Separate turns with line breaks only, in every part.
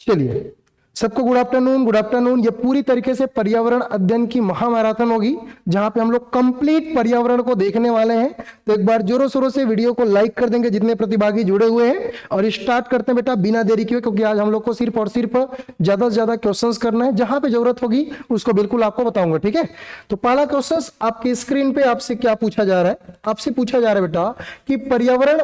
चलिए, सबको good afternoon. Good afternoon. ये पूरी तरीके से पर्यावरण अध्ययन की महामैराथन होगी, जहां पे हम लोग कंप्लीट पर्यावरण को देखने वाले हैं। तो एक बार जोरों शोरों से वीडियो को लाइक कर देंगे जितने प्रतिभागी जुड़े हुए हैं, और स्टार्ट करते हैं बेटा बिना देरी किए, क्योंकि आज हम लोग को सिर्फ और सिर्फ ज्यादा से ज्यादा क्वेश्चंस करना है। जहां पे जरूरत होगी उसको बिल्कुल आपको बताऊंगा, ठीक है। तो पहला क्वेश्चन आपकी स्क्रीन पे आपसे क्या पूछा जा रहा है? आपसे पूछा जा रहा है बेटा कि पर्यावरण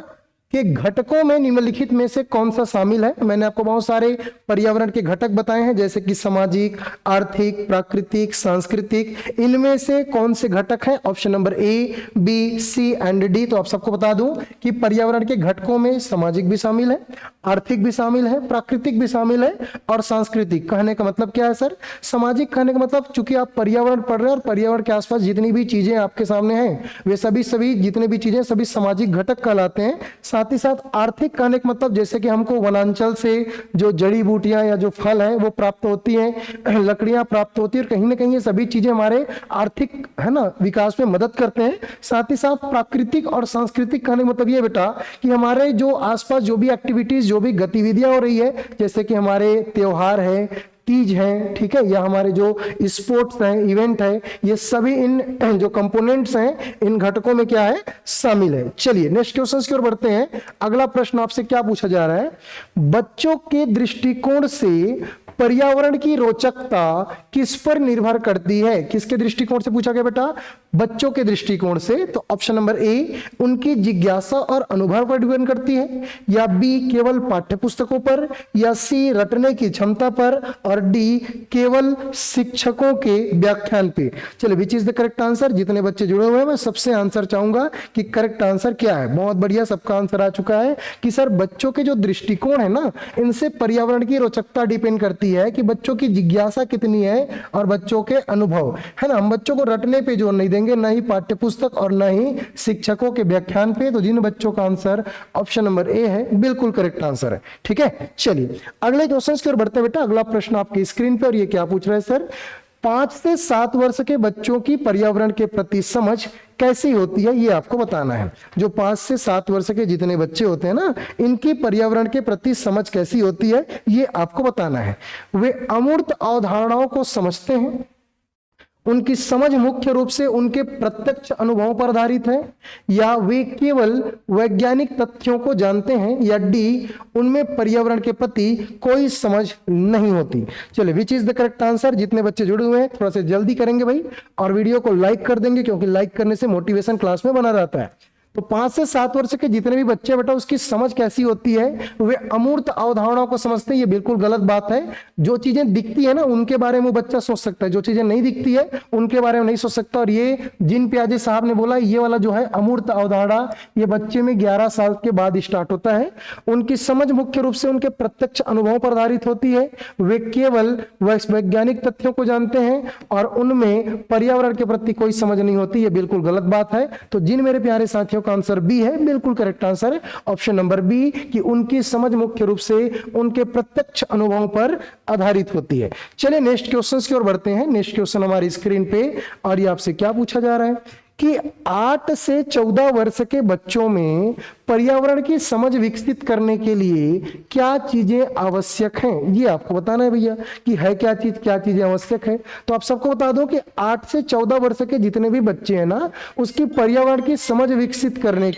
के घटकों में निम्नलिखित में से कौन सा शामिल है। मैंने आपको बहुत सारे पर्यावरण के घटक बताए हैं, जैसे कि सामाजिक, आर्थिक, प्राकृतिक, सांस्कृतिक। इनमें से कौन से घटक हैं? Option number A, B, C and D. तो आप सबको बता दूं कि पर्यावरण के घटकों में सामाजिक भी शामिल है, आर्थिक भी शामिल है, प्राकृतिक भी शामिल है और सांस्कृतिक। कहने का मतलब क्या है सर? सामाजिक कहने का मतलब, चूंकि आप पर्यावरण पढ़ रहे हैं और पर्यावरण के आसपास जितनी भी चीजें आपके सामने हैं वे सभी जितने भी चीजें सभी सामाजिक घटक कहलाते हैं। साथ ही साथ आर्थिक कहने का मतलब, जैसे कि हमको वनांचल से जो जड़ी बूटियां या जो फल है वो प्राप्त होती हैं, लकड़ियां प्राप्त होती है, और कहीं ना कहीं ये सभी चीजें हमारे आर्थिक है ना विकास में मदद करते हैं। साथ ही साथ प्राकृतिक और सांस्कृतिक कहने का मतलब ये बेटा कि हमारे जो आसपास जो भी एक्टिविटीज, जो भी गतिविधियां हो रही है, जैसे कि हमारे त्योहार है, तीज है, ठीक है, या हमारे जो स्पोर्ट्स हैं, इवेंट है, ये सभी इन जो कंपोनेंट्स हैं इन घटकों में क्या है? शामिल है। चलिए नेक्स्ट क्वेश्चन की ओर बढ़ते हैं। अगला प्रश्न आपसे क्या पूछा जा रहा है? बच्चों के दृष्टिकोण से पर्यावरण की रोचकता किस पर निर्भर करती है? किसके दृष्टिकोण से पूछा गया बेटा? बच्चों के दृष्टिकोण से। तो ऑप्शन नंबर ए, उनकी जिज्ञासा और अनुभव पर डिपेंड करती है, या बी, केवल पाठ्य पुस्तकों पर, या सी, रटने की क्षमता पर, और डी, केवल शिक्षकों के व्याख्यान पे। चलिए, which is the correct answer? जितने बच्चे जुड़े हुए हैं मैं सबसे आंसर चाहूंगा कि करेक्ट आंसर क्या है। बहुत बढ़िया, सबका आंसर आ चुका है कि सर बच्चों के जो दृष्टिकोण है ना, इनसे पर्यावरण की रोचकता डिपेंड करती है कि बच्चों की जिज्ञासा कितनी है और बच्चों के अनुभव है ना। हम बच्चों को रटने पे जोर नहीं देंगे, ना ही पाठ्य पुस्तक और ना ही शिक्षकों के व्याख्यान पे। तो जिन बच्चों का आंसर ऑप्शन नंबर ए है बिल्कुल करेक्ट आंसर है, ठीक है। चलिए अगले क्वेश्चन की ओर बढ़ते हैं बेटा। अगला प्रश्न आपकी स्क्रीन पर, ये क्या पूछ रहा है सर? 5 से 7 वर्ष के बच्चों की पर्यावरण के प्रति समझ कैसी होती है, ये आपको बताना है। जो 5 से 7 वर्ष के जितने बच्चे होते हैं ना, इनकी पर्यावरण के प्रति समझ कैसी होती है ये आपको बताना है। वे अमूर्त अवधारणाओं को समझते हैं, उनकी समझ मुख्य रूप से उनके प्रत्यक्ष अनुभवों पर आधारित है, या वे केवल वैज्ञानिक तथ्यों को जानते हैं, या डी, उनमें पर्यावरण के प्रति कोई समझ नहीं होती। चलिए, which is the correct answer? जितने बच्चे जुड़े हुए हैं थोड़ा सा जल्दी करेंगे भाई, और वीडियो को लाइक कर देंगे, क्योंकि लाइक करने से मोटिवेशन क्लास में बना रहता है। तो 5 से 7 वर्ष के जितने भी बच्चे बेटा, उसकी समझ कैसी होती है? वे अमूर्त अवधारणाओं को समझते हैं। ये बिल्कुल गलत बात है। जो चीजें दिखती है ना उनके बारे में बच्चा सोच सकता है, जो चीजें नहीं दिखती है उनके बारे में नहीं सोच सकता। और ये जिन प्याजे साहब ने बोला, ये वाला जो है अमूर्त अवधारणा, ये बच्चे में 11 साल के बाद स्टार्ट होता है। उनकी समझ मुख्य रूप से उनके प्रत्यक्ष अनुभवों पर आधारित होती है। वे केवल वैज्ञानिक तथ्यों को जानते हैं और उनमें पर्यावरण के प्रति कोई समझ नहीं होती। ये बिल्कुल गलत बात है। तो जिन मेरे प्यारे साथियों का आंसर बी है, बिल्कुल करेक्ट आंसर है ऑप्शन नंबर बी, कि उनकी समझ मुख्य रूप से उनके प्रत्यक्ष अनुभवों पर आधारित होती है। चलिए नेक्स्ट क्वेश्चन की ओर बढ़ते हैं। नेक्स्ट क्वेश्चन हमारी स्क्रीन पे, और ये आपसे क्या पूछा जा रहा है कि 8 से 14 वर्ष के बच्चों में पर्यावरण की समझ विकसित करने के लिए क्या चीजें आवश्यक हैं? ये आपको बताना है भैया कि है क्या चीजें आवश्यक है। तो आप सबको बता दो कि 8 से 14 वर्ष के जितने भी बच्चे हैं ना, उसकी पर्यावरण की समझ विकसित करने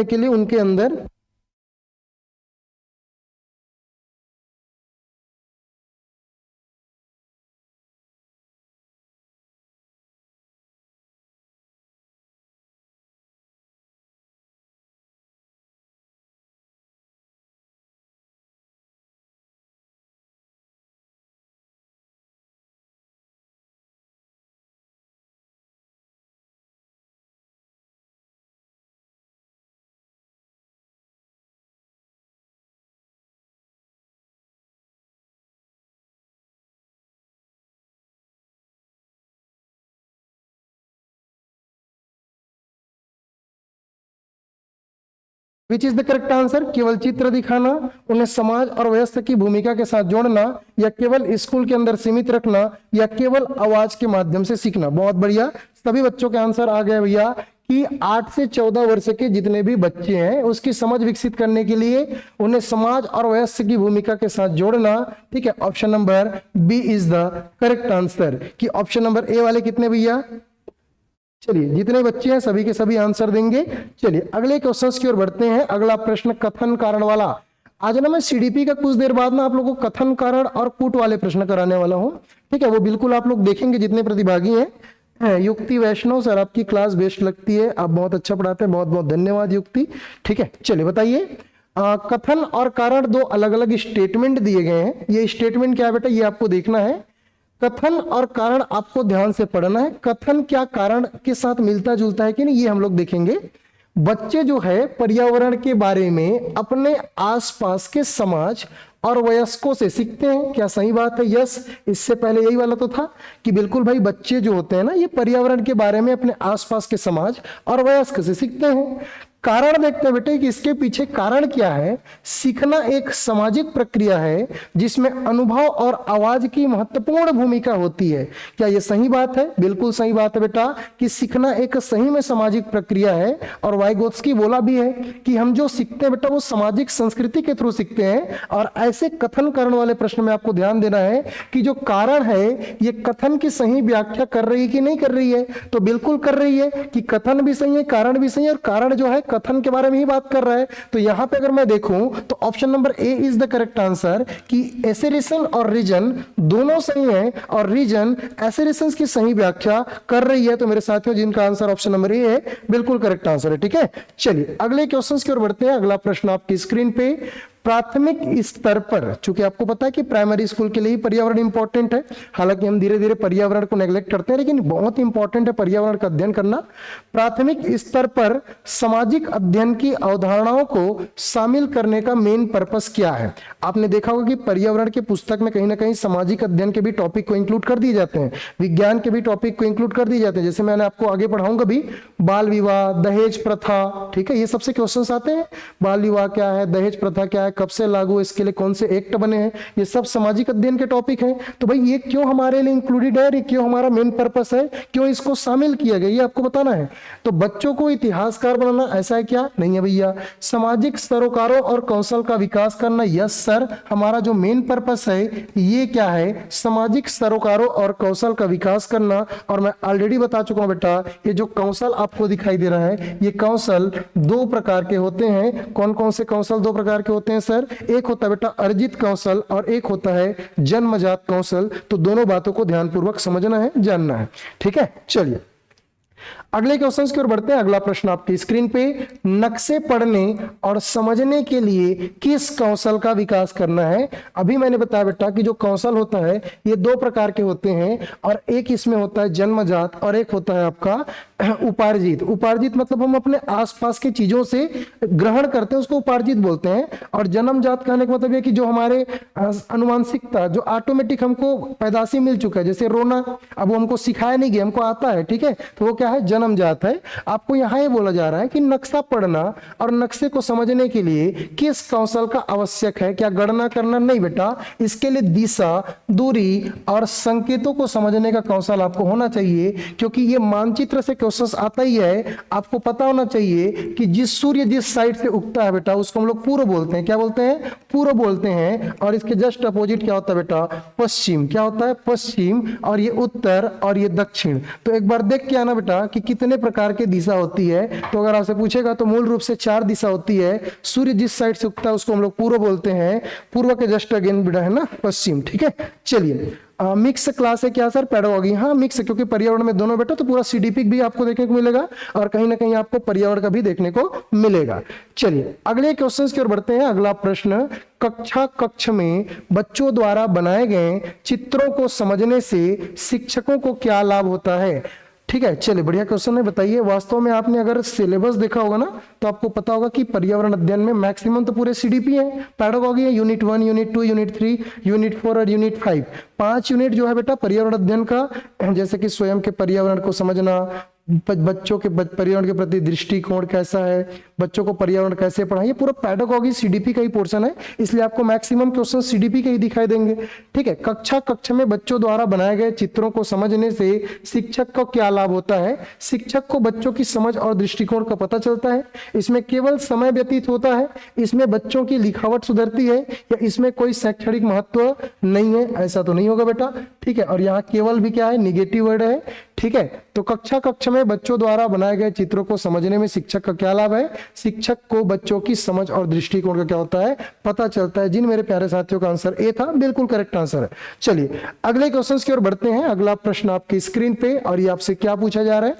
के लिए उनके अंदर विच इज द करेक्ट आंसर? केवल चित्र दिखाना, उन्हें समाज और व्यवस्था की भूमिका के साथ जोड़ना, या केवल स्कूल के अंदर सीमित रखना, या केवल आवाज के माध्यम से सीखना। बहुत बढ़िया, सभी बच्चों के आंसर आ गए भैया कि 8 से 14 वर्ष के जितने भी बच्चे हैं उसकी समझ विकसित करने के लिए उन्हें समाज और वयस्क की भूमिका के साथ जोड़ना। ठीक है, option number B is the correct answer. कि ऑप्शन नंबर ए वाले कितने भैया? चलिए, जितने बच्चे हैं सभी के सभी आंसर देंगे। चलिए अगले क्वेश्चंस की ओर बढ़ते हैं। अगला प्रश्न कथन कारण वाला। आज ना मैं सीडीपी का कुछ देर बाद ना आप लोगों को कथन कारण और कूट वाले प्रश्न कराने वाला हूं। ठीक है, वो बिल्कुल आप लोग देखेंगे जितने प्रतिभागी हैं। युक्ति वैष्णव सर, आपकी क्लास बेस्ट लगती है, आप बहुत अच्छा पढ़ाते हैं, बहुत बहुत धन्यवाद युक्ति। ठीक है, चलिए बताइए। कथन और कारण दो अलग अलग स्टेटमेंट दिए गए हैं। ये स्टेटमेंट क्या है बेटा, ये आपको देखना है। कथन और कारण आपको ध्यान से पढ़ना है। कथन क्या कारण के साथ मिलता जुलता है कि नहीं, ये हम लोग देखेंगे। बच्चे जो है पर्यावरण के बारे में अपने आसपास के समाज और वयस्कों से सीखते हैं। क्या सही बात है? यस। इससे पहले यही वाला तो था कि बिल्कुल भाई, बच्चे जो होते हैं ना, ये पर्यावरण के बारे में अपने आसपास के समाज और वयस्क से सीखते हैं। कारण देखते हैं बेटे कि इसके पीछे कारण क्या है। सीखना एक सामाजिक प्रक्रिया है जिसमें अनुभव और आवाज की महत्वपूर्ण भूमिका होती है। क्या यह सही बात है? बिल्कुल सही बात है बेटा कि सीखना एक सही में सामाजिक प्रक्रिया है। और वाइगोत्स्की बोला भी है कि हम जो सीखते हैं बेटा वो सामाजिक संस्कृति के थ्रू सीखते हैं। और ऐसे कथन कारण वाले प्रश्न में आपको ध्यान देना है कि जो कारण है ये कथन की सही व्याख्या कर रही है कि नहीं कर रही है। तो बिल्कुल कर रही है कि कथन भी सही है, कारण भी सही है, और कारण जो है कथन के बारे में ही बात कर रहा है। तो यहां पे अगर मैं देखूं तो option number A is the correct answer कि एसेरेशन और रीजन दोनों सही है और रीजन एसेरेशन की सही व्याख्या कर रही है। तो मेरे साथियों, जिनका आंसर ऑप्शन नंबर ए है बिल्कुल करेक्ट आंसर है। ठीक है, चलिए अगले क्वेश्चंस की ओर बढ़ते हैं। अगला प्रश्न आपकी स्क्रीन पे। प्राथमिक स्तर पर, चूंकि आपको पता है कि प्राइमरी स्कूल के लिए पर्यावरण इंपॉर्टेंट है, हालांकि हम धीरे धीरे पर्यावरण को नेग्लेक्ट करते हैं, लेकिन बहुत इंपॉर्टेंट है पर्यावरण का अध्ययन करना। प्राथमिक स्तर पर सामाजिक अध्ययन की अवधारणाओं को शामिल करने का मेन पर्पस क्या है? आपने देखा होगा कि पर्यावरण की पुस्तक में कहीं ना कहीं सामाजिक अध्ययन के भी टॉपिक को इंक्लूड कर दिए जाते हैं, विज्ञान के भी टॉपिक को इंक्लूड कर दिए जाते हैं। जैसे मैंने आपको आगे पढ़ाऊंगा भी, बाल विवाह, दहेज प्रथा। ठीक है, ये सबसे क्वेश्चन आते हैं। बाल विवाह क्या है, दहेज प्रथा क्या है, कब से लागू, इसके लिए कौन से एक्ट बने हैं, ये सब सामाजिक अध्ययन के टॉपिक हैं। तो भाई ये क्यों हमारे लिए इंक्लूडेड है, ये क्यों हमारा मेन पर्पस है, क्यों इसको शामिल किया गया, ये आपको बताना है। तो बच्चों को इतिहासकार बनाना ऐसा है क्या? नहीं है भैया। सामाजिक सरोकारों और कौशल का विकास करना, यस सर, हमारा जो मेन पर्पस है ये क्या है? सामाजिक सरोकारों और कौशल का विकास करना। और मैं ऑलरेडी बता चुका हूं बेटा, ये जो कौशल आपको दिखाई दे रहा है, ये कौशल दो प्रकार के होते हैं। कौन कौन से कौशल दो प्रकार के होते हैं सर? एक होता है बेटा अर्जित कौशल और एक होता है जन्मजात कौशल। तो दोनों बातों को ध्यानपूर्वक समझना है, जानना है। ठीक है, चलिए अगले क्वेश्चन की ओर बढ़ते हैं। अगला प्रश्न आपकी स्क्रीन पे। नक्शे पढ़ने और समझने के लिए किस कौशल का विकास करना है? अभी मैंने बताया बेटा कि जो कौशल होता है ये दो प्रकार के होते हैं, और एक इसमें होता है जन्मजात और एक होता है आपका उपार्जित। उपार्जित मतलब हम अपने आसपास की चीजों से ग्रहण करते हैं, उसको उपार्जित बोलते हैं। और जन्मजात कहने का मतलब है कि जो हमारे अनुवांशिकता, जो ऑटोमेटिक हमको पैदाशी मिल चुका है, जैसे रोना, अब वो हमको सिखाया नहीं गया, हमको आता है। ठीक है, तो वो क्या है? जन्मजात है। आपको यहां ये बोला जा रहा है कि नक्शा पढ़ना और नक्शे को समझने के लिए किस कौशल का आवश्यक है? क्या गणना करना? नहीं बेटा, इसके लिए दिशा, दूरी और संकेतों को समझने का कौशल आपको होना चाहिए, क्योंकि ये मानचित्र से क्वेश्चन आता ही है। आपको पता होना चाहिए कि जिस सूर्य जिस साइड से उगता है बेटा, उसको हम लोग पूर्व बोलते हैं। क्या बोलते हैं? पूर्व बोलते हैं। और इसके जस्ट अपोजिट क्या होता है बेटा? पश्चिम। क्या होता है? पश्चिम। और ये उत्तर और ये दक्षिण। तो एक बार देख के आना बेटा कि कितने प्रकार की दिशा होती है। तो अगर आपसे पूछेगा तो मूल रूप से 4 दिशा होती है। सूर्य जिस साइड से उगता है उसको हम लोग पूर्व बोलते हैं, पूर्व के जस्ट अगेन बेटा है ना पश्चिम। ठीक है, चलिए मिक्स क्लास है क्या सर? पेडागॉजी। हाँ मिक्स है, क्योंकि पर्यावरण में दोनों बेटा, तो पूरा सीडीपी भी आपको देखने को मिलेगा और कहीं ना कहीं आपको पर्यावरण का भी देखने को मिलेगा। चलिए अगले क्वेश्चंस की ओर बढ़ते हैं। अगला प्रश्न, कक्ष में बच्चों द्वारा बनाए गए चित्रों को समझने से शिक्षकों को क्या लाभ होता है? ठीक है, चलिए बढ़िया क्वेश्चन है, बताइए। वास्तव में आपने अगर सिलेबस देखा होगा ना तो आपको पता होगा कि पर्यावरण अध्ययन में मैक्सिमम तो पूरे सीडीपी है, पेडागॉजी है, यूनिट 1, यूनिट 2, यूनिट 3, यूनिट 4 और यूनिट 5। 5 यूनिट जो है बेटा पर्यावरण अध्ययन का, जैसे कि स्वयं के पर्यावरण को समझना, बच्चों के पर्यावरण के प्रति दृष्टिकोण कैसा है, बच्चों को पर्यावरण कैसे पढ़ाएं, ये पूरा पेडागॉजी सीडीपी का ही पोर्शन है, इसलिए आपको मैक्सिमम क्वेश्चन सीडीपी के ही दिखाई देंगे। ठीक है, कक्षा में बच्चों द्वारा बनाए गए चित्रों को समझने से शिक्षक को क्या लाभ होता है? शिक्षक को बच्चों की समझ और दृष्टिकोण का पता चलता है, इसमें केवल समय व्यतीत होता है, इसमें बच्चों की लिखावट सुधरती है, या इसमें कोई शैक्षणिक महत्व नहीं है? ऐसा तो नहीं होगा बेटा। ठीक है, और यहाँ केवल भी क्या है? निगेटिव वर्ड है। ठीक है, तो कक्षा में बच्चों द्वारा बनाए गए चित्रों को समझने में शिक्षक का क्या लाभ है? शिक्षक को बच्चों की समझ और दृष्टिकोण का क्या होता है? पता चलता है। जिन मेरे प्यारे साथियों का आंसर ए था, बिल्कुल करेक्ट आंसर है। चलिए अगले क्वेश्चन की ओर बढ़ते हैं। अगला प्रश्न आपकी स्क्रीन पे, और ये आपसे क्या पूछा जा रहा है?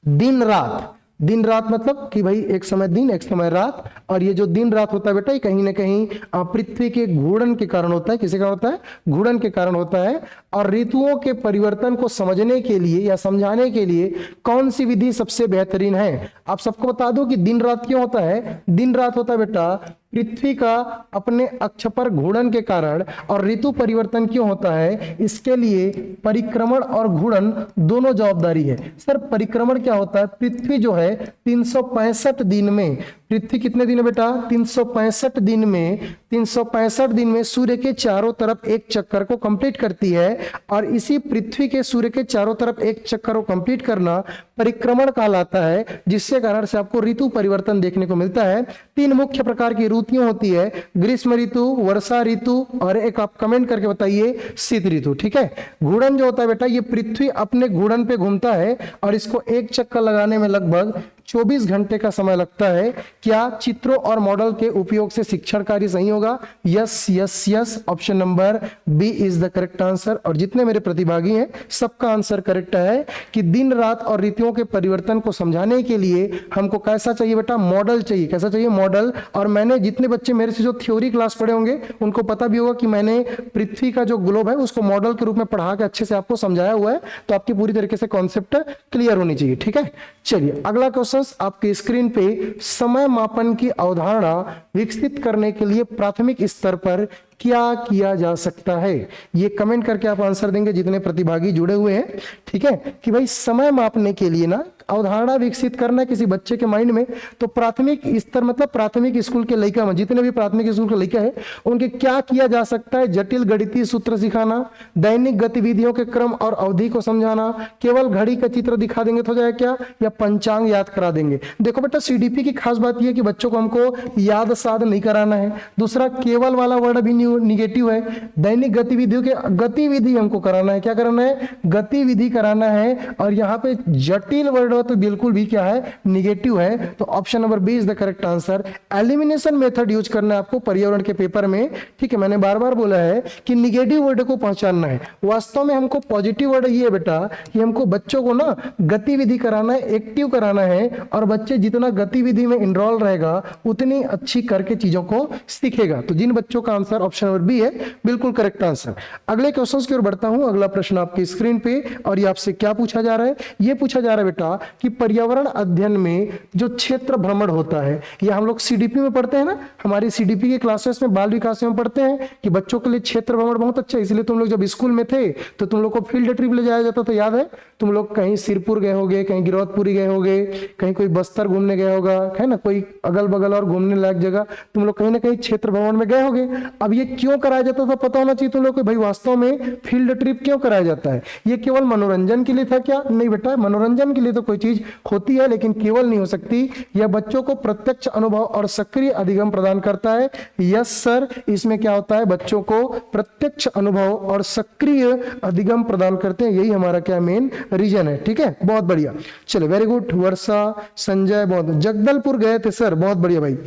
दिन रात। दिन रात मतलब कि भाई एक समय दिन एक समय रात, और ये जो दिन रात होता है बेटा, ये कहीं ना कहीं पृथ्वी के घूर्णन के कारण होता है। किसी कारण होता है? घूर्णन के कारण होता है। और ऋतुओं के परिवर्तन को समझने के लिए या समझाने के लिए कौन सी विधि सबसे बेहतरीन है? आप सबको बता दो कि दिन रात क्यों होता है? दिन रात होता है बेटा पृथ्वी का अपने अक्ष पर घूर्णन के कारण। और ऋतु परिवर्तन क्यों होता है? इसके लिए परिक्रमण और घूर्णन दोनों जवाबदारी है। सर परिक्रमण क्या होता है? पृथ्वी जो है 365 दिन में, पृथ्वी कितने दिन है बेटा? 365 दिन में, 365 दिन में सूर्य के चारों तरफ एक चक्कर को कंप्लीट करती है। और इसी पृथ्वी के सूर्य के चारों तरफ एक चक्कर को कंप्लीट करना परिक्रमण कहलाता है, जिससे कारण से आपको ऋतु परिवर्तन देखने को मिलता है। 3 मुख्य प्रकार की ऋतुएं होती है, ग्रीष्म ऋतु, वर्षा ऋतु, और एक आप कमेंट करके बताइए शीत ऋतु। ठीक है, घूर्णन जो होता है बेटा, ये पृथ्वी अपने घूर्णन पे घूमता है, और इसको एक चक्कर लगाने में लगभग 24 घंटे का समय लगता है। क्या चित्रों और मॉडल के उपयोग से शिक्षण कार्य सही होगा? Yes yes yes, option number B is the correct answer. और जितने मेरे प्रतिभागी हैं सबका आंसर करेक्ट है कि दिन रात और ऋतुओं के परिवर्तन को समझाने के लिए हमको कैसा चाहिए बेटा? मॉडल चाहिए। कैसा चाहिए? मॉडल। और मैंने जितने बच्चे मेरे से जो थ्योरी क्लास पढ़े होंगे उनको पता भी होगा कि मैंने पृथ्वी का जो ग्लोब है उसको मॉडल के रूप में पढ़ा के अच्छे से आपको समझाया हुआ है, तो आपकी पूरी तरीके से कॉन्सेप्ट क्लियर होनी चाहिए। ठीक है, चलिए अगला क्वेश्चन आपके स्क्रीन पे, समय मापन की अवधारणा विकसित करने के लिए प्राथमिक स्तर पर क्या किया जा सकता है? ये कमेंट करके आप आंसर देंगे जितने प्रतिभागी जुड़े हुए हैं। ठीक है, कि भाई समय मापने के लिए ना अवधारणा विकसित करना है किसी बच्चे के माइंड में, तो प्राथमिक स्तर मतलब प्राथमिक स्कूल के लड़का में, जितने भी प्राथमिक स्कूल के लड़का है उनके क्या किया जा सकता है? जटिल गणितीय सूत्र सिखाना, दैनिक गतिविधियों के क्रम और अवधि को समझाना, केवल घड़ी का चित्र दिखा देंगे तो हो जाएगा क्या, या पंचांग याद करा देंगे? देखो बेटा सीडीपी की खास बात यह है कि बच्चों को हमको याद साध नहीं कराना है। दूसरा, केवल वाला वर्ड भी निगेटिव है। दैनिक गतिविधियों के गतिविधि हमको कराना है। क्या कराना है? गतिविधि कराना है। और यहाँ पे जटिल वर्ड तो बिल्कुल भी क्या है? निगेटिव है। तो option number B is the correct answer. Elimination method use करना है आपको परियावरण के पेपर में। ठीक है, मैंने बार बार बोला है कि निगेटिव वर्ड को पहचानना है। वास्तव में हमको पॉजिटिव वर्ड ये है बेटा कि हमको बच्चों को ना गतिविधि कराना है, एक्टिव कराना है, और बच्चे जितना गतिविधि में इनरोल रहेगा उतनी अच्छी करके चीजों को सीखेगा। तो जिन बच्चों का आंसर ऑप्शन नंबर बी है बिल्कुल करेक्ट आंसर। अगले क्वेश्चन की ओर बढ़ता हूं। अगला प्रश्न आपकी स्क्रीन पे, और ये आपसे क्या पूछा जा रहा है? ये पूछा जा रहा है बेटा कि पर्यावरण अध्ययन में जो क्षेत्र भ्रमण होता है, ये हम लोग सीडीपी में पढ़ते हैं ना, हमारी सीडीपी के क्लासेस में बाल विकास में पढ़ते हैं कि बच्चों के लिए क्षेत्र भ्रमण बहुत अच्छा है। इसलिए तुम लोग जब स्कूल में थे तो तुम लोग को फील्ड ट्रिप ले जाया जाता था, याद है? तुम लोग कहीं सिरपुर गए होगे, कहीं गिरौदपुरी गए होगे, कहीं कोई बस्तर घूमने गए होगा, है ना, कोई अगल बगल और घूमने लायक जगह तुम लोग कहीं ना कहीं क्षेत्र भ्रमण में गए होगे। अब ये क्यों कराया जाता था पता होना चाहिए तुम लोग को। भाई वास्तव में फील्ड ट्रिप क्यों कराया जाता है? ये केवल मनोरंजन के लिए था क्या? नहीं बेटा, मनोरंजन के लिए तो कोई चीज होती है लेकिन केवल नहीं हो सकती। यह बच्चों को प्रत्यक्ष अनुभव और सक्रिय अधिगम प्रदान करता है। यस सर, इसमें क्या होता है? बच्चों को प्रत्यक्ष अनुभव और सक्रिय अधिगम प्रदान करते हैं। यही हमारा क्या मेन रीजन है। ठीक है, बहुत बढ़िया। चलो वेरी गुड। वर्षा, संजय, बहुत जगदलपुर गए थे सर, बहुत बढ़िया भाई।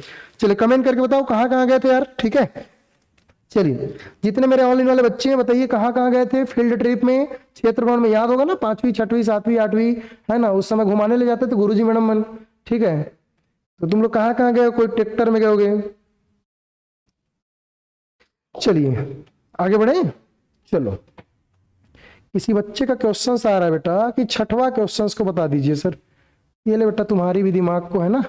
चलिए कमेंट करके बताओ कहां कहां गए थे यार। ठीक है, चलिए जितने मेरे ऑनलाइन वाले बच्चे हैं बताइए कहां कहां गए थे फील्ड ट्रिप में, क्षेत्र भ्रमण में? याद होगा ना, 5वीं 6वीं 7वीं 8वीं, है ना, उस समय घुमाने ले जाते थे गुरुजी मैडम मन। ठीक है, तो तुम लोग कहां कहां गए? कोई ट्रैक्टर में गए होगे। चलिए आगे बढ़े। चलो, किसी बच्चे का क्वेश्चन आ रहा है बेटा कि 6वां क्वेश्चन को बता दीजिए सर। ये ले बेटा तुम्हारी भी दिमाग को, है ना।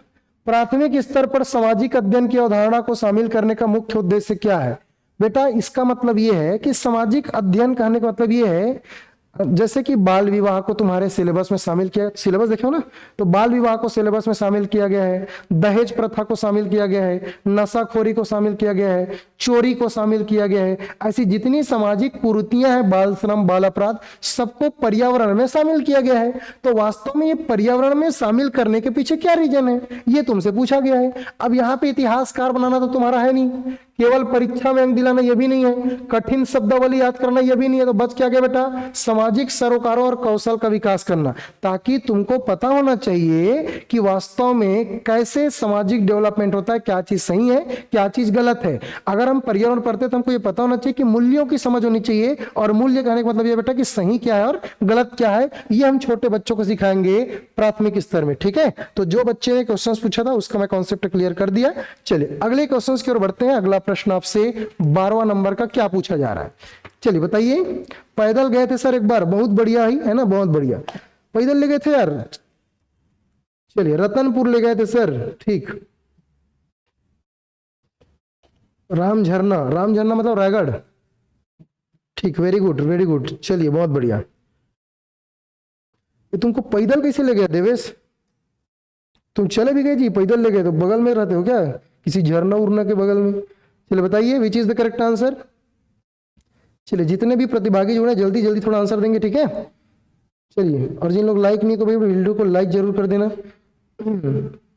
प्राथमिक स्तर पर सामाजिक अध्ययन की अवधारणा को शामिल करने का मुख्य उद्देश्य क्या है? बेटा इसका मतलब यह है कि सामाजिक अध्ययन कहने का मतलब यह है जैसे कि बाल विवाह को तुम्हारे सिलेबस में शामिल किया, सिलेबस देखो ना, तो बाल विवाह को सिलेबस में शामिल किया गया है, दहेज प्रथा को शामिल किया गया है, नशाखोरी को शामिल किया गया है, चोरी को शामिल किया गया है। ऐसी जितनी सामाजिक कुरीतियां हैं, बाल श्रम, बाल अपराध, सबको पर्यावरण में शामिल किया गया है। तो वास्तव में ये पर्यावरण में शामिल करने के पीछे क्या रीजन है, ये तुमसे पूछा गया है। अब यहाँ पे इतिहासकार बनाना तो तुम्हारा है नहीं, केवल परीक्षा में अंक दिलाना यह भी नहीं है, कठिन शब्दावली याद करना यह भी नहीं है। तो बच क्या गया बेटा, सामाजिक सरोकारों और कौशल का विकास करना, ताकि तुमको पता होना चाहिए कि वास्तव में कैसे सामाजिक डेवलपमेंट होता है, क्या चीज सही है, क्या चीज गलत है। अगर हम पर्यावरण पढ़ते तो हमको ये पता होना चाहिए कि मूल्यों की समझ होनी चाहिए, और मूल्य कहने का मतलब ये बेटा कि सही क्या है और गलत क्या है, ये हम छोटे बच्चों को सिखाएंगे प्राथमिक स्तर में। ठीक है, तो जो बच्चे ने क्वेश्चन पूछा था उसका मैं कॉन्सेप्ट क्लियर कर दिया। चलिए अगले क्वेश्चन की ओर बढ़ते हैं। अगला प्रश्न आपसे 12वां नंबर का क्या पूछा जा रहा है, चलिए बताइए। पैदल गए थे सर एक बार, बहुत बढ़िया ही है ना, बहुत बढ़िया। पैदल ले गए थे यार, चलिए रतनपुर ले गए थे सर, ठीक। राम झरना, राम झरना मतलब रायगढ़, ठीक, वेरी गुड वेरी गुड, चलिए बहुत बढ़िया। ये तुमको पैदल कैसे ले गए देवेश, तुम चले भी गए जी, पैदल ले गए तो बगल में रहते हो क्या, किसी झरना उरना के बगल में। चलिए बताइए विच इज द करेक्ट आंसर। चलिए जितने भी प्रतिभागी जुड़े जल्दी जल्दी थोड़ा आंसर देंगे, ठीक है। चलिए, और जिन लोग लाइक नहीं, तो भाई वीडियो को लाइक जरूर कर देना।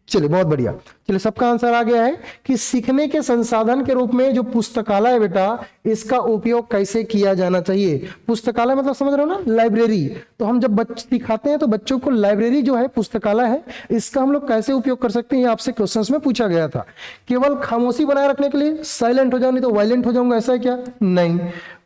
चलिए बहुत बढ़िया। चलिए सबका आंसर आ गया है कि सीखने के संसाधन के रूप में जो पुस्तकालय है बेटा, इसका उपयोग कैसे किया जाना चाहिए। पुस्तकालय मतलब समझ रहे हो ना, लाइब्रेरी। तो हम जब बच्चे सिखाते हैं तो बच्चों को लाइब्रेरी जो है, पुस्तकालय है, इसका हम लोग कैसे उपयोग कर सकते हैं, ये आपसे क्वेश्चंस में पूछा गया था। केवल खामोशी बनाए रखने के लिए, साइलेंट हो जाओ नहीं तो वायलेंट हो जाऊंगा, ऐसा है क्या, नहीं।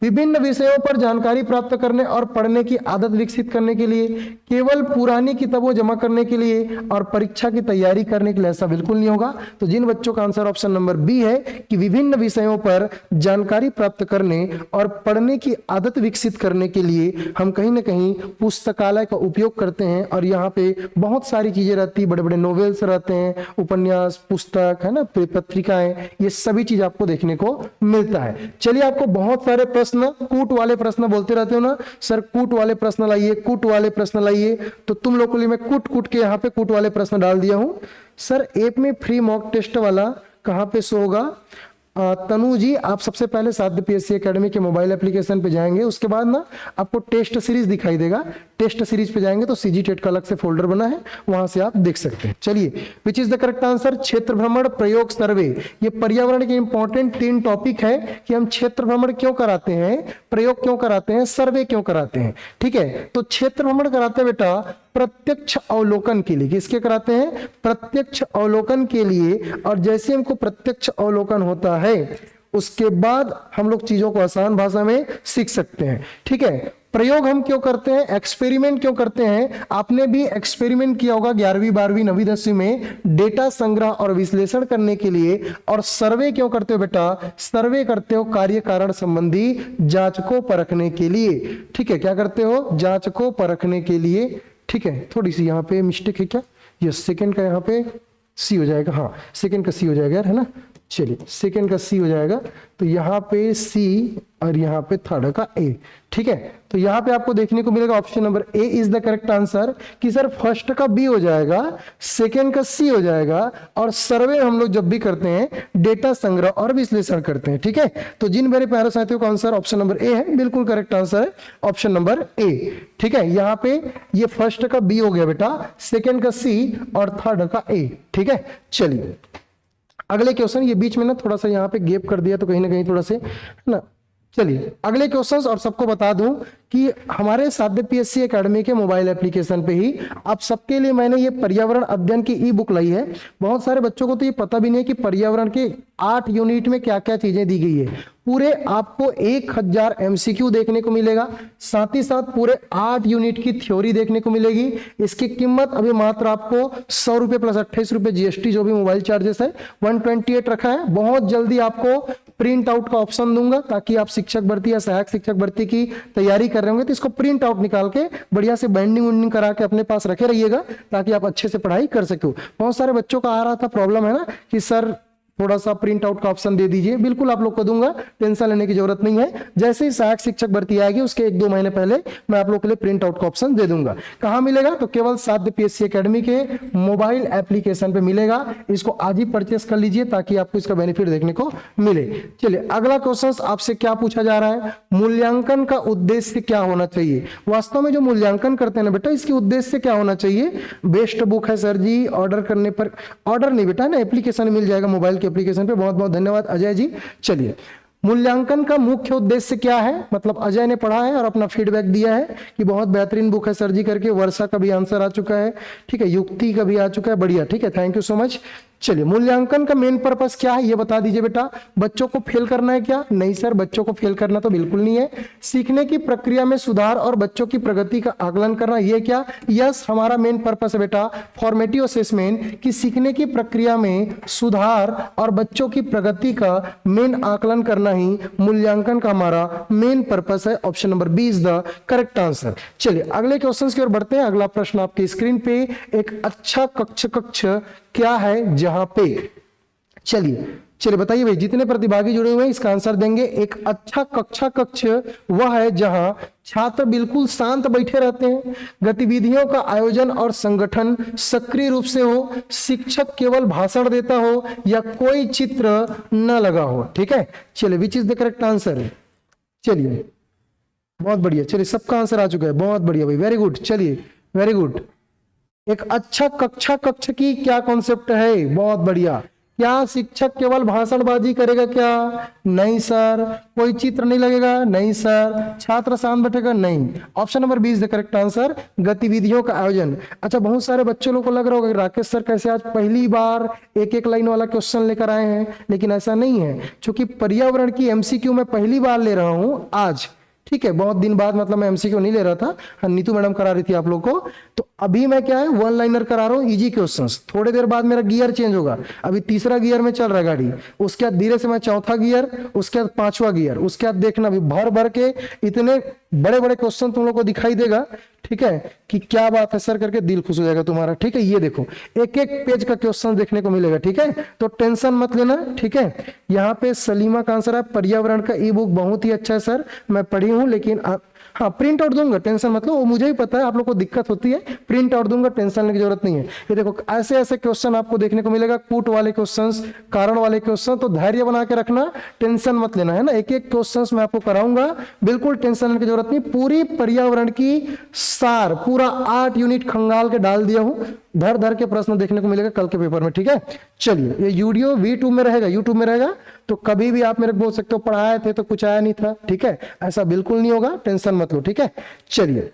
विभिन्न विषयों पर जानकारी प्राप्त करने और पढ़ने की आदत विकसित करने के लिए, केवल पुरानी किताबों जमा करने के लिए और परीक्षा की तैयारी करने के लिए, ऐसा बिल्कुल नहीं होगा। तो जिन बच्चों का आंसर ऑप्शन नंबर बी है कि विभिन्न विषयों पर जानकारी प्राप्त करने और पढ़ने की आदत विकसित करने के लिए हम कहीं ना कहीं पुस्तकालय का उपयोग करते हैं। और यहाँ पे बहुत सारी चीजें रहती है, बड़े बड़े नॉवेल्स रहते हैं, उपन्यास, पुस्तक है ना, पत्रिकाएं, ये सभी चीज आपको देखने को मिलता है। चलिए आपको बहुत सारे प्रश्न, कूट वाले प्रश्न बोलते रहते हो ना सर, कूट वाले प्रश्न लाइए, कूट वाले प्रश्न लाइए, तो तुम लोगों के लिए मैं कूट कूट के यहाँ पे कूट वाले प्रश्न डाल दिया हूं। सर ऐप में फ्री मॉक टेस्ट वाला कहां पे शो होगा। तनु जी, आप सबसे पहले साध्य पीएससी एकेडमी के मोबाइल एप्लीकेशन पे जाएंगे, उसके बाद ना आपको टेस्ट सीरीज दिखाई देगा, टेस्ट सीरीज पे जाएंगे तो सीजी टेट का अलग से फोल्डर बना है, वहां से आप देख सकते हैं। चलिए which is the correct answer, क्षेत्र भ्रमण, प्रयोग, सर्वे। ये पर्यावरण के इंपॉर्टेंट 3 टॉपिक है कि हम क्षेत्र भ्रमण क्यों कराते हैं, प्रयोग क्यों कराते हैं, सर्वे क्यों कराते हैं। ठीक है, तो क्षेत्र भ्रमण कराते हैं बेटा प्रत्यक्ष अवलोकन के लिए। किसके कराते हैं, प्रत्यक्ष अवलोकन के लिए। और जैसे हमको प्रत्यक्ष अवलोकन होता है उसके बाद हम लोग चीजों को आसान भाषा में सीख सकते हैं। ठीक है, प्रयोग हम क्यों करते हैं, एक्सपेरिमेंट क्यों करते हैं। आपने भी एक्सपेरिमेंट किया होगा 11वीं 12वीं 9वीं 10वीं में, डेटा संग्रह और विश्लेषण करने के लिए। और सर्वे क्यों करते हो बेटा, सर्वे करते हो कार्य कारण संबंधी जांच को परखने के लिए। ठीक है, क्या करते हो, जांच को परखने के लिए। ठीक है, थोड़ी सी यहाँ पे मिस्टेक है क्या, यस सेकंड का यहाँ पे सी हो जाएगा, हाँ सेकंड का सी हो जाएगा यार, है ना। चलिए सेकंड का सी हो जाएगा, तो यहाँ पे सी और यहाँ पे थर्ड का ए। ठीक है, तो यहाँ पे आपको देखने को मिलेगा option number A is the correct answer, कि सर फर्स्ट का बी हो जाएगा, सेकंड का सी हो जाएगा, और सर्वे हम लोग जब भी करते हैं डेटा संग्रह और विश्लेषण करते हैं। ठीक है, तो जिन मेरे प्यारे साथियों का आंसर ऑप्शन नंबर ए है, बिल्कुल करेक्ट आंसर है ऑप्शन नंबर ए। ठीक है, यहाँ पे ये फर्स्ट का बी हो गया बेटा, सेकेंड का सी और थर्ड का ए। ठीक है, चलिए अगले क्वेश्चन, ये बीच में ना थोड़ा सा यहाँ पे गैप कर दिया तो कहीं ना कहीं थोड़ा से ना। चलिए अगले क्वेश्चंस, और सबको बता दूं कि हमारे साध्य पीएससी एकेडमी के मोबाइल एप्लीकेशन पे ही आप सबके लिए मैंने ये पर्यावरण अध्ययन की ई बुक लाई है। बहुत सारे बच्चों को तो ये पता भी नहीं है कि पर्यावरण के 8 यूनिट में क्या क्या चीजें दी गई है। पूरे आपको 1000 MCQ देखने को मिलेगा, साथ ही साथ पूरे 8 यूनिट की थ्योरी देखने को मिलेगी। इसकी कीमत अभी मात्र आपको 100 रुपए प्लस 28 रुपए जीएसटी जो भी मोबाइल चार्जेस है 128 रखा है। बहुत जल्दी आपको प्रिंट आउट का ऑप्शन दूंगा, ताकि आप शिक्षक भर्ती या सहायक शिक्षक भर्ती की तैयारी कर रहे होंगे तो इसको प्रिंट आउट निकाल के बढ़िया से बाइंडिंग वाइंडिंग करा के अपने पास रखे रहिएगा, ताकि आप अच्छे से पढ़ाई कर सको। बहुत सारे बच्चों का आ रहा था प्रॉब्लम है ना कि सर थोड़ा सा प्रिंट आउट का ऑप्शन दे दीजिए, बिल्कुल आप लोग को दूंगा, टेंशन लेने की जरूरत नहीं है। जैसे ही सहायक शिक्षक भर्ती आएगी उसके 1-2 महीने पहले मैं आप लोग के लिए प्रिंट आउट का ऑप्शन दे दूंगा। कहां मिलेगा? तो केवल साध्य पीएससी एकेडमी के मोबाइल एप्लीकेशन पे मिलेगा। इसको आज ही परचेस कर लीजिए ताकि आपको इसका बेनिफिट देखने को मिले। चलिए अगला क्वेश्चन आपसे क्या पूछा जा रहा है, मूल्यांकन का उद्देश्य क्या होना चाहिए? वास्तव में जो मूल्यांकन करते हैं ना बेटा, इसके उद्देश्य क्या होना चाहिए? बेस्ट बुक है सर जी, ऑर्डर करने पर, ऑर्डर नहीं बेटा ना, एप्लीकेशन मिल जाएगा मोबाइल के एप्लीकेशन पे। बहुत बहुत धन्यवाद अजय जी। चलिए मूल्यांकन का मुख्य उद्देश्य क्या है? मतलब अजय ने पढ़ा है और अपना फीडबैक दिया है कि बहुत बेहतरीन बुक है सर जी करके। वर्षा का भी आंसर आ चुका है, ठीक है, युक्ति का भी आ चुका है, बढ़िया, ठीक है, थैंक यू सो मच। चलिए मूल्यांकन का मेन पर्पस क्या है ये बता दीजिए बेटा। बच्चों को फेल करना है क्या? नहीं सर, बच्चों को फेल करना तो बिल्कुल नहीं है। सीखने की प्रक्रिया में सुधार और बच्चों की प्रगति का आकलन करना, ये क्या? यस, हमारा मेन पर्पस है बेटा फॉर्मेटिव असेसमेंट, कि सीखने की प्रक्रिया में सुधार और बच्चों की प्रगति का मेन आकलन करना ही मूल्यांकन का हमारा मेन पर्पस है। Option number B is the correct answer. चलिए अगले क्वेश्चन की ओर बढ़ते हैं। अगला प्रश्न आपकी स्क्रीन पे, एक अच्छा कक्ष क्या है जहां पे, चलिए बताइए भाई, जितने प्रतिभागी जुड़े हुए हैं इसका आंसर देंगे। एक अच्छा कक्ष वह है जहां छात्र बिल्कुल शांत बैठे रहते हैं, गतिविधियों का आयोजन और संगठन सक्रिय रूप से हो, शिक्षक केवल भाषण देता हो या कोई चित्र न लगा हो। ठीक है, चलिए which is the correct answer? चलिए बहुत बढ़िया, चलिए सबका आंसर आ चुका है, बहुत बढ़िया भाई, वेरी गुड। चलिए वेरी गुड। एक अच्छा कक्ष की क्या कॉन्सेप्ट है? बहुत बढ़िया। क्या शिक्षक केवल भाषणबाजी करेगा क्या? नहीं सर। कोई चित्र नहीं लगेगा? नहीं सर। छात्र शांत बैठेगा? नहीं। Option number B is the correct answer, गतिविधियों का आयोजन। अच्छा, बहुत सारे बच्चों लोगों को लग रहा होगा राकेश सर कैसे आज पहली बार एक लाइन वाला क्वेश्चन लेकर आए हैं, लेकिन ऐसा नहीं है। क्योंकि पर्यावरण की एमसीक्यू मैं पहली बार ले रहा हूं आज, ठीक है, बहुत दिन बाद, मतलब मैं एमसीक्यू नहीं ले रहा था, हाँ नीतू मैडम करा रही थी आप लोग को। तो अभी मैं क्या है, वन लाइनर करा रहा हूँ, इजी क्वेश्चंस। थोड़ी देर बाद मेरा गियर चेंज होगा, अभी तीसरा गियर में चल रहा है गाड़ी, उसके बाद धीरे से मैं चौथा गियर, उसके बाद पांचवा गियर, उसके बाद देखना अभी भर भर के इतने बड़े बड़े क्वेश्चन तुम लोग को दिखाई देगा, ठीक है, कि क्या बात है सर करके दिल खुश हो जाएगा तुम्हारा। ठीक है, ये देखो एक एक पेज का क्वेश्चन देखने को मिलेगा। ठीक है, तो टेंशन मत लेना। ठीक है, यहाँ पे सलीमा का आंसर है पर्यावरण का ई बुक बहुत ही अच्छा है सर, मैं पढ़ी हूँ, लेकिन हाँ प्रिंट आउट दूंगा, टेंशन मतलब, वो मुझे ही पता है आप लोग को दिक्कत होती है, प्रिंट आउट दूंगा, टेंशन लेने की जरूरत नहीं है। ये देखो ऐसे ऐसे क्वेश्चन आपको देखने को मिलेगा, कूट वाले क्वेश्चंस, कारण वाले क्वेश्चन, तो धैर्य बना के रखना, टेंशन मत लेना, है ना। एक एक क्वेश्चंस मैं आपको कराऊंगा, बिल्कुल टेंशन लेने की जरूरत नहीं। पूरी पर्यावरण की सार पूरा 8 यूनिट खंगाल के डाल दिया हूं, धर धर के प्रश्न देखने को मिलेगा कल के पेपर में। ठीक है, चलिए ये वीडियो यूट्यूब में रहेगा, यूट्यूब में रहेगा, तो कभी भी आप मेरे को बोल सकते हो पढ़ाए थे तो कुछ आया नहीं था। ठीक है, ऐसा बिल्कुल नहीं होगा, टेंशन मत लो। ठीक है, चलिए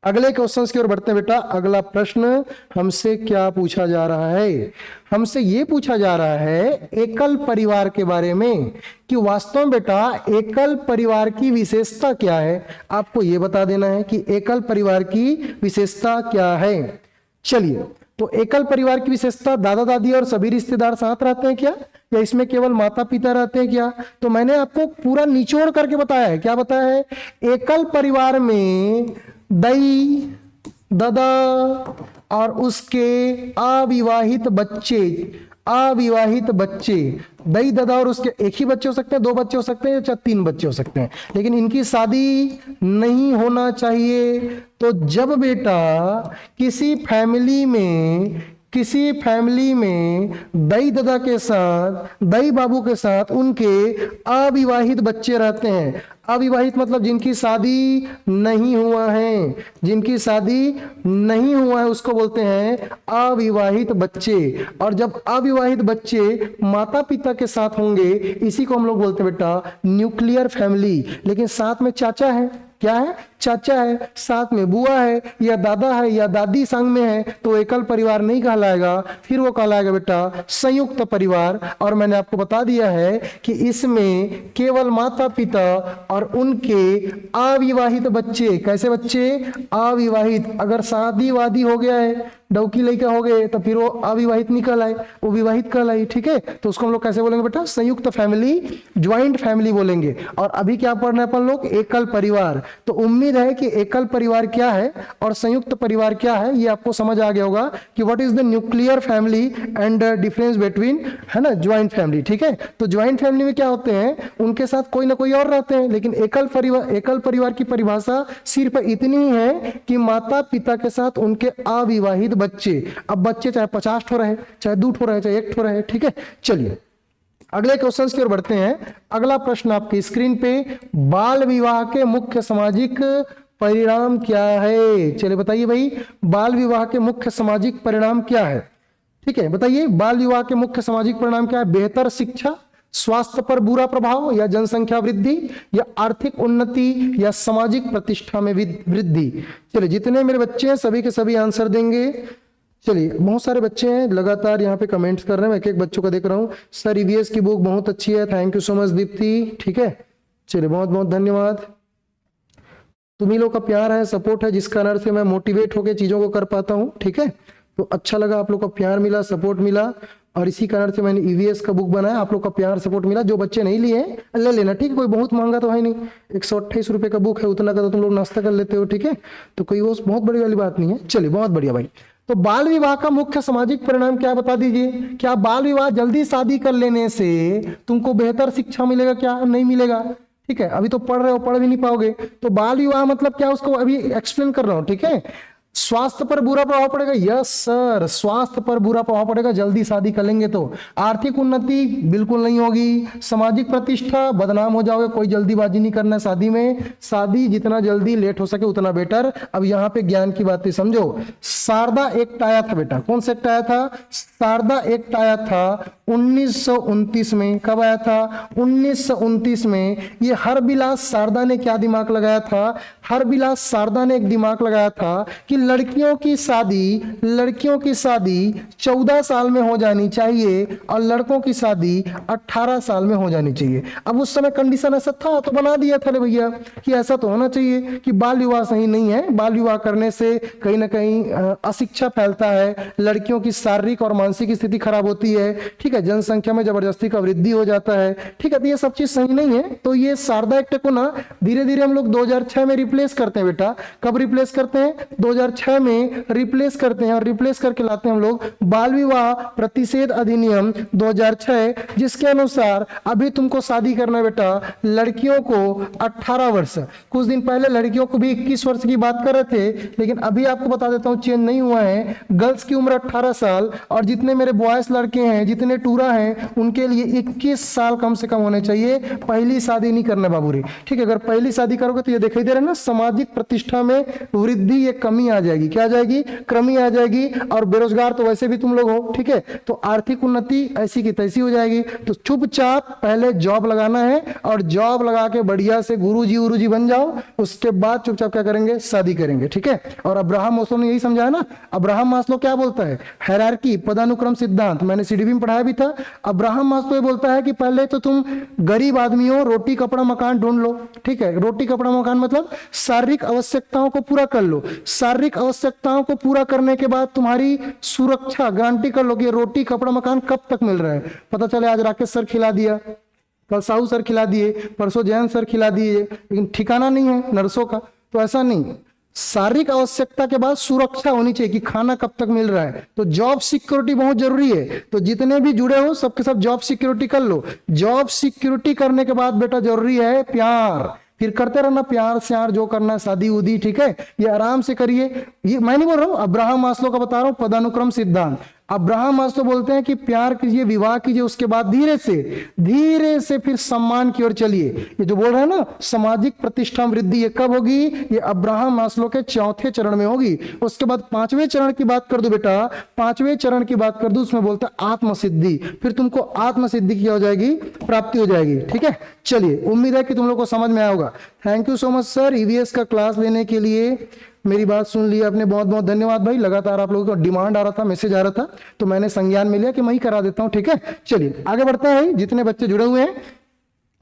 अगले क्वेश्चंस की ओर बढ़ते हैं बेटा। अगला प्रश्न हमसे क्या पूछा जा रहा है? हमसे ये पूछा जा रहा है एकल परिवार के बारे में, कि वास्तव में बेटा एकल परिवार की विशेषता क्या है, आपको ये बता देना है कि एकल परिवार की विशेषता क्या है। चलिए, तो एकल परिवार की विशेषता, दादा दादी और सभी रिश्तेदार साथ रहते हैं क्या, या इसमें केवल माता पिता रहते हैं क्या? तो मैंने आपको पूरा निचोड़ करके बताया है। क्या बताया है? एकल परिवार में दाई दादा और उसके अविवाहित बच्चे, दाई दादा और उसके एक ही बच्चे हो सकते हैं, 2 बच्चे हो सकते हैं, या 3 बच्चे हो सकते हैं, लेकिन इनकी शादी नहीं होना चाहिए। तो जब बेटा किसी फैमिली में दाई दादा के साथ, दाई बाबू के साथ उनके अविवाहित बच्चे रहते हैं, अविवाहित मतलब जिनकी शादी नहीं हुआ है, जिनकी शादी नहीं हुआ है उसको बोलते हैं अविवाहित बच्चे। और जब अविवाहित बच्चे माता पिता के साथ होंगे, इसी को हम लोग बोलते हैं बेटा न्यूक्लियर फैमिली। लेकिन साथ में चाचा है, क्या है? चाचा है, साथ में बुआ है, या दादा है, या दादी संग में है, तो एकल परिवार नहीं कहलाएगा, फिर वो कहलाएगा बेटा संयुक्त परिवार। और मैंने आपको बता दिया है कि इसमें केवल माता पिता और उनके अविवाहित बच्चे, कैसे बच्चे? अविवाहित। अगर शादी वादी हो गया है, डौकी लड़का हो गए, तो फिर वो अविवाहित निकल आए, वो विवाहित कहलाई। ठीक है, तो उसको हम लोग कैसे बोलेंगे बेटा? संयुक्त फैमिली, ज्वाइंट फैमिली बोलेंगे। और अभी क्या पढ़ना है अपन लोग? एकल परिवार। तो उम्मीद उम्मीद है कि एकल परिवार क्या है और संयुक्त परिवार क्या है ये आपको समझ आ गया होगा कि what is the nuclear family and difference between, है ना, ज्वाइंट फैमिली। ठीक है, तो ज्वाइंट फैमिली में क्या होते हैं, उनके साथ कोई ना कोई और रहते हैं, लेकिन एकल परिवार की परिभाषा सिर्फ इतनी ही है कि माता पिता के साथ उनके अविवाहित बच्चे, अब बच्चे चाहे 50 ठो रहे, चाहे 2 ठो रहे, चाहे 1 ठो रहे। ठीक है, चलिए अगले क्वेश्चंस की ओर बढ़ते हैं। अगला प्रश्न आपकी स्क्रीन पे, बाल विवाह के मुख्य सामाजिक परिणाम क्या है? चलिए बताइए भाई, बाल विवाह के मुख्य सामाजिक परिणाम क्या है? ठीक है, बताइए बाल विवाह के मुख्य सामाजिक परिणाम क्या है? बेहतर शिक्षा, स्वास्थ्य पर बुरा प्रभाव, या जनसंख्या वृद्धि, या आर्थिक उन्नति, या सामाजिक प्रतिष्ठा में वृद्धि। चलिए जितने मेरे बच्चे हैं सभी के सभी आंसर देंगे। चलिए बहुत सारे बच्चे हैं लगातार यहाँ पे कमेंट्स कर रहे हैं, मैं एक एक बच्चों का देख रहा हूँ। सर ईवीएस की बुक बहुत अच्छी है, thank you so much Deepti. ठीक है, चलिए बहुत बहुत धन्यवाद। तुम्ही लोग का प्यार है, सपोर्ट है, जिस कारण से मैं मोटिवेट होकर चीजों को कर पाता हूँ। ठीक है, तो अच्छा लगा, आप लोग का प्यार मिला, सपोर्ट मिला, और इसी कारण से मैंने ईवीएस का बुक बनाया। आप लोग का प्यार सपोर्ट मिला। जो बच्चे नहीं लिए ले लेना, ठीक है, कोई बहुत महंगा तो है नहीं, 128 रुपए का बुक है, उतना का तो तुम लोग नाश्ता कर लेते हो। ठीक है, तो कोई वो बहुत बड़ी वाली बात नहीं है। चलिए बहुत बढ़िया भाई। तो बाल विवाह का मुख्य सामाजिक परिणाम क्या बता दीजिए? क्या बाल विवाह जल्दी शादी कर लेने से तुमको बेहतर शिक्षा मिलेगा? क्या नहीं मिलेगा? ठीक है, अभी तो पढ़ रहे हो, पढ़ भी नहीं पाओगे। तो बाल विवाह मतलब क्या, उसको अभी एक्सप्लेन कर रहा हूं। ठीक है, स्वास्थ्य पर बुरा प्रभाव पड़ेगा, यस सर, स्वास्थ्य पर बुरा प्रभाव पड़ेगा जल्दी शादी कर लेंगे तो। आर्थिक उन्नति बिल्कुल नहीं होगी, सामाजिक प्रतिष्ठा, बदनाम हो जाओगे, कोई जल्दीबाजी नहीं करना शादी में, शादी जितना जल्दी लेट हो सके उतना बेटर। अब यहाँ पे ज्ञान की बातें समझो। शारदा एक्ट आया था बेटा, कौन सा एक्ट आया था? शारदा एक्ट आया था 1929 में। कब आया था? 1929 में। ये हरबिलास शारदा ने क्या दिमाग लगाया था? हरबिलास शारदा ने एक दिमाग लगाया था कि लड़कियों की शादी 14 साल में हो जानी चाहिए और लड़कों की शादी 18 साल में हो जानी चाहिए। अब उस समय कंडीशन ऐसा था तो बना दिया था भैया कि ऐसा तो होना चाहिए कि बाल विवाह सही नहीं है, बाल विवाह करने से कहीं ना कहीं अशिक्षा फैलता है, लड़कियों की शारीरिक और मानसिक स्थिति खराब होती है। ठीक है, जनसंख्या में जबरदस्ती का वृद्धि हो जाता है। ठीक है, तो ये सब चीज सही नहीं है। तो ये शारदा एक्ट को ना धीरे धीरे हम लोग 2006 में रिप्लेस करते हैं बेटा। कब रिप्लेस करते हैं? 2006 में रिप्लेस करते हैं, और रिप्लेस करके लाते हैं हम लोग बाल विवाह प्रतिषेध अधिनियम 2006, जिसके अनुसार अभी तुमको शादी करना है बेटा लड़कियों को 18 वर्ष। कुछ दिन पहले लड़कियों को भी 21 वर्ष की बात कर रहे थे, लेकिन अभी आपको बता देता हूं चेंज नहीं हुआ है। गर्ल्स की उम्र 18 साल, और जितने मेरे बॉयज लड़के हैं, जितने टूरा हैं, उनके लिए 21 साल कम से कम होने चाहिए। पहली शादी नहीं करना बाबूरी। ठीक है, अगर पहली शादी करोगे तो ये दिखाई दे रहा है ना, सामाजिक प्रतिष्ठा में वृद्धि, ये कमी आ जाएगी। क्या आ जाएगी? कमी आ जाएगी। और बेरोजगार तो वैसे भी तुम लोग हो। ठीक है, तो आर्थिक उन्नति ऐसी की तैसी हो जाएगी। तो चुपचाप पहले जॉब लगाना है, और जॉब लगा के बढ़िया से गुरुजी बन जाओ, उसके बाद चुपचाप क्या करेंगे? शादी करेंगे। ठीक है, और अब्राहम मास्लो ने यही समझाया ना। अब्राहम मास्लो क्या बोलता है? हायरार्की, पदानुक्रम सिद्धांत, मैंने सीडीबी में पढ़ाया भी था। अब्राहम मास्लो ये बोलता है कि पहले तो तुम गरीब आदमी हो, रोटी कपड़ा मकान ढूंढ लो। ठीक है, रोटी कपड़ा मकान मतलब शारीरिक आवश्यकताओं को पूरा कर लो। शारीरिक आवश्यकताओं को पूरा करने के बाद तुम्हारी सुरक्षा गारंटी कर लो कि रोटी कपड़ा मकान कब तक मिल रहा है। पता चले आज राकेश सर खिला दिया, कल साहू सर खिला दिए, परसों जयंत सर खिला दिए, लेकिन ठिकाना नहीं है नर्सों का। तो ऐसा नहीं, शारीरिक आवश्यकता के बाद सुरक्षा होनी चाहिए कि खाना कब तक मिल रहा है। तो जॉब सिक्योरिटी बहुत जरूरी है। तो जितने भी जुड़े हो सबके सब जॉब सिक्योरिटी कर लो। जॉब सिक्योरिटी करने के बाद बेटा जरूरी है प्यार। फिर करते रहना प्यार श्यार, जो करना है, शादी उदी। ठीक है, ये आराम से करिए। ये मैं नहीं बोल रहा हूं, अब्राहम मास्लो का बता रहा हूं पदानुक्रम सिद्धांत। अब्राहम मास्लो बोलते हैं कि प्यार कीजिए, विवाह कीजिए, उसके बाद धीरे से फिर सम्मान की ओर चलिए। ये जो बोल रहे हैं ना सामाजिक प्रतिष्ठा वृद्धि, ये कब होगी? ये अब्राहम मास्लो के 4थे चरण में होगी। उसके बाद 5वें चरण की बात कर दो बेटा, 5वें चरण की बात कर दो, उसमें बोलता है आत्मसिद्धि। फिर तुमको आत्मसिद्धि की हो जाएगी, प्राप्ति हो जाएगी। ठीक है, चलिए उम्मीद है कि तुम लोग को समझ में आया होगा। Thank you so much sir EVS का क्लास लेने के लिए। मेरी बात सुन ली आपने, बहुत बहुत धन्यवाद भाई। लगातार आप लोगों का डिमांड आ रहा था, मैसेज आ रहा था, तो मैंने संज्ञान में लिया कि मैं ही करा देता हूं। ठीक है, चलिए आगे बढ़ते हैं जितने बच्चे जुड़े हुए हैं।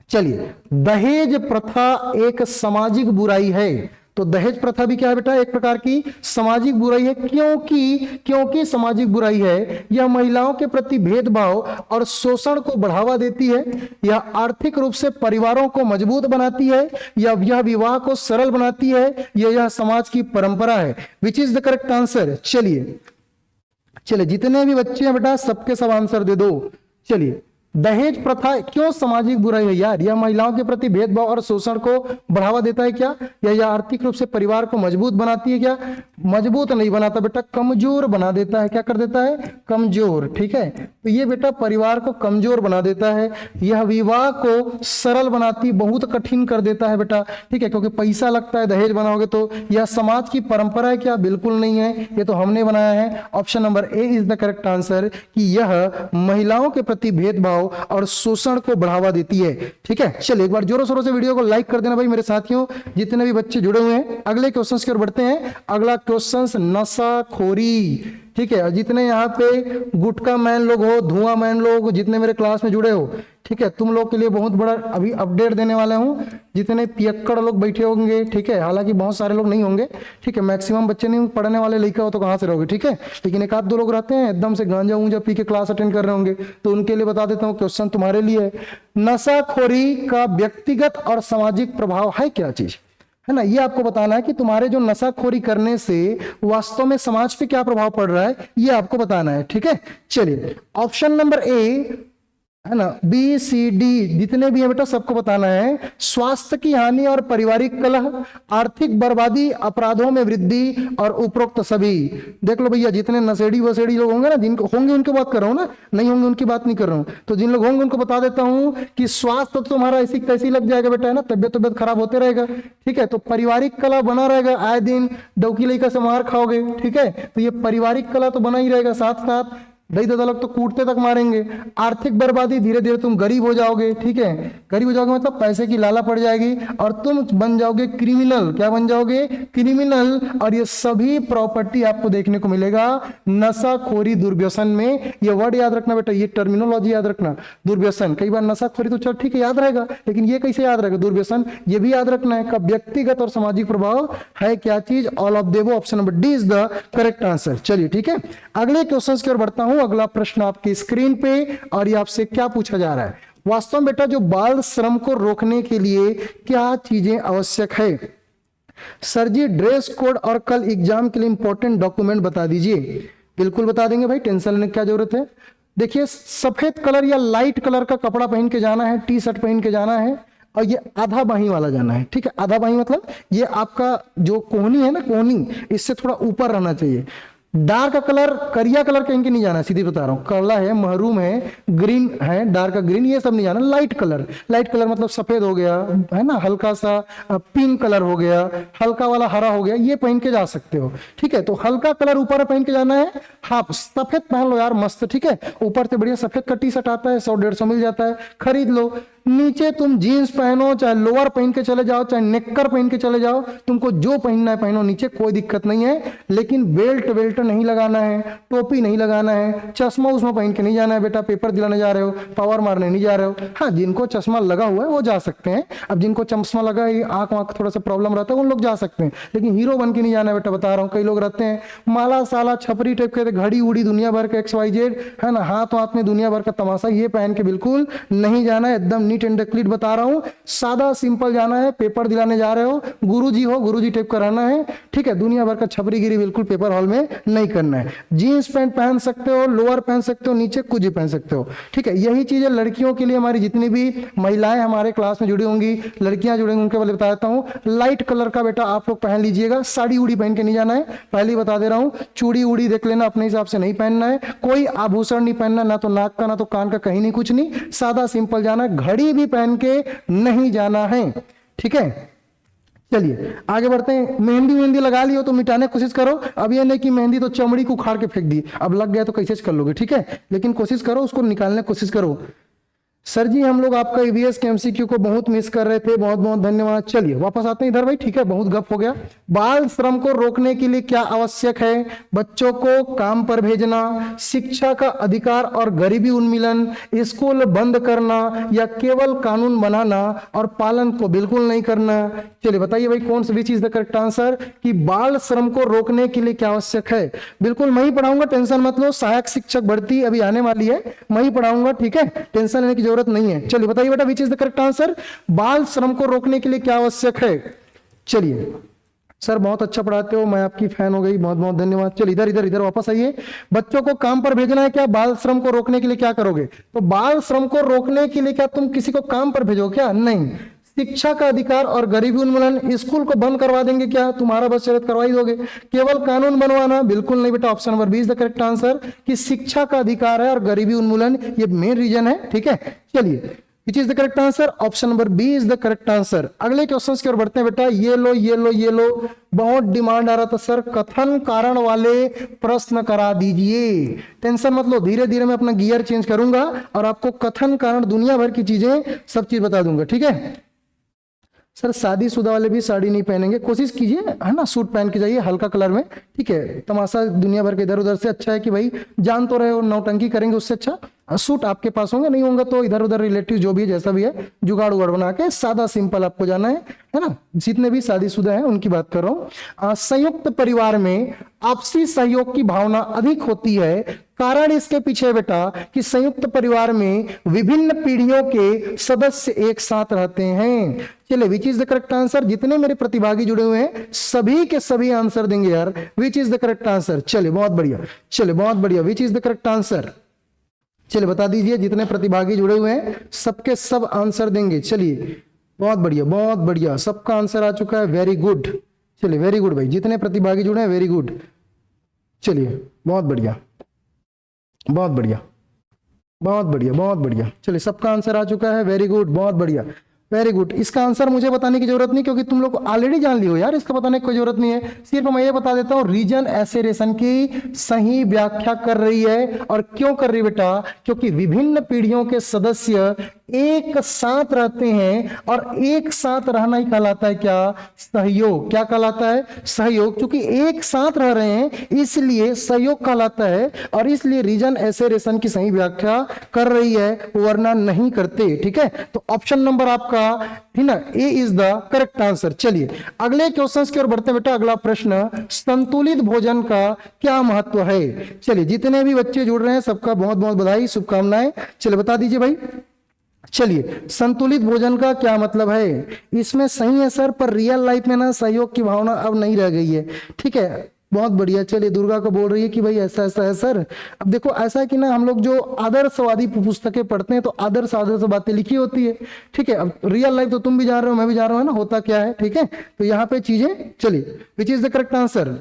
चलिए, दहेज प्रथा एक सामाजिक बुराई है। तो दहेज प्रथा भी क्या है बेटा, एक प्रकार की सामाजिक बुराई है। क्योंकि सामाजिक बुराई है, यह महिलाओं के प्रति भेदभाव और शोषण को बढ़ावा देती है, यह आर्थिक रूप से परिवारों को मजबूत बनाती है, यह विवाह को सरल बनाती है, यह समाज की परंपरा है। Which is the correct answer? चलिए जितने भी बच्चे हैं बेटा सबके सब आंसर दे दो। चलिए, दहेज प्रथा क्यों सामाजिक बुराई है यार? यह महिलाओं के प्रति भेदभाव और शोषण को बढ़ावा देता है क्या? या यह आर्थिक रूप से परिवार को मजबूत बनाती है क्या? मजबूत नहीं बनाता बेटा, कमजोर बना देता है। क्या कर देता है? कमजोर। ठीक है, तो ये बेटा परिवार को कमजोर बना देता है। यह विवाह को सरल बनाती, बहुत कठिन कर देता है बेटा। ठीक है, क्योंकि पैसा लगता है दहेज बनाओगे तो। यह समाज की परंपरा है क्या? बिल्कुल नहीं है, ये तो हमने बनाया है। Option number A is the correct answer कि यह महिलाओं के प्रति भेदभाव और शोषण को बढ़ावा देती है। ठीक है, चलिए एक बार जोरों शोरों से वीडियो को लाइक कर देना भाई मेरे साथियों, जितने भी बच्चे जुड़े हुए हैं। अगले क्वेश्चन की ओर बढ़ते हैं। अगला क्वेश्चन नशाखोरी। ठीक है, जितने यहाँ पे गुटखा मैन लोग हो, धुआं मैन लोग, जितने मेरे क्लास में जुड़े हो, ठीक है, तुम लोग के लिए बहुत बड़ा अभी अपडेट देने वाला हूँ। जितने पियक्कड़ लोग बैठे होंगे, ठीक है, हालांकि बहुत सारे लोग नहीं होंगे, ठीक है, मैक्सिमम बच्चे नहीं पढ़ने वाले लड़का हो तो कहाँ से रहोगे, ठीक है, लेकिन एक आध दो लोग रहते हैं एकदम से गांजा ऊंजा पी के क्लास अटेंड कर रहे होंगे, तो उनके लिए बता देता हूँ, क्वेश्चन तुम्हारे लिए है। नशाखोरी का व्यक्तिगत और सामाजिक प्रभाव है क्या चीज, है ना, ये आपको बताना है कि तुम्हारे जो नशाखोरी करने से वास्तव में समाज पे क्या प्रभाव पड़ रहा है, ये आपको बताना है। ठीक है, चलिए ऑप्शन नंबर ए, है ना, बी सी डी जितने भी है बेटा सबको बताना है। स्वास्थ्य की हानि और पारिवारिक कलह, आर्थिक बर्बादी, अपराधों में वृद्धि और उपरोक्त सभी। देख लो भैया, जितने नशेड़ी वसेड़ी लोग होंगे ना, जिनको होंगे उनकी बात कर रहा हूं ना, नहीं होंगे उनकी बात नहीं कर रहा हूं, तो जिन लोग होंगे उनको बता देता हूं कि स्वास्थ्य तो तुम्हारा ऐसी तैसी लग जाएगा बेटा, है ना, तबियत खराब होते रहेगा। ठीक है, तो पारिवारिक कलह बना रहेगा, आए दिन डौकी लड़का से मार खाओगे। ठीक है, तो ये पारिवारिक कलह तो बना ही रहेगा, साथ साथ दही दादा लोग तो कूटते तक मारेंगे। आर्थिक बर्बादी, धीरे धीरे तुम गरीब हो जाओगे। ठीक है, गरीब हो जाओगे मतलब पैसे की लाला पड़ जाएगी और तुम बन जाओगे क्रिमिनल। क्या बन जाओगे? क्रिमिनल। और ये सभी प्रॉपर्टी आपको देखने को मिलेगा नशाखोरी दुर्व्यसन में। ये वर्ड याद रखना बेटा, ये टर्मिनोलॉजी याद रखना, दुर्व्यसन। कई बार नशाखोरी तो चल ठीक है याद रहेगा, लेकिन ये कैसे याद रहेगा दुर्व्यसन, ये भी याद रखना है। का व्यक्तिगत और सामाजिक प्रभाव है क्या चीज? ऑल ऑफ देवो। Option number D is the correct answer. चलिए ठीक है, अगले क्वेश्चन की ओर बढ़ता हूं। अगला प्रश्न आपकी स्क्रीन पे, और ये आपसे क्या पूछा जा रहा है, वास्तव में बेटा जो बाल श्रम को रोकने के लिए क्या चीजें आवश्यक है? सर जी ड्रेस कोड और कल एग्जाम के लिए इंपॉर्टेंट डॉक्यूमेंट बता दीजिए। बिल्कुल बता देंगे भाई, टेंशन लेने की क्या जरूरत है। देखिए, सफेद कलर या लाइट कलर का कपड़ा पहन के जाना है, टी शर्ट पहन के जाना है, और ये आधा बाही वाला जाना है। ठीक है, आधा बाही मतलब ये आपका जो कोहनी है ना, कोहनी इससे थोड़ा ऊपर रहना चाहिए। डार्क कलर, करिया कलर कहीं के नहीं जाना, सीधी बता रहा हूँ। काला है, महरूम है, ग्रीन है, डार्क ग्रीन, ये सब नहीं जाना। लाइट कलर, लाइट कलर मतलब सफेद हो गया, है ना, हल्का सा पिंक कलर हो गया, हल्का वाला हरा हो गया, ये पहन के जा सकते हो। ठीक है, तो हल्का कलर ऊपर पहन के जाना है। हाफ सफेद पहन लो यार, मस्त। ठीक है, ऊपर से बढ़िया सफेद का टी शर्ट आता है, 100-150 मिल जाता है, खरीद लो। नीचे तुम जीन्स पहनो, चाहे लोअर पहन के चले जाओ, चाहे नेकर पहन के चले जाओ, तुमको जो पहनना है पहनो, नीचे कोई दिक्कत नहीं है। लेकिन बेल्ट नहीं लगाना है, टोपी नहीं लगाना है, चश्मा उसमें पहन के नहीं जाना है बेटा। पेपर दिलाने जा रहे हो, पावर मारने नहीं जा रहे हो। हाँ, जिनको चश्मा लगा हुआ है वो जा सकते हैं। अब जिनको चश्मा लगा है, आंख वाँख थोड़ा सा प्रॉब्लम रहता है, उन लोग जा सकते हैं, लेकिन हीरो बन के नहीं जाना है बेटा, बता रहा हूँ। कई लोग रहते हैं माला साला छपरी टाइप के, घड़ी उड़ी दुनिया भर के XYZ, है ना, हाथ वाथ में दुनिया भर का तमाशा, ये पहन के बिल्कुल नहीं जाना है। एकदम नीट एंड क्लीन बता रहा हूँ, सादा सिंपल जाना है। पेपर दिलाने जा रहे हो, गुरुजी हो, गुरुजी टाइप का रहना है। ठीक है, दुनिया भर का छपरीगिरी बिल्कुल पेपर हॉल में नहीं करना है। जीन्स पैंट पहन सकते हो, लोअर पहन सकते हो, नीचे कुछ भी पहन सकते हो। ठीक है, यही चीजें लड़कियों के लिए, हमारी जितनी भी महिलाएं हमारे क्लास में जुड़ी होंगी, लड़कियां जुड़ेंगी, उनके बारे में बता देता हूँ। लाइट कलर का बेटा आप लोग पहन लीजिएगा, साड़ी उड़ी पहन के नहीं जाना है, पहले ही बता दे रहा हूँ। चूड़ी उड़ी देख लेना, अपने हिसाब से नहीं पहनना है। कोई आभूषण नहीं पहनना, ना तो नाक का ना तो कान का, कहीं नहीं, कुछ नहीं, सादा सिंपल जाना है। घड़ी भी पहन के नहीं जाना है। ठीक है, चलिए आगे बढ़ते हैं। मेहंदी लगा ली हो तो मिटाने की कोशिश करो। अब ये नहीं कि मेहंदी तो चमड़ी को उखाड़ के फेंक दी, अब लग गया तो कैसे कर लोगे। ठीक है, लेकिन कोशिश करो उसको निकालने की कोशिश करो। सर जी हम लोग आपका ईवीएस के एमसीक्यू को बहुत मिस कर रहे थे, बहुत बहुत धन्यवाद। चलिए वापस आते हैं इधर भाई, ठीक है, बहुत गप हो गया। बाल श्रम को रोकने के लिए क्या आवश्यक है? बच्चों को काम पर भेजना, शिक्षा का अधिकार और गरीबी उन्मूलन, स्कूल बंद करना, या केवल कानून बनाना और पालन को बिल्कुल नहीं करना। चलिए बताइए भाई कौन सा विच इज द करेक्ट आंसर कि बाल श्रम को रोकने के लिए क्या आवश्यक है? बिल्कुल मैं ही पढ़ाऊंगा, टेंशन मत लो। सहायक शिक्षक भर्ती अभी आने वाली है, मैं ही पढ़ाऊंगा, ठीक है, टेंशन लेने की जरूरत नहीं है। चलिए बताइए बेटा विच इज द करेक्ट आंसर, बाल श्रम को रोकने के लिए क्या आवश्यक है? चलिए सर बहुत अच्छा पढ़ाते हो, मैं आपकी फैन हो गई, बहुत बहुत धन्यवाद। चलिए इधर इधर इधर वापस आइए। बच्चों को काम पर भेजना है क्या? बाल श्रम को रोकने के लिए क्या करोगे? तो बाल श्रम को रोकने के लिए क्या तुम किसी को काम पर भेजो क्या? नहीं। शिक्षा का अधिकार और गरीबी उन्मूलन, स्कूल को बंद करवा देंगे क्या? तुम्हारा बस शरत करवा ही दोगे। केवल कानून बनवाना, बिल्कुल नहीं बेटा। Option number B is the correct answer कि शिक्षा का अधिकार है और गरीबी उन्मूलन, ये मेन रीजन है, ठीक है। चलिए which is the correct answer, option number B is the correct answer. अगले क्वेश्चन की ओर बढ़ते हैं बेटा। ये लो ये लो ये लो, बहुत डिमांड आ रहा था सर, कथन कारण वाले प्रश्न करा दीजिए। टेंशन मत लो, धीरे धीरे मैं अपना गियर चेंज करूंगा और आपको कथन कारण दुनिया भर की चीजें सब चीज बता दूंगा, ठीक है। सर शादीशुदा वाले भी साड़ी नहीं पहनेंगे, कोशिश कीजिए है ना, सूट पहन के जाइए हल्का कलर में, ठीक है। तमाशा दुनिया भर के इधर उधर से अच्छा है कि भाई जान तो रहे हो, नौटंकी करेंगे उससे अच्छा सूट आपके पास होंगे, नहीं होंगे तो इधर उधर रिलेटिव जो भी है जैसा भी है जुगाड़ उगाड़ बना के सादा सिंपल आपको जाना है ना। जितने भी शादीशुदा हैं उनकी बात कर रहा हूं। संयुक्त परिवार में आपसी सहयोग की भावना अधिक होती है, कारण इसके पीछे बेटा कि संयुक्त परिवार में विभिन्न पीढ़ियों के सदस्य एक साथ रहते हैं। चलिए which is the correct answer, जितने मेरे प्रतिभागी जुड़े हुए हैं सभी के सभी आंसर देंगे यार, विच इज द करेक्ट आंसर। चलिए बहुत बढ़िया, चलिए बहुत बढ़िया, विच इज द करेक्ट आंसर। चलिए बता दीजिए, जितने प्रतिभागी जुड़े हुए हैं सबके सब आंसर देंगे। चलिए बहुत बढ़िया बहुत बढ़िया, सबका आंसर आ चुका है, वेरी गुड। चलिए वेरी गुड भाई, जितने प्रतिभागी जुड़े हैं वेरी गुड। चलिए बहुत बढ़िया बहुत बढ़िया बहुत बढ़िया बहुत बढ़िया। चलिए सबका आंसर आ चुका है, वेरी गुड, बहुत बढ़िया, वेरी गुड। इसका आंसर मुझे बताने की जरूरत नहीं क्योंकि तुम लोग ऑलरेडी जान लियो यार, इसका बताने की कोई जरूरत नहीं है। सिर्फ मैं ये बता देता हूं, रीजन एसेरेशन की सही व्याख्या कर रही है। और क्यों कर रही बेटा? क्योंकि विभिन्न पीढ़ियों के सदस्य एक साथ रहते हैं और एक साथ रहना ही कहलाता है क्या? सहयोग। क्या कहलाता है? सहयोग। क्योंकि एक साथ रह रहे हैं इसलिए सहयोग कहलाता है, और इसलिए रीजन एसेरेशन की सही व्याख्या कर रही है, वरना नहीं करते, ठीक है। तो ऑप्शन नंबर आपका है ना, ए इज द करेक्ट आंसर। चलिए अगले क्वेश्चंस की ओर बढ़ते हैं बेटा। अगला प्रश्न, संतुलित भोजन का क्या महत्व है? चलिए जितने भी बच्चे जुड़ रहे हैं सबका बहुत बहुत बधाई, शुभकामनाएं। चलिए बता दीजिए भाई। चलिए संतुलित भोजन का क्या मतलब है? इसमें सही है सर, पर रियल लाइफ में ना सहयोग की भावना अब नहीं रह गई है, ठीक है। बहुत बढ़िया। चलिए दुर्गा को बोल रही है कि भाई ऐसा ऐसा है सर। अब देखो ऐसा है कि ना हम लोग जो आदर्शवादी पुस्तकें पढ़ते हैं तो आदर्श आदर्श बातें लिखी होती है, ठीक है। अब रियल लाइफ तो तुम भी जा रहे हो मैं भी जा रहा हूं ना, होता क्या है, ठीक है। तो यहाँ पे चीजें, चलिए which is the correct answer.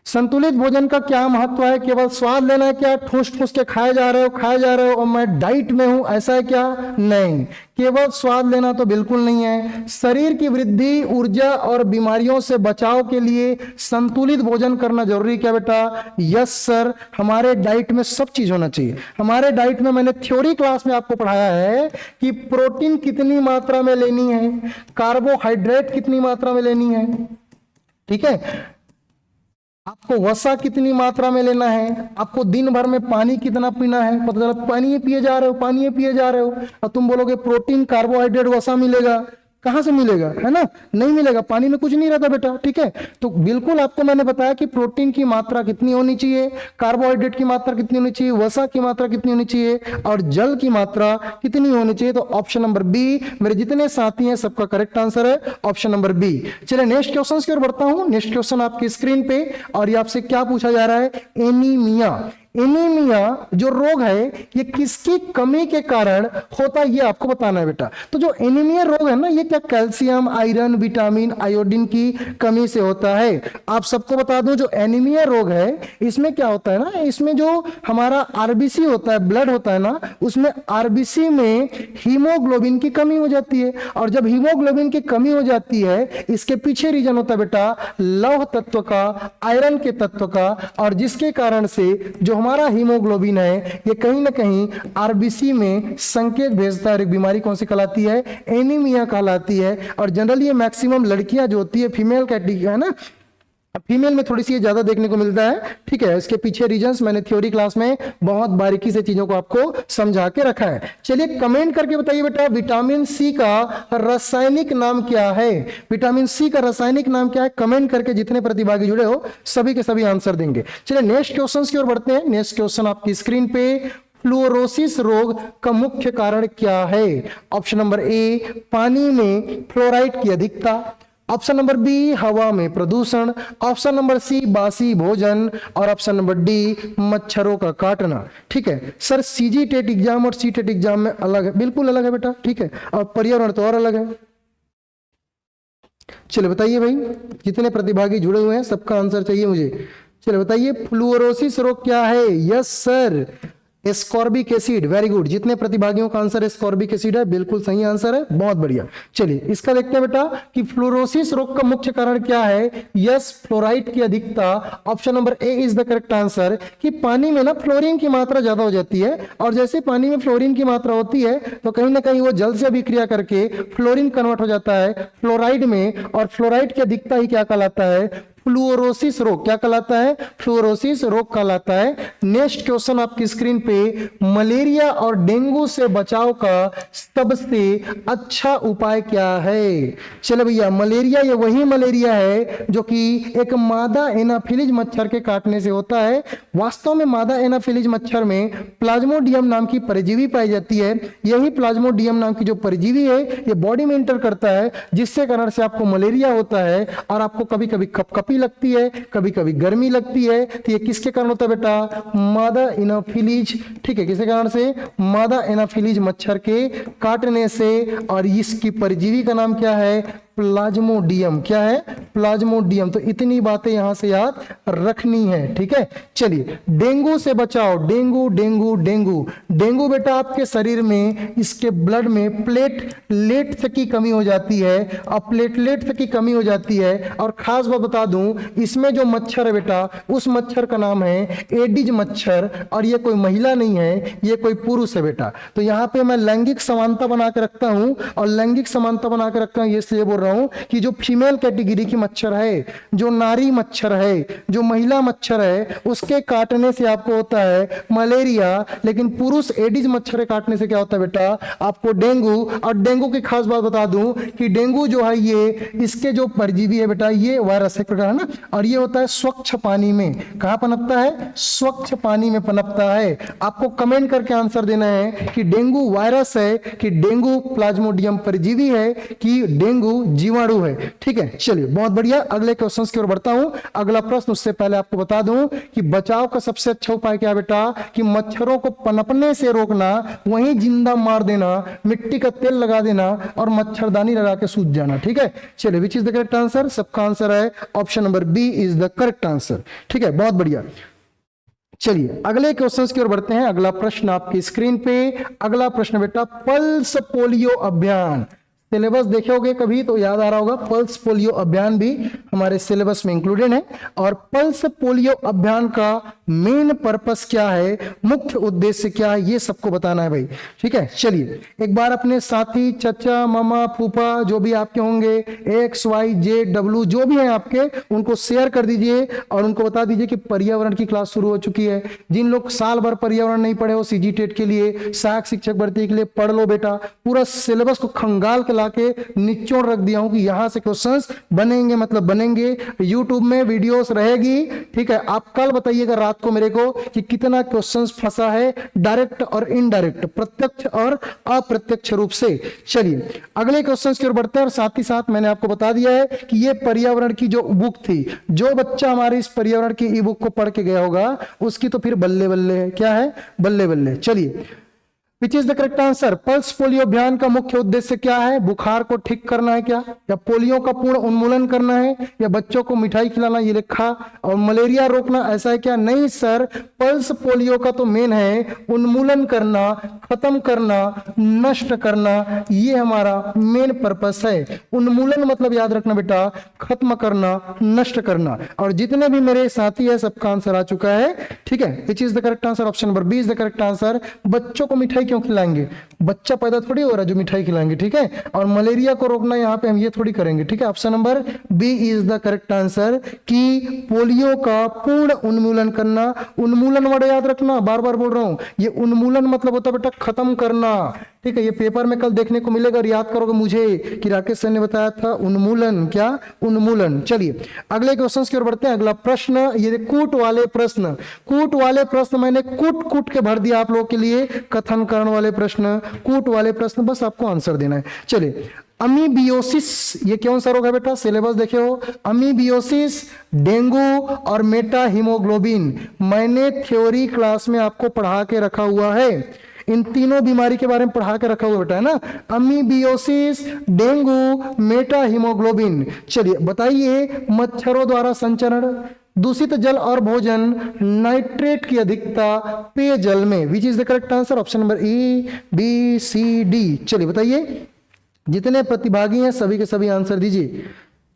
संतुलित भोजन का क्या महत्व है? केवल स्वाद लेना है क्या? ठूस ठूस के खाए जा रहे हो और मैं डाइट में हूं, ऐसा है क्या? नहीं, केवल स्वाद लेना तो बिल्कुल नहीं है। शरीर की वृद्धि, ऊर्जा और बीमारियों से बचाव के लिए संतुलित भोजन करना जरूरी क्या बेटा? यस सर, हमारे डाइट में सब चीज होना चाहिए। हमारे डाइट में मैंने थ्योरी क्लास में आपको पढ़ाया है कि प्रोटीन कितनी मात्रा में लेनी है, कार्बोहाइड्रेट कितनी मात्रा में लेनी है, ठीक है। आपको वसा कितनी मात्रा में लेना है, आपको दिन भर में पानी कितना पीना है। पता चला पानी पिए जा रहे हो, पानी पिए जा रहे हो, और तुम बोलोगे प्रोटीन कार्बोहाइड्रेट वसा मिलेगा, कहां से मिलेगा, है ना? नहीं मिलेगा, पानी में कुछ नहीं रहता बेटा, ठीक है। तो बिल्कुल आपको मैंने बताया कि प्रोटीन की मात्रा कितनी होनी चाहिए, कार्बोहाइड्रेट की मात्रा कितनी होनी चाहिए, वसा की मात्रा कितनी होनी चाहिए, और जल की मात्रा कितनी होनी चाहिए। तो ऑप्शन नंबर बी, मेरे जितने साथी हैं सबका करेक्ट आंसर है ऑप्शन नंबर बी। चलिए नेक्स्ट क्वेश्चन की ओर बढ़ता हूं। नेक्स्ट क्वेश्चन आपकी स्क्रीन पे, और ये आपसे क्या पूछा जा रहा है? एनीमिया। एनीमिया जो रोग है ये किसकी कमी के कारण होता है, ये आपको बताना है बेटा। तो जो एनीमिया रोग है ना, ये क्या कैल्शियम, आयरन, विटामिन, आयोडीन की कमी से होता है। आप सबको बता दूं, जो एनीमिया रोग है इसमें क्या होता है ना, इसमें जो हमारा आरबीसी होता है, ब्लड होता है ना, उसमें आरबीसी में हीमोग्लोबिन की कमी हो जाती है। और जब हीमोग्लोबिन की कमी हो जाती है, इसके पीछे रीजन होता है बेटा लौह तत्व का, आयरन के तत्व का, और जिसके कारण से जो हमारा हीमोग्लोबिन है ये कहीं ना कहीं आरबीसी में संकेत भेजता है। और एक बीमारी कौन सी कहलाती है? एनीमिया कहलाती है। और जनरली ये मैक्सिमम लड़कियां जो होती है फीमेल कैटेगरी है ना, फीमेल में थोड़ी सी ज्यादा देखने को मिलता है। ठीक है, इसके पीछे रीजंस मैंने थ्योरी क्लास में बहुत बारीकी से चीजों को आपको समझा के रखा है। चलिए कमेंट करके बताइए बेटा, विटामिन सी का रासायनिक नाम क्या है? विटामिन सी का रासायनिक नाम क्या है? कमेंट करके जितने प्रतिभागी जुड़े हो सभी के सभी आंसर देंगे। चलिए नेक्स्ट क्वेश्चन की ओर बढ़ते हैं। नेक्स्ट क्वेश्चन आपकी स्क्रीन पे, फ्लोरोसिस रोग का मुख्य कारण क्या है? ऑप्शन नंबर ए, पानी में फ्लोराइड की अधिकता। ऑप्शन नंबर बी, हवा में प्रदूषण। ऑप्शन नंबर सी, बासी भोजन। और ऑप्शन नंबर डी, मच्छरों का काटना। ठीक है सर, सीजी टेट एग्जाम और सी टेट एग्जाम में अलग है, बिल्कुल अलग है बेटा। ठीक है, और पर्यावरण तो और अलग है। चलिए बताइए भाई, कितने प्रतिभागी जुड़े हुए हैं, सबका आंसर चाहिए मुझे। चलिए बताइए, फ्लूरोसिस रोग क्या है? Yes sir, ascorbic acid. Very good, जितने प्रतिभागियों का आंसर एस्कॉर्बिक एसिड है बिल्कुल सही आंसर है, बहुत बढ़िया। चलिए इसका देखते हैं बेटा कि फ्लोरोसिस रोग का मुख्य कारण क्या है? यस, फ्लोराइड की अधिकता। Option number A is the correct answer कि पानी में ना फ्लोरीन की मात्रा ज्यादा हो जाती है, और जैसे पानी में फ्लोरीन की मात्रा होती है तो कहीं ना कहीं वो जल से अभिक्रिया करके फ्लोरीन कन्वर्ट हो जाता है फ्लोराइड में, और फ्लोराइड की अधिकता ही क्या कहलाता है? फ्लूरोसिस रोग। क्या कहलाता है? फ्लूरोसिस रोग कहलाता है। नेक्स्ट क्वेश्चन आपकी स्क्रीन पे, मलेरिया और डेंगू से बचाव का सबसे अच्छा उपाय क्या है? चलो भैया, मलेरिया ये वही मलेरिया है जो कि एक मादा एनाफिलिज मच्छर के काटने से होता है। वास्तव में मादा एनाफिलिज मच्छर में प्लाज्मोडियम नाम की परजीवी पाई जाती है। यही प्लाज्मोडियम नाम की जो परजीवी है ये बॉडी में इंटर करता है, जिससे कारण से आपको मलेरिया होता है और आपको कभी कभी कपकपी लगती है, कभी कभी गर्मी लगती है। तो ये किसके कारण होता है बेटा? मादा एनाफिलीज। ठीक है, किसके कारण से? मादा एनाफिलीज मच्छर के काटने से। और इसकी परजीवी का नाम क्या है? प्लाज्मोडियम। क्या है? प्लाज्मोडियम। तो इतनी बातें यहां से याद रखनी है। ठीक है, चलिए डेंगू से बचाओ। डेंगू डेंगू डेंगू डेंगू बेटा आपके शरीर में, इसके ब्लड में प्लेटलेट्स की कमी हो जाती है, और प्लेटलेट्स की कमी हो जाती है। और खास बात बता दूं, इसमें जो मच्छर है बेटा, उस मच्छर का नाम है एडिज मच्छर, और ये कोई महिला नहीं है, ये कोई पुरुष है बेटा। तो यहाँ पे मैं लैंगिक समानता बना के रखता हूं, और लैंगिक समानता बना के रखता हूं ये इसलिए बोल रहा हूं कि जो फीमेल कैटेगरी की मच्छर है, जो नारी मच्छर है, जो महिला मच्छर है, उसके काटने से आपको होता है मलेरिया, लेकिन पुरुष एडिज मच्छर के काटने से क्या होता है बेटा? आपको डेंगू। और डेंगू की खास बात बता दूं कि डेंगू जो है ये, इसके जो परजीवी है बेटा, ये वायरस एक प्रकार है ना, और ये होता है स्वच्छ पानी में। कहां पनपता है? स्वच्छ पानी में पनपता है। आपको कमेंट करके आंसर देना है कि डेंगू वायरस है, कि डेंगू प्लाज्मोडियम परजीवी है, कि डेंगू जीवाणु है। ठीक है, चलिए बहुत बढ़िया, अगले क्वेश्चन की ओर बढ़ता हूं। अगला प्रश्न, उससे पहले आपको बता दूं कि बचाव का सबसे अच्छा उपाय क्या है बेटा? कि मच्छरों को पनपने से रोकना, वहीं जिंदा मार देना, मिट्टी का तेल लगा देना और मच्छरदानी लगा के सूझ जाना। ठीक है, चलिए which is the correct answer? सबका आंसर है option number B is the correct answer. ठीक है, बहुत बढ़िया। चलिए अगले क्वेश्चंस की ओर बढ़ते हैं। अगला प्रश्न आपकी स्क्रीन पे, अगला प्रश्न बेटा, पल्स पोलियो अभियान। सिलेबस देखोगे कभी तो याद आ रहा होगा, पल्स पोलियो अभियान भी हमारे सिलेबस में इंक्लूडेड है। और पल्स पोलियो अभियान का मेन पर्पस क्या है, मुख्य उद्देश्य क्या है, ये सबको बताना है भाई। ठीक है, चलिए एक बार अपने साथी, चाचा, मामा, फूफा, जो भी आपके होंगे, एक्स वाई जेड डब्ल्यू जो भी हैं आपके, उनको शेयर कर दीजिए और उनको बता दीजिए कि पर्यावरण की क्लास शुरू हो चुकी है। जिन लोग साल भर पर्यावरण नहीं पढ़े हो, सीजी टेट के लिए, सहायक शिक्षक भर्ती के लिए पढ़ लो बेटा। पूरा सिलेबस को खंगाल के के निचोड़ रख दिया हूं कि यहां से क्वेश्चंस बनेंगे, मतलब बनेंगे। YouTube में वीडियोस रहेगी। ठीक है, आप कल बताइएगा रात को मेरे को कि कितना क्वेश्चंस फंसा है, डायरेक्ट और इनडायरेक्ट, प्रत्यक्ष और अप्रत्यक्ष रूप से। चलिए अगले क्वेश्चंस की ओर बढ़ते हैं। और साथ ही साथ मैंने आपको बता दिया है कि ये पर्यावरण की जो बुक थी, जो बच्चा हमारे इस पर्यावरण की ई बुक को पढ़ के गया होगा उसकी तो फिर बल्ले बल्ले है। क्या है? बल्ले बल्ले। चलिए which is the correct answer? Pulse polio अभियान का मुख्य उद्देश्य क्या है? बुखार को ठीक करना है क्या, या पोलियो का पूर्ण उन्मूलन करना है, या बच्चों को मिठाई खिलाना, ये लिखा, और मलेरिया रोकना, ऐसा है क्या? नहीं सर, पल्स पोलियो का तो मेन है उन्मूलन करना, खत्म करना, नष्ट करना, ये हमारा मेन पर्पस है। उन्मूलन मतलब याद रखना बेटा, खत्म करना, नष्ट करना। और जितने भी मेरे साथी है सबका आंसर आ चुका है, ठीक है। Which is the correct answer? Option number B is the correct answer. बच्चों को मिठाई क्यों खिलाएंगे? बच्चा पैदा थोड़ी हो रहा है जो मिठाई खिलाएंगे, ठीक है। और मलेरिया को रोकना यहाँ पे हम ये थोड़ी करेंगे, ठीक है। Option number B is the correct answer कि पोलियो का पूर्ण उन्मूलन करना। उन्मूलन वर्ड याद रखना, बार बार बोल रहा हूं, ये उन्मूलन मतलब होता है बेटा खत्म करना, ठीक है। ये पेपर में कल देखने को मिलेगा और याद करोगे मुझे कि राकेश सर ने बताया था उन्मूलन, क्या? उन्मूलन। चलिए अगले क्वेश्चन की ओर बढ़ते हैं। अगला प्रश्न, ये कूट वाले प्रश्न, कूट वाले प्रश्न मैंने कूट कूट के भर दिया आप लोगों के लिए। कथन करण वाले प्रश्न, कूट वाले प्रश्न, बस आपको आंसर देना है। चलिए, अमीबियोसिस ये कौन सा रोग है बेटा? सिलेबस देखे हो, अमीबियोसिस, डेंगू और मेटा हीमोग्लोबिन, मैंने थ्योरी क्लास में आपको पढ़ा के रखा हुआ है। इन तीनों बीमारी के बारे में पढ़ा के रखा हुआ बेटा, है ना। अमीबियोसिस, डेंगू, मेटा हीमोग्लोबिन। चलिए बताइए, मच्छरों द्वारा संचरण, दूषित जल और भोजन, नाइट्रेट की अधिकता पेयजल में। Which is the correct answer? Option number A, B, C, D. चलिए बताइए, जितने प्रतिभागी हैं सभी के सभी आंसर दीजिए।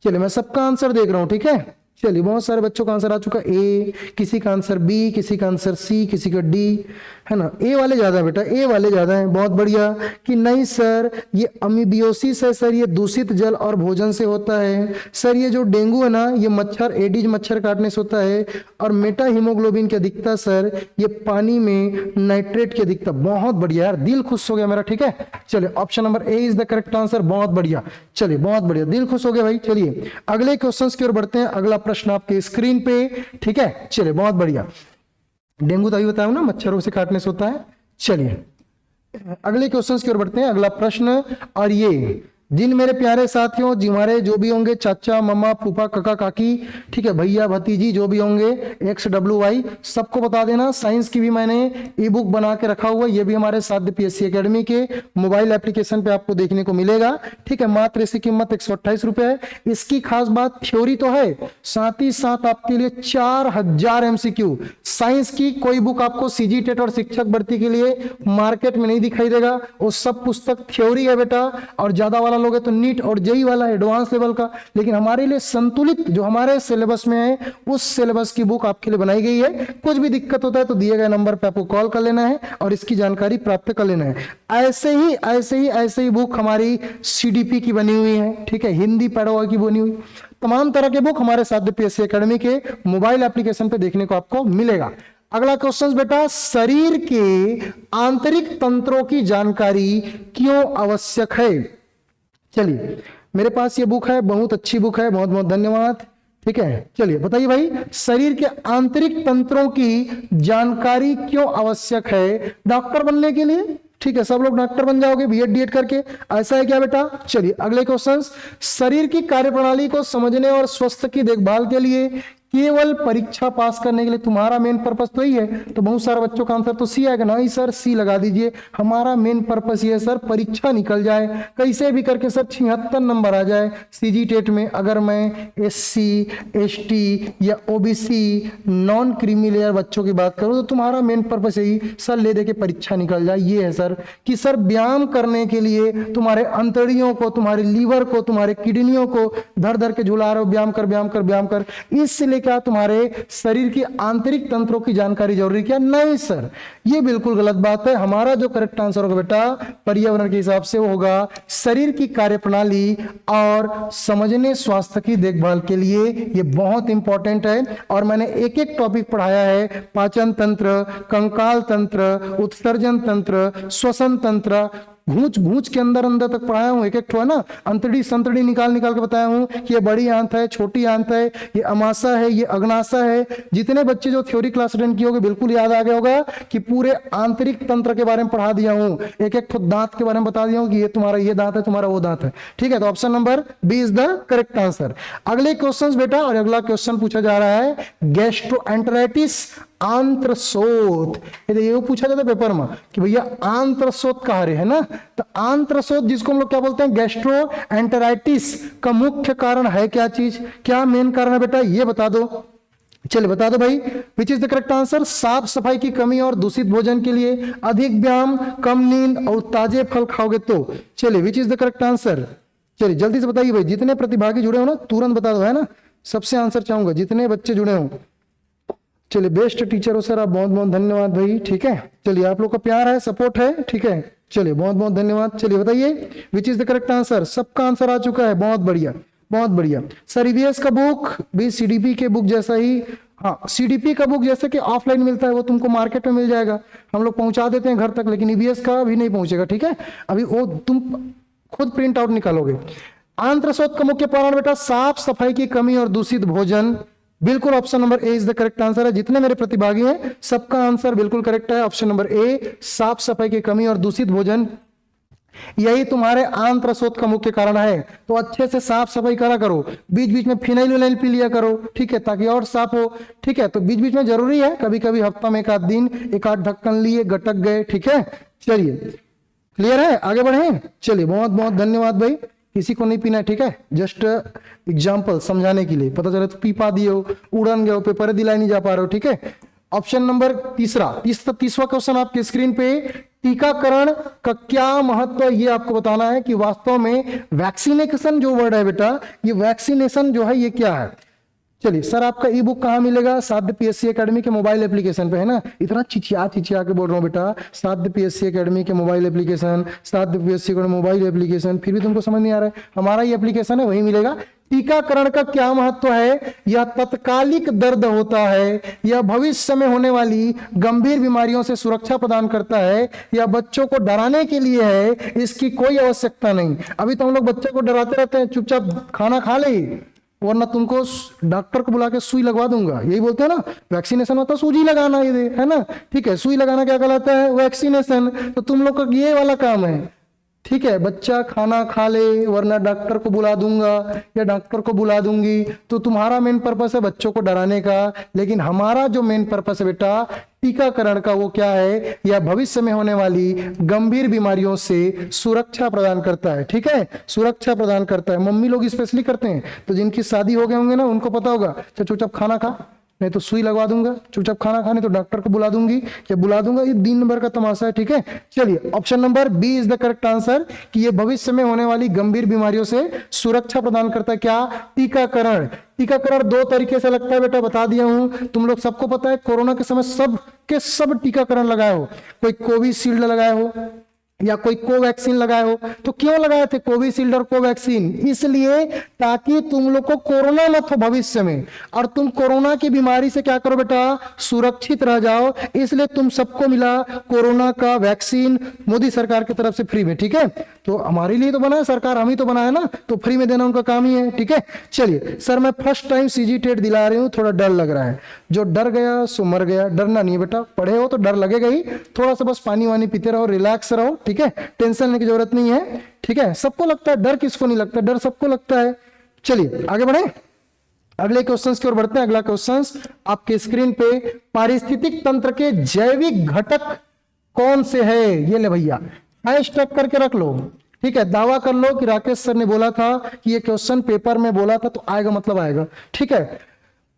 चलिए मैं सबका आंसर देख रहा हूं, ठीक है। चलिए बहुत सारे बच्चों का आंसर आ चुका, ए, किसी का आंसर बी, किसी का आंसर सी, किसी का डी, है ना। ए वाले ज्यादा है बेटा, ए वाले ज्यादा हैं, बहुत बढ़िया। कि नहीं सर ये अमीबियोसिस है सर, ये दूषित जल और भोजन से होता है। सर ये जो डेंगू है ना, ये मच्छर, एडिज मच्छर काटने से होता है। और मेटा हीमोग्लोबिन की अधिकता सर, ये पानी में नाइट्रेट की अधिकता। बहुत बढ़िया यार, दिल खुश हो गया मेरा, ठीक है। चलिए option number A is the correct answer, बहुत बढ़िया। चलिए बहुत बढ़िया, दिल खुश हो गया भाई। चलिए अगले क्वेश्चन की ओर बढ़ते हैं। अगला प्रश्न आपके स्क्रीन पे, ठीक है। चलिए बहुत बढ़िया, डेंगू तो अभी बताया ना, मच्छरों से काटने से होता है। चलिए अगले क्वेश्चन की ओर बढ़ते हैं। अगला प्रश्न, और ये जिन मेरे प्यारे साथियों, हमारे जो भी होंगे, चाचा, मम्मा, फूफा, काका, काकी, ठीक है, भैया, भतीजी, जो भी होंगे, XWY, सबको बता देना। साइंस की भी मैंने ई बुक बना के रखा हुआ है, ये भी हमारे साथ PSC एकेडमी के मोबाइल एप्लीकेशन पे आपको देखने को मिलेगा, ठीक है। मात्र इसकी कीमत 128 रुपए है। इसकी खास बात, थ्योरी तो है, साथ ही साथ आपके लिए 4000 MCQ। साइंस की कोई बुक आपको CG टेट और शिक्षक भर्ती के लिए मार्केट में नहीं दिखाई देगा। वो सब पुस्तक थ्योरी है बेटा, और ज्यादा वाला लोगे तो नीट और जेई वाला एडवांस लेवल का। लेकिन हमारे लिए संतुलित जो हमारे सिलेबस में है, उस सिलेबस की बुक आपके लिए बनाई गई है। कुछ भी दिक्कत होता है तो दिए गए नंबर पे आपको कॉल कर लेना है और इसकी जानकारी प्राप्त कर लेना है। ऐसे ही बुक हमारी CDP की बनी हुई है, ठीक है, हिंदी पैडोगा की बनी हुई, तमाम तरह के बुक हमारे साथ PSC एकेडमी के मोबाइल एप्लीकेशन पे देखने को आपको मिलेगा। अगला क्वेश्चन बेटा, शरीर के आंतरिक तंत्रों की जानकारी क्यों आवश्यक है? चलिए मेरे पास ये बुक है, बहुत अच्छी बुक है, बहुत बहुत धन्यवाद, ठीक है। चलिए बताइए भाई, शरीर के आंतरिक तंत्रों की जानकारी क्यों आवश्यक है? डॉक्टर बनने के लिए, ठीक है, सब लोग डॉक्टर बन जाओगे B.Ed D.Ed करके, ऐसा है क्या बेटा? चलिए अगले क्वेश्चन, शरीर की कार्यप्रणाली को समझने और स्वास्थ्य की देखभाल के लिए केवल परीक्षा पास करने के लिए तुम्हारा मेन पर्पस तो ही है। तो बहुत सारे बच्चों का आंसर तो सी आएगा, नहीं सर सी लगा दीजिए। हमारा मेन पर्पस ये है सर, परीक्षा निकल जाए कैसे भी करके सर, 76 नंबर आ जाए CG टेट में। अगर मैं SC ST या OBC नॉन क्रीमी लेयर बच्चों की बात करूं तो तुम्हारा मेन पर्पस यही सर, ले दे के परीक्षा निकल जाए। ये है सर कि सर व्यायाम करने के लिए तुम्हारे अंतड़ियों को, तुम्हारे लीवर को, तुम्हारे किडनियों को धर धर के झुला रहे हो, व्यायाम कर व्यायाम कर व्यायाम कर, इसलिए क्या तुम्हारे शरीर की आंतरिक तंत्रों की जानकारी जरूरी क्या? नहीं सर, ये बिल्कुल गलत बात है। हमारा जो करेक्ट आंसर होगा बेटा पर्यावरण के हिसाब से, वो होगा शरीर की कार्यप्रणाली और समझने स्वास्थ्य की देखभाल के लिए। ये बहुत इंपॉर्टेंट है और मैंने एक एक टॉपिक पढ़ाया है, पाचन तंत्र, कंकाल तंत्र, उत्सर्जन तंत्र, श्वसन तंत्र, घूंच के अंदर तक पढ़ाया हूं। एक एक है ना, अंतड़ी संतड़ी निकाल के बताया हूं कि ये बड़ी आंत है, छोटी आंत है, ये अमाशा है, ये अग्नाशा है। जितने बच्चे जो थ्योरी क्लास अटेंड किए होंगे बिल्कुल याद आ गया होगा कि पूरे आंतरिक तंत्र के बारे में पढ़ा दिया हूं। एक एक दांत के बारे में बता दिया हूं कि ये तुम्हारा ये दांत है, तुम्हारा वो दांत है, ठीक है। तो option number B is the correct answer. अगले क्वेश्चन बेटा, और अगला क्वेश्चन पूछा जा रहा है, गैस्ट्रोएंटेराइटिस आंत्रशोथ। ये पूछा जाता है पेपर में कि भैया आंत्रशोथ कहाँ रे, है ना। तो आंत्रशोथ जिसको हम लोग क्या बोलते हैं, गैस्ट्रोएंटेराइटिस का मुख्य कारण है क्या चीज, क्या मेन कारण है बेटा, ये बता दो। चलिए बता दो भाई, विच इज द करेक्ट आंसर। साफ सफाई की कमी और दूषित भोजन के लिए, अधिक व्यायाम, कम नींद और ताजे फल खाओगे तो। चलिए which is the correct answer, चलिए जल्दी से बताइए भाई। जितने प्रतिभागी जुड़े हो ना तुरंत बता दो, है ना। सबसे आंसर चाहूंगा जितने बच्चे जुड़े हो। चलिए बेस्ट टीचर हो सर आप, बहुत बहुत धन्यवाद भाई। ठीक है, चलिए आप लोग का प्यार है, सपोर्ट है। ठीक है, चलिए बहुत बहुत धन्यवाद। चलिए बताइए विच इज द करेक्ट आंसर। सबका आंसर आ चुका है, बहुत बढ़िया बहुत बढ़िया। सर ईवीएस का बुक भी सीडीपी के बुक जैसा ही, हाँ सीडीपी का बुक जैसे कि ऑफलाइन मिलता है वो तुमको मार्केट में मिल जाएगा, हम लोग पहुंचा देते हैं घर तक, लेकिन ईवीएस का अभी नहीं पहुंचेगा। ठीक है, अभी वो तुम खुद प्रिंट आउट निकालोगे। आंत्रशोथ का मुख्य कारण बेटा साफ सफाई की कमी और दूषित भोजन। बिल्कुल option number A is the correct answer है। जितने मेरे प्रतिभागी हैं सबका आंसर बिल्कुल करेक्ट है, ऑप्शन नंबर ए, साफ सफाई की कमी और दूषित भोजन, यही तुम्हारे आंत्रशोथ का मुख्य कारण है। तो अच्छे से साफ सफाई करा करो, बीच बीच में फिनाइल विनाइल पी लिया करो, ठीक है, ताकि और साफ हो। ठीक है, तो बीच बीच में जरूरी है, कभी कभी हफ्ता में एक आध दिन एक आध ढक्कन लिए गटक गए। ठीक है, चलिए क्लियर है, आगे बढ़े। चलिए बहुत बहुत धन्यवाद भाई। किसी को नहीं पीना है, ठीक है, जस्ट एग्जाम्पल समझाने के लिए, पता चले तो पी पा दिए हो, उड़न गए हो, पेपर दिलाई नहीं जा पा रहे हो। ठीक है, ऑप्शन नंबर तीसवा क्वेश्चन आपके स्क्रीन पे, टीकाकरण का क्या महत्व है ये आपको बताना है कि वास्तव में वैक्सीनेशन जो वर्ड है बेटा, ये वैक्सीनेशन जो है ये क्या है। चलिए सर आपका ई बुक कहाँ मिलेगा, साध्य पीएससी एकेडमी के मोबाइल एप्लीकेशन पे, है ना। इतना चिचिया के बोल रहा हूँ बेटा, साध्य पीएससी एकेडमी के मोबाइल एप्लीकेशन, साध्य पीएससी का मोबाइल एप्लीकेशन, फिर भी तुमको समझ नहीं आ रहा है, हमारा ये एप्लीकेशन है वही मिलेगा। टीकाकरण का क्या महत्व है, यह तत्कालिक दर्द होता है, यह भविष्य में होने वाली गंभीर बीमारियों से सुरक्षा प्रदान करता है, यह बच्चों को डराने के लिए है, इसकी कोई आवश्यकता नहीं। अभी तो हम लोग बच्चे को डराते रहते हैं, चुपचाप खाना खा ले वरना तुमको डॉक्टर को बुला के सुई लगवा दूंगा, यही बोलते हैं ना। वैक्सीनेशन होता है सूजी लगाना, ये है ना, ठीक है, सुई लगाना क्या कहलाता है, वैक्सीनेशन। तो तुम लोग का ये वाला काम है, ठीक है, बच्चा खाना खा ले वरना डॉक्टर को बुला दूंगा या डॉक्टर को बुला दूंगी। तो तुम्हारा मेन पर्पस है बच्चों को डराने का, लेकिन हमारा जो मेन पर्पस है बेटा टीकाकरण का वो क्या है, या भविष्य में होने वाली गंभीर बीमारियों से सुरक्षा प्रदान करता है। ठीक है, सुरक्षा प्रदान करता है, मम्मी लोग स्पेशली करते हैं, तो जिनकी शादी हो गए होंगे ना उनको पता होगा, चुपचाप खाना खा, नहीं तो सुई लगवा दूंगा, चुपचाप खाना खाने तो डॉक्टर को बुला दूंगी या बुला दूंगा, ये दिन भर का तमाशा है। ठीक है, चलिए option number B is the correct answer कि ये भविष्य में होने वाली गंभीर बीमारियों से सुरक्षा प्रदान करता है। क्या, टीकाकरण। टीकाकरण दो तरीके से लगता है बेटा, बता दिया हूं, तुम लोग सबको पता है कोरोना के समय सब के सब टीकाकरण लगाए हो, कोई कोविशील्ड लगाए हो या कोई कोवैक्सीन लगाए हो। तो क्यों लगाए थे कोविशील्ड और कोवैक्सीन, इसलिए ताकि तुम लोग को कोरोना मत हो भविष्य में, और तुम कोरोना की बीमारी से क्या करो बेटा, सुरक्षित रह जाओ। इसलिए तुम सबको मिला कोरोना का वैक्सीन मोदी सरकार की तरफ से फ्री में। ठीक है, तो हमारे लिए तो बना है सरकार, हम ही तो बनाए ना, तो फ्री में देना उनका काम ही है। ठीक है, चलिए सर मैं फर्स्ट टाइम सीजी टेट दिला रही हूँ, थोड़ा डर लग रहा है। जो डर गया सो मर गया, डरना नहीं है बेटा, पढ़े हो तो डर लगेगा ही, थोड़ा सा बस पानी वानी पीते रहो, रिलैक्स रहो। ठीक है, टेंशन लेने की जरूरत नहीं है। ठीक है, सबको लगता है डर, किसको नहीं लगता, डर सबको लगता है। चलिए आगे बढ़े, अगले क्वेश्चंस की ओर बढ़ते हैं। अगला क्वेश्चंस आपके स्क्रीन पे, पारिस्थितिक तंत्र के जैविक घटक कौन से है, ये ले भैया हैशटैग करके रख लो। ठीक है, दावा कर लो कि राकेश सर ने बोला था कि ये क्वेश्चन पेपर में बोला था, तो आएगा मतलब आएगा। ठीक है,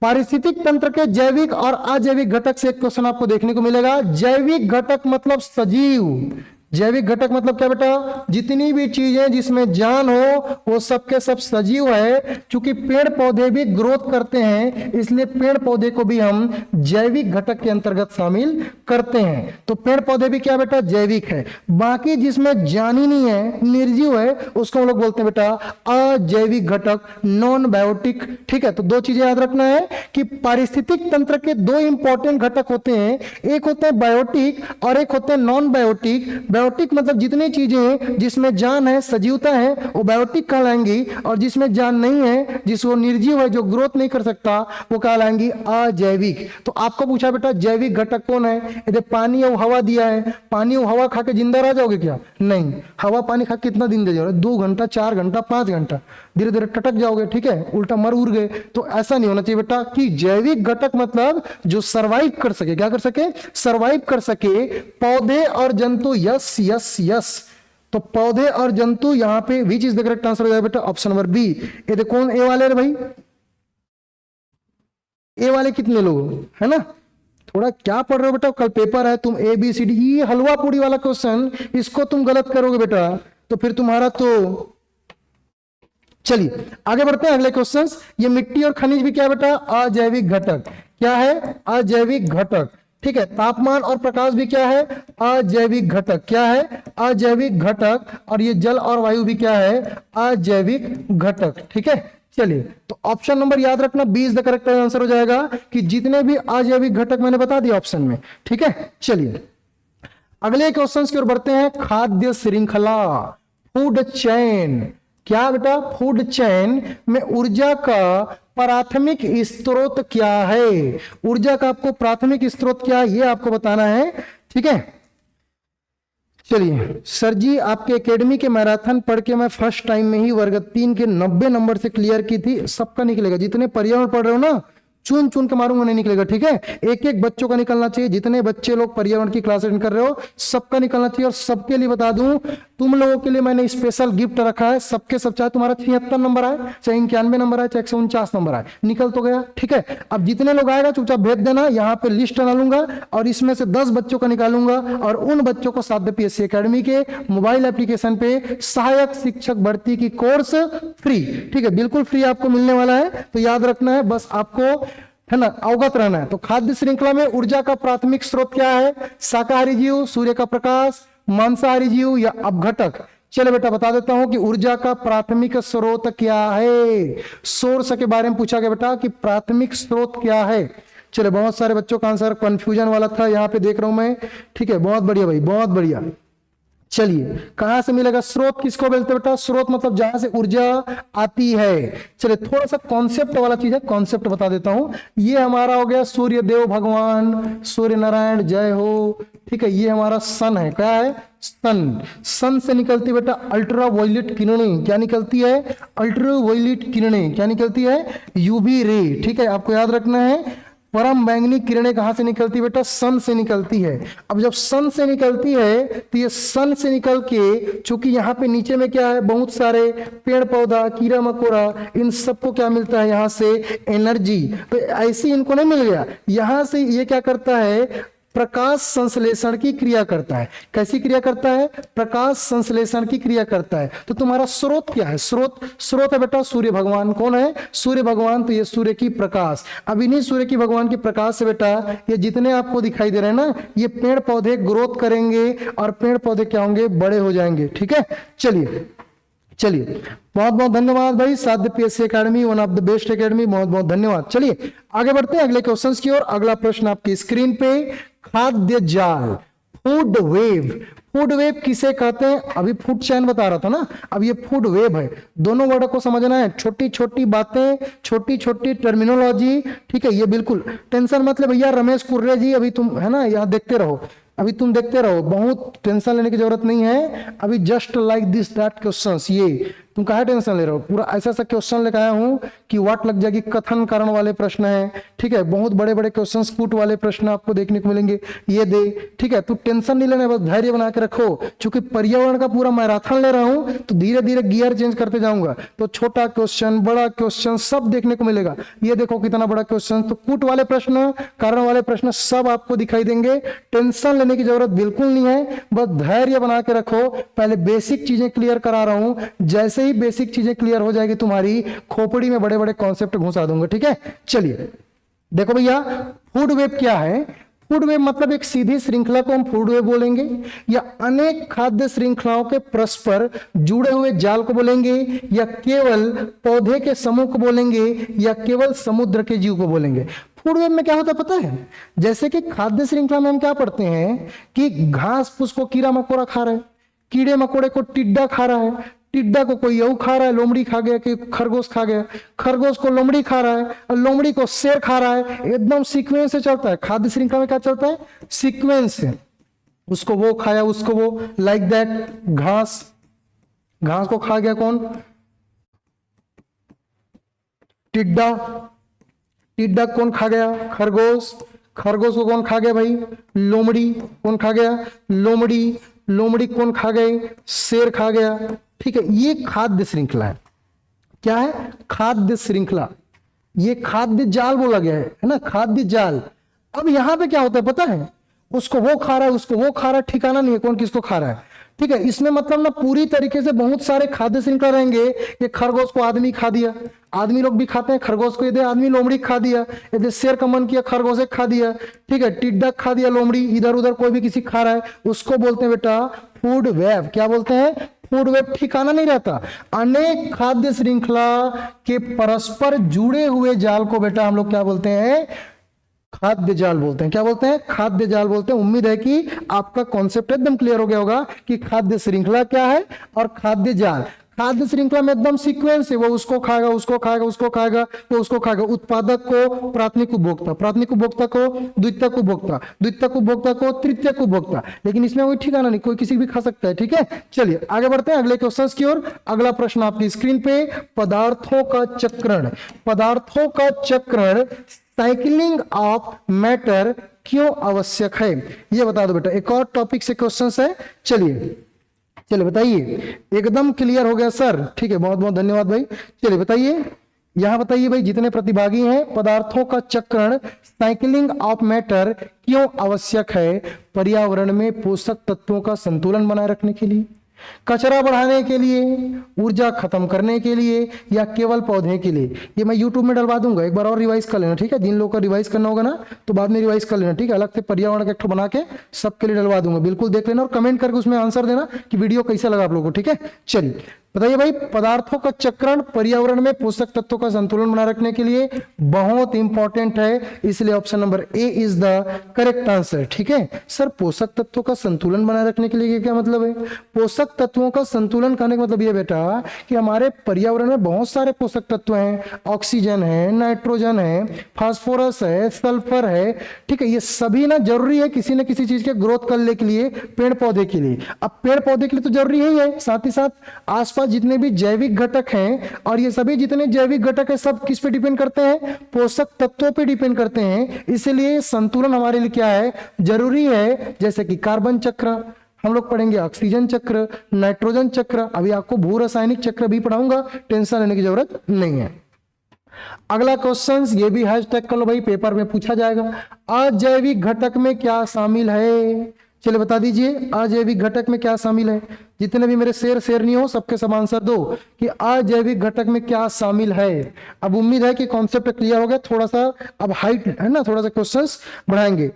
पारिस्थितिक तंत्र के जैविक और अजैविक घटक से एक क्वेश्चन आपको देखने को मिलेगा। जैविक घटक मतलब सजीव, जैविक घटक मतलब क्या बेटा, जितनी भी चीजें जिसमें जान हो वो सबके सब सजीव है। क्योंकि पेड़ पौधे भी ग्रोथ करते हैं, इसलिए पेड़ पौधे को भी हम जैविक घटक के अंतर्गत शामिल करते हैं। तो पेड़ पौधे भी क्या बेटा, जैविक है। बाकी जिसमें जान ही नहीं है, निर्जीव है, उसको हम लोग बोलते हैं बेटा अजैविक घटक, नॉन बायोटिक। ठीक है, तो दो चीजें याद रखना है कि पारिस्थितिक तंत्र के दो इंपॉर्टेंट घटक होते हैं, एक होते हैं बायोटिक और एक होते हैं नॉन बायोटिक। बायोटिक मतलब जितनी चीजें जिसमें जान है, सजीवता है, वो बायोटिक कहलाएंगी, और जिसमें जान नहीं है, जिसको निर्जीव है, जो ग्रोथ नहीं कर सकता, वो कहलाएंगी अजैविक। तो आपको पूछा बेटा जैविक घटक कौन है, यदि पानी और हवा दिया है, पानी और हवा खा के जिंदा रह जाओगे क्या? नहीं। हवा पानी खा के कितना दिन दे जाओगे? 2 घंटा, 4 घंटा, 5 घंटा, धीरे धीरे टटक जाओगे, ठीक है, उल्टा मर उड़ गए। तो ऐसा नहीं होना चाहिए बेटा कि जैविक घटक मतलब जो सरवाइव कर सके, क्या कर सके? सरवाइव कर सके। पौधे और जंतु, यस यस यस। तो पौधे और जंतु, यहां पे विच इज द करेक्ट आंसर हो जाएगा बेटा ऑप्शन नंबर बी। ये देखो कौन ए वाले रे भाई, ए वाले कितने लोग है ना? थोड़ा क्या पढ़ रहे हो बेटा, कल पेपर है, तुम ए बी सी डी, ये हलवा पूरी वाला क्वेश्चन, इसको तुम गलत करोगे बेटा तो फिर तुम्हारा तो। चलिए आगे बढ़ते हैं अगले क्वेश्चंस। ये मिट्टी और खनिज भी क्या है बेटा? अजैविक घटक। क्या है? अजैविक घटक। ठीक है, तापमान और प्रकाश भी क्या है? अजैविक घटक। क्या है? अजैविक घटक। और ये जल और वायु भी क्या है? अजैविक घटक। ठीक है, चलिए तो ऑप्शन नंबर याद रखना, 20 द करेक्ट आंसर हो जाएगा कि जितने भी अजैविक घटक मैंने बता दिया ऑप्शन में। ठीक है, चलिए अगले क्वेश्चन की ओर बढ़ते हैं। खाद्य श्रृंखला, फूड चेन। क्या बेटा? फूड चेन में ऊर्जा का प्राथमिक स्रोत क्या है? ऊर्जा का आपको प्राथमिक स्रोत क्या है ये आपको बताना है। ठीक है, चलिए सर जी आपके एकेडमी के मैराथन पढ़ के मैं फर्स्ट टाइम में ही वर्ग 3 के 90 नंबर से क्लियर की थी। सबका निकलेगा, जितने पर्यावरण पढ़ रहे हो ना, चुन चुन के मारूंगा, नहीं निकलेगा। ठीक है, एक एक बच्चों का निकलना चाहिए। जितने बच्चे लोग पर्यावरण की क्लास अटेंड कर रहे हो सबका निकलना चाहिए। और सबके लिए बता दूं, तुम लोगों के लिए मैंने स्पेशल गिफ्ट रखा है। सबके सब, चाहे तुम्हारा 76 नंबर आए, चाहे 91 नंबर आए, चाहे 149 नंबर आए, निकल तो गया। ठीक है, अब जितने लोग आएगा चुपचाप भेज देना, यहाँ पे लिस्ट बना लूंगा और इसमें से 10 बच्चों का निकालूंगा और उन बच्चों को साध्य पीएससी एकेडमी के मोबाइल एप्लीकेशन पे सहायक शिक्षक भर्ती की कोर्स फ्री, ठीक है, बिल्कुल फ्री आपको मिलने वाला है। तो याद रखना है, बस आपको है ना अवगत रहना है। तो खाद्य श्रृंखला में ऊर्जा का प्राथमिक स्रोत क्या है? शाकाहारी जीव, सूर्य का प्रकाश, मांसाहारी जीव या अपघटक? चलो बेटा बता देता हूं कि ऊर्जा का प्राथमिक स्रोत क्या है। सोर्स के बारे में पूछा गया बेटा कि प्राथमिक स्रोत क्या है। चलो बहुत सारे बच्चों का आंसर कंफ्यूजन वाला था, यहाँ पे देख रहा हूं मैं। ठीक है, बहुत बढ़िया भाई, बहुत बढ़िया। चलिए कहां से मिलेगा? स्रोत किसको बोलते बेटा? स्रोत मतलब जहां से ऊर्जा आती है। चलिए थोड़ा सा कॉन्सेप्ट वाला चीज है, कॉन्सेप्ट बता देता हूं। ये हमारा हो गया सूर्य देव भगवान, सूर्य नारायण जय हो। ठीक है, ये हमारा सन है। क्या है? सन। सन से निकलती बेटा अल्ट्रा वायलेट किरणें। क्या निकलती है? अल्ट्रा वायलेट किरणें। क्या निकलती है? UV ray. ठीक है, आपको याद रखना है। परम बैंगनी किरणें कहां से निकलती बेटा? सन से निकलती है। अब जब सन से निकलती है तो ये सन से निकल के, चूंकि यहाँ पे नीचे में क्या है, बहुत सारे पेड़ पौधा, कीड़ा मकोड़ा, इन सबको क्या मिलता है यहाँ से? एनर्जी। तो ऐसी इनको नहीं मिल गया, यहाँ से ये क्या करता है? प्रकाश संश्लेषण की क्रिया करता है। कैसी क्रिया करता है? प्रकाश संश्लेषण की क्रिया करता है। तो तुम्हारा स्रोत क्या है? स्रोत है बेटा सूर्य भगवान। कौन है? सूर्य भगवान। तो ये सूर्य की प्रकाश। अब इन्हीं सूर्य की भगवान की प्रकाश से बेटा ये जितने आपको दिखाई दे रहे हैं ना, ये पेड़ पौधे ग्रोथ करेंगे और पेड़ पौधे क्या होंगे? बड़े हो जाएंगे। ठीक है, चलिए बहुत बहुत धन्यवाद भाई। साध्य PSC academy, one of the best academy, बहुत बहुत धन्यवाद। चलिए आगे बढ़ते हैं अगले क्वेश्चंस की ओर। अगला प्रश्न आपकी स्क्रीन पे, खाद्य जाल, फूड वेव। फूड वेव किसे कहते हैं? अभी फूड चैन बता रहा था ना, अब ये फूड वेव है। दोनों वर्ड को समझना है, छोटी छोटी बातें, छोटी छोटी टर्मिनोलॉजी। ठीक है, ये बिल्कुल टेंशन मत ले भैया रमेश कुर्रे जी, अभी तुम है ना यहाँ देखते रहो, अभी तुम देखते रहो, बहुत टेंशन लेने की जरूरत नहीं है। अभी just like this that questions, ये तुम काहे टेंशन ले रहे हो? पूरा ऐसा सा क्वेश्चन लेकर आया हूं कि वाट लग जाएगी। कथन कारण वाले प्रश्न है। ठीक है, बहुत बड़े बड़े क्वेश्चन, कूट वाले प्रश्न आपको देखने को मिलेंगे। ये दे, ठीक है, तू टेंशन नहीं लेना, बस धैर्य बना के रखो। क्योंकि पर्यावरण का पूरा मैराथन ले रहा हूं तो धीरे धीरे गियर चेंज करते जाऊंगा। तो छोटा क्वेश्चन, बड़ा क्वेश्चन सब देखने को मिलेगा। ये देखो कितना बड़ा क्वेश्चन। तो कूट वाले प्रश्न, कारण वाले प्रश्न सब आपको दिखाई देंगे। टेंशन लेने की जरूरत बिल्कुल नहीं है, बस धैर्य बना के रखो। पहले बेसिक चीजें क्लियर करा रहा हूं, जैसे ही बेसिक चीजें क्लियर हो जाएगी तुम्हारी खोपड़ी में बड़े बड़े कॉन्सेप्ट घुसा दूंगा। ठीक है, चलिए देखो भैया, फूड वेब क्या है? फूड वेब मतलब एक सीधी श्रृंखला को हम फूड वेब बोलेंगे, या अनेक खाद्य श्रृंखलाओं के परस्पर जुड़े हुए जाल को बोलेंगे, या केवल पौधे के समूह को बोलेंगे, या केवल समुद्र के जीव को बोलेंगे। फूड वेब में क्या होता है पता है? जैसे कि खाद्य श्रृंखला में हम क्या पढ़ते हैं कि घास फूस को कीड़ा मकोड़ा खा रहा है, कीड़े मकोड़े को टिड्डा खा रहा है, टिड्डा को कोई यऊ खा रहा है, लोमड़ी खा गया कि खरगोश खा गया, खरगोश को लोमड़ी खा रहा है और लोमड़ी को शेर खा रहा है। एकदम सीक्वेंस से चलता है। खाद्य श्रृंखला में क्या चलता है? सीक्वेंस से। उसको वो खाया, उसको वो, लाइक दैट। घास, घास को खा गया कौन? टिड्डा, टिड्डा कौन खा गया? खरगोश, खरगोश को कौन खा गया भाई? लोमड़ी, कौन खा गया? लोमड़ी, लोमड़ी कौन खा गए? शेर खा गया। ठीक है, ये खाद्य श्रृंखला है। क्या है? खाद्य श्रृंखला। ये खाद्य जाल बोला गया है ना, खाद्य जाल। अब यहां पे क्या होता है पता है? उसको वो खा रहा है, उसको वो खा रहा है, ठिकाना नहीं है कौन किसको खा रहा है। ठीक है, इसमें मतलब ना पूरी तरीके से बहुत सारे खाद्य श्रृंखला रहेंगे। ये खरगोश को आदमी खा दिया, आदमी लोग भी खाते हैं खरगोश को, यदि आदमी लोमड़ी खा दिया, यदि शेर का मन किया खरगोश खा दिया। ठीक है, टिड्डा खा दिया, लोमड़ी, इधर उधर कोई भी किसी खा रहा है, उसको बोलते हैं बेटा फूड वेब। क्या बोलते हैं? Food web. ठिकाना नहीं रहता। अनेक खाद्य श्रृंखला के परस्पर जुड़े हुए जाल को बेटा हम लोग क्या बोलते हैं? खाद्य जाल बोलते हैं। क्या बोलते हैं? खाद्य जाल बोलते हैं। उम्मीद है कि आपका कॉन्सेप्ट एकदम क्लियर हो गया होगा कि खाद्य श्रृंखला क्या है और खाद्य जाल। खाद्य श्रृंखला में एकदम सीक्वेंस है, वो उसको खाएगा, उसको खाएगा, उसको खाएगा, वो उसको खाएगा। उत्पादक को प्राथमिक उपभोक्ता, प्राथमिक उपभोक्ता को द्वितीयक उपभोक्ता, द्वितीयक उपभोक्ता को तृतीयक उपभोक्ता। लेकिन इसमें कोई ठिकाना नहीं, कोई किसी भी खा सकता है। ठीक है, चलिए आगे बढ़ते हैं अगले क्वेश्चन की ओर। अगला प्रश्न आपकी स्क्रीन पे, पदार्थों का चक्रण। पदार्थों का चक्रण, साइकिलिंग ऑफ मैटर क्यों आवश्यक है? ये बता दो बेटा। एक और टॉपिक से क्वेश्चन है, चलिए चलिए बताइए। एकदम क्लियर हो गया सर? ठीक है, बहुत बहुत धन्यवाद भाई। चलिए बताइए, यहां बताइए भाई जितने प्रतिभागी हैं, पदार्थों का चक्रण, साइकिलिंग ऑफ मैटर क्यों आवश्यक है? पर्यावरण में पोषक तत्वों का संतुलन बनाए रखने के लिए, कचरा बढ़ाने के लिए, ऊर्जा खत्म करने के लिए, या केवल पौधे के लिए? ये मैं YouTube में डलवा दूंगा, एक बार और रिवाइज कर लेना। ठीक है, जिन लोगों का रिवाइज करना होगा ना तो बाद में रिवाइज कर लेना। ठीक है, अलग से पर्यावरण का एक बना के सबके लिए डलवा दूंगा। बिल्कुल देख लेना और कमेंट करके उसमें आंसर देना कि वीडियो कैसा लगा आप लोगों को। ठीक है, चलिए बताइए भाई। पदार्थों का चक्रण पर्यावरण में पोषक तत्वों का संतुलन बनाए रखने के लिए बहुत इंपॉर्टेंट है, इसलिए option number A is the correct answer. ठीक है सर, पोषक तत्वों का संतुलन बनाए रखने के लिए क्या मतलब है? पोषक तत्वों का संतुलन करने का मतलब ये बेटा कि हमारे पर्यावरण में बहुत सारे पोषक तत्व हैं। ऑक्सीजन है, नाइट्रोजन है, फास्फोरस है, सल्फर है। ठीक है, ये सभी ना जरूरी है किसी न किसी चीज के ग्रोथ करने के लिए, पेड़ पौधे के लिए। अब पेड़ पौधे के लिए तो जरूरी ही है, साथ ही साथ आसपास जितने भी जैविक घटक हैं, और ये सभी जितने जैविक घटक हैं सब किस पे डिपेंड करते हैं? पोषक तत्वों पे डिपेंड करते हैं। इसलिए संतुलन हमारे लिए क्या है? जरूरी है। जैसे कि कार्बन चक्र हम लोग पढ़ेंगे, ऑक्सीजन चक्र, नाइट्रोजन चक्र, अभी आपको भू रासायनिक चक्र भी पढ़ाऊंगा, टेंशन लेने की जरूरत नहीं है। अगला क्वेश्चन, ये भी हैशटैग कर लो भाई, पेपर में पूछा जाएगा। अजैविक घटक में क्या शामिल है? चलिए बता दीजिए, अजैविक घटक में क्या शामिल है? जितने भी मेरे शेरनी हो सबके सब आंसर दो कि अजैविक घटक में क्या शामिल है। अब उम्मीद है कि कॉन्सेप्ट क्लियर हो गया। थोड़ा सा अब हाइट है ना, थोड़ा सा क्वेश्चंस बढ़ाएंगे।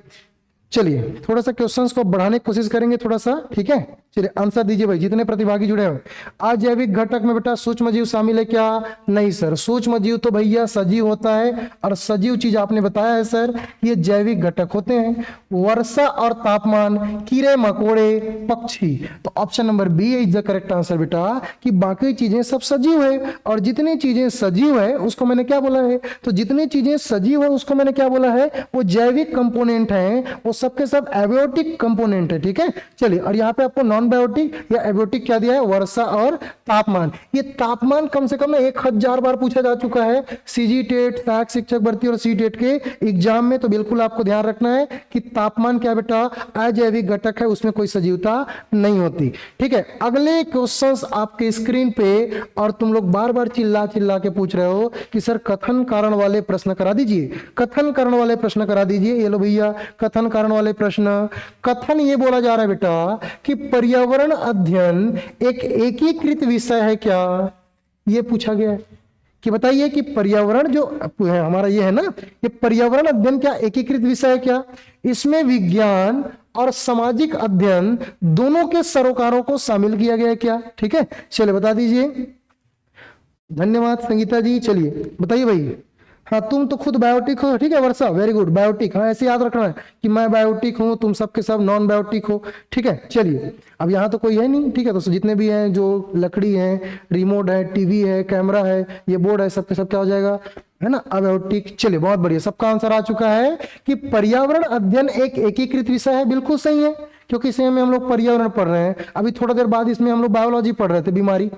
चलिए थोड़ा सा क्वेश्चंस को बढ़ाने की कोशिश करेंगे थोड़ा सा। ठीक है, चलिए आंसर दीजिए भाई जितने प्रतिभागी जुड़े हो। अजैविक घटक में बेटा सूक्ष्म जीव शामिल है क्या? नहीं सर, सूक्ष्म जीव तो भैया सजीव होता है, और सजीव चीज आपने बताया है सर, ये जैविक घटक होते हैं। वर्षा और तापमान, कीड़े मकोड़े, पक्षी। तो option number B is the correct answer बेटा, कि बाकी चीजें सब सजीव है, और जितनी चीजें सजीव है उसको मैंने क्या बोला है? तो जितनी चीजें सजीव है उसको मैंने क्या बोला है? वो जैविक कंपोनेंट है, वो सबके सब एबियोटिक कंपोनेंट है। ठीक है, चलिए, और यहाँ पे आपको नॉन बायोटिक या एबियोटिक क्या दिया है? वर्षा और तापमान। ये तापमान कम से कम 1000 बार पूछा जा चुका है सीजी टेट, सहायक शिक्षक भर्ती और सी टेट के एग्जाम में, तो बिल्कुल आपको ध्यान रखना है कि तापमान क्या बेटा? अजैविक घटक है, उसमें कोई सजीवता नहीं होती। ठीक है, अगले क्वेश्चंस आपके स्क्रीन पे, और तुम लोग बार बार चिल्ला चिल्ला के पूछ रहे हो कि सर कथन कारण वाले प्रश्न करा दीजिए, कथन कारण वाले प्रश्न करा दीजिए। ये लो भैया कथन कारण वाले प्रश्न। कथन ये बोला जा रहा है बेटा कि पर्यावरण अध्ययन एक एकीकृत विषय है क्या? ये पूछा गया है कि बताइए कि पर्यावरण जो है हमारा ये है ना, ये पर्यावरण अध्ययन क्या एकीकृत विषय है क्या? इसमें विज्ञान और सामाजिक अध्ययन दोनों के सरोकारों को शामिल किया गया है क्या? ठीक है, चलिए बता दीजिए। धन्यवाद संगीता जी। चलिए बताइए भाई, हाँ तुम तो खुद बायोटिक हो, ठीक है वर्षा, वेरी गुड, बायोटिक, हाँ ऐसे याद रखना है कि मैं बायोटिक हूँ, तुम सबके सब नॉन बायोटिक हो, ठीक है। चलिए अब यहाँ तो कोई है नहीं, ठीक है, तो जितने भी हैं जो लकड़ी है, रिमोट है, टीवी है, कैमरा है, ये बोर्ड है, सब पे सब क्या हो जाएगा, है ना, अबायोटिक। चलिए बहुत बढ़िया, सबका आंसर आ चुका है कि पर्यावरण अध्ययन एक एकीकृत विषय है। बिल्कुल सही है, क्योंकि इसमें हम लोग पर्यावरण पढ़ रहे हैं। अभी थोड़ा देर बाद इसमें हम लोग बायोलॉजी पढ़ रहे थे, बीमारी,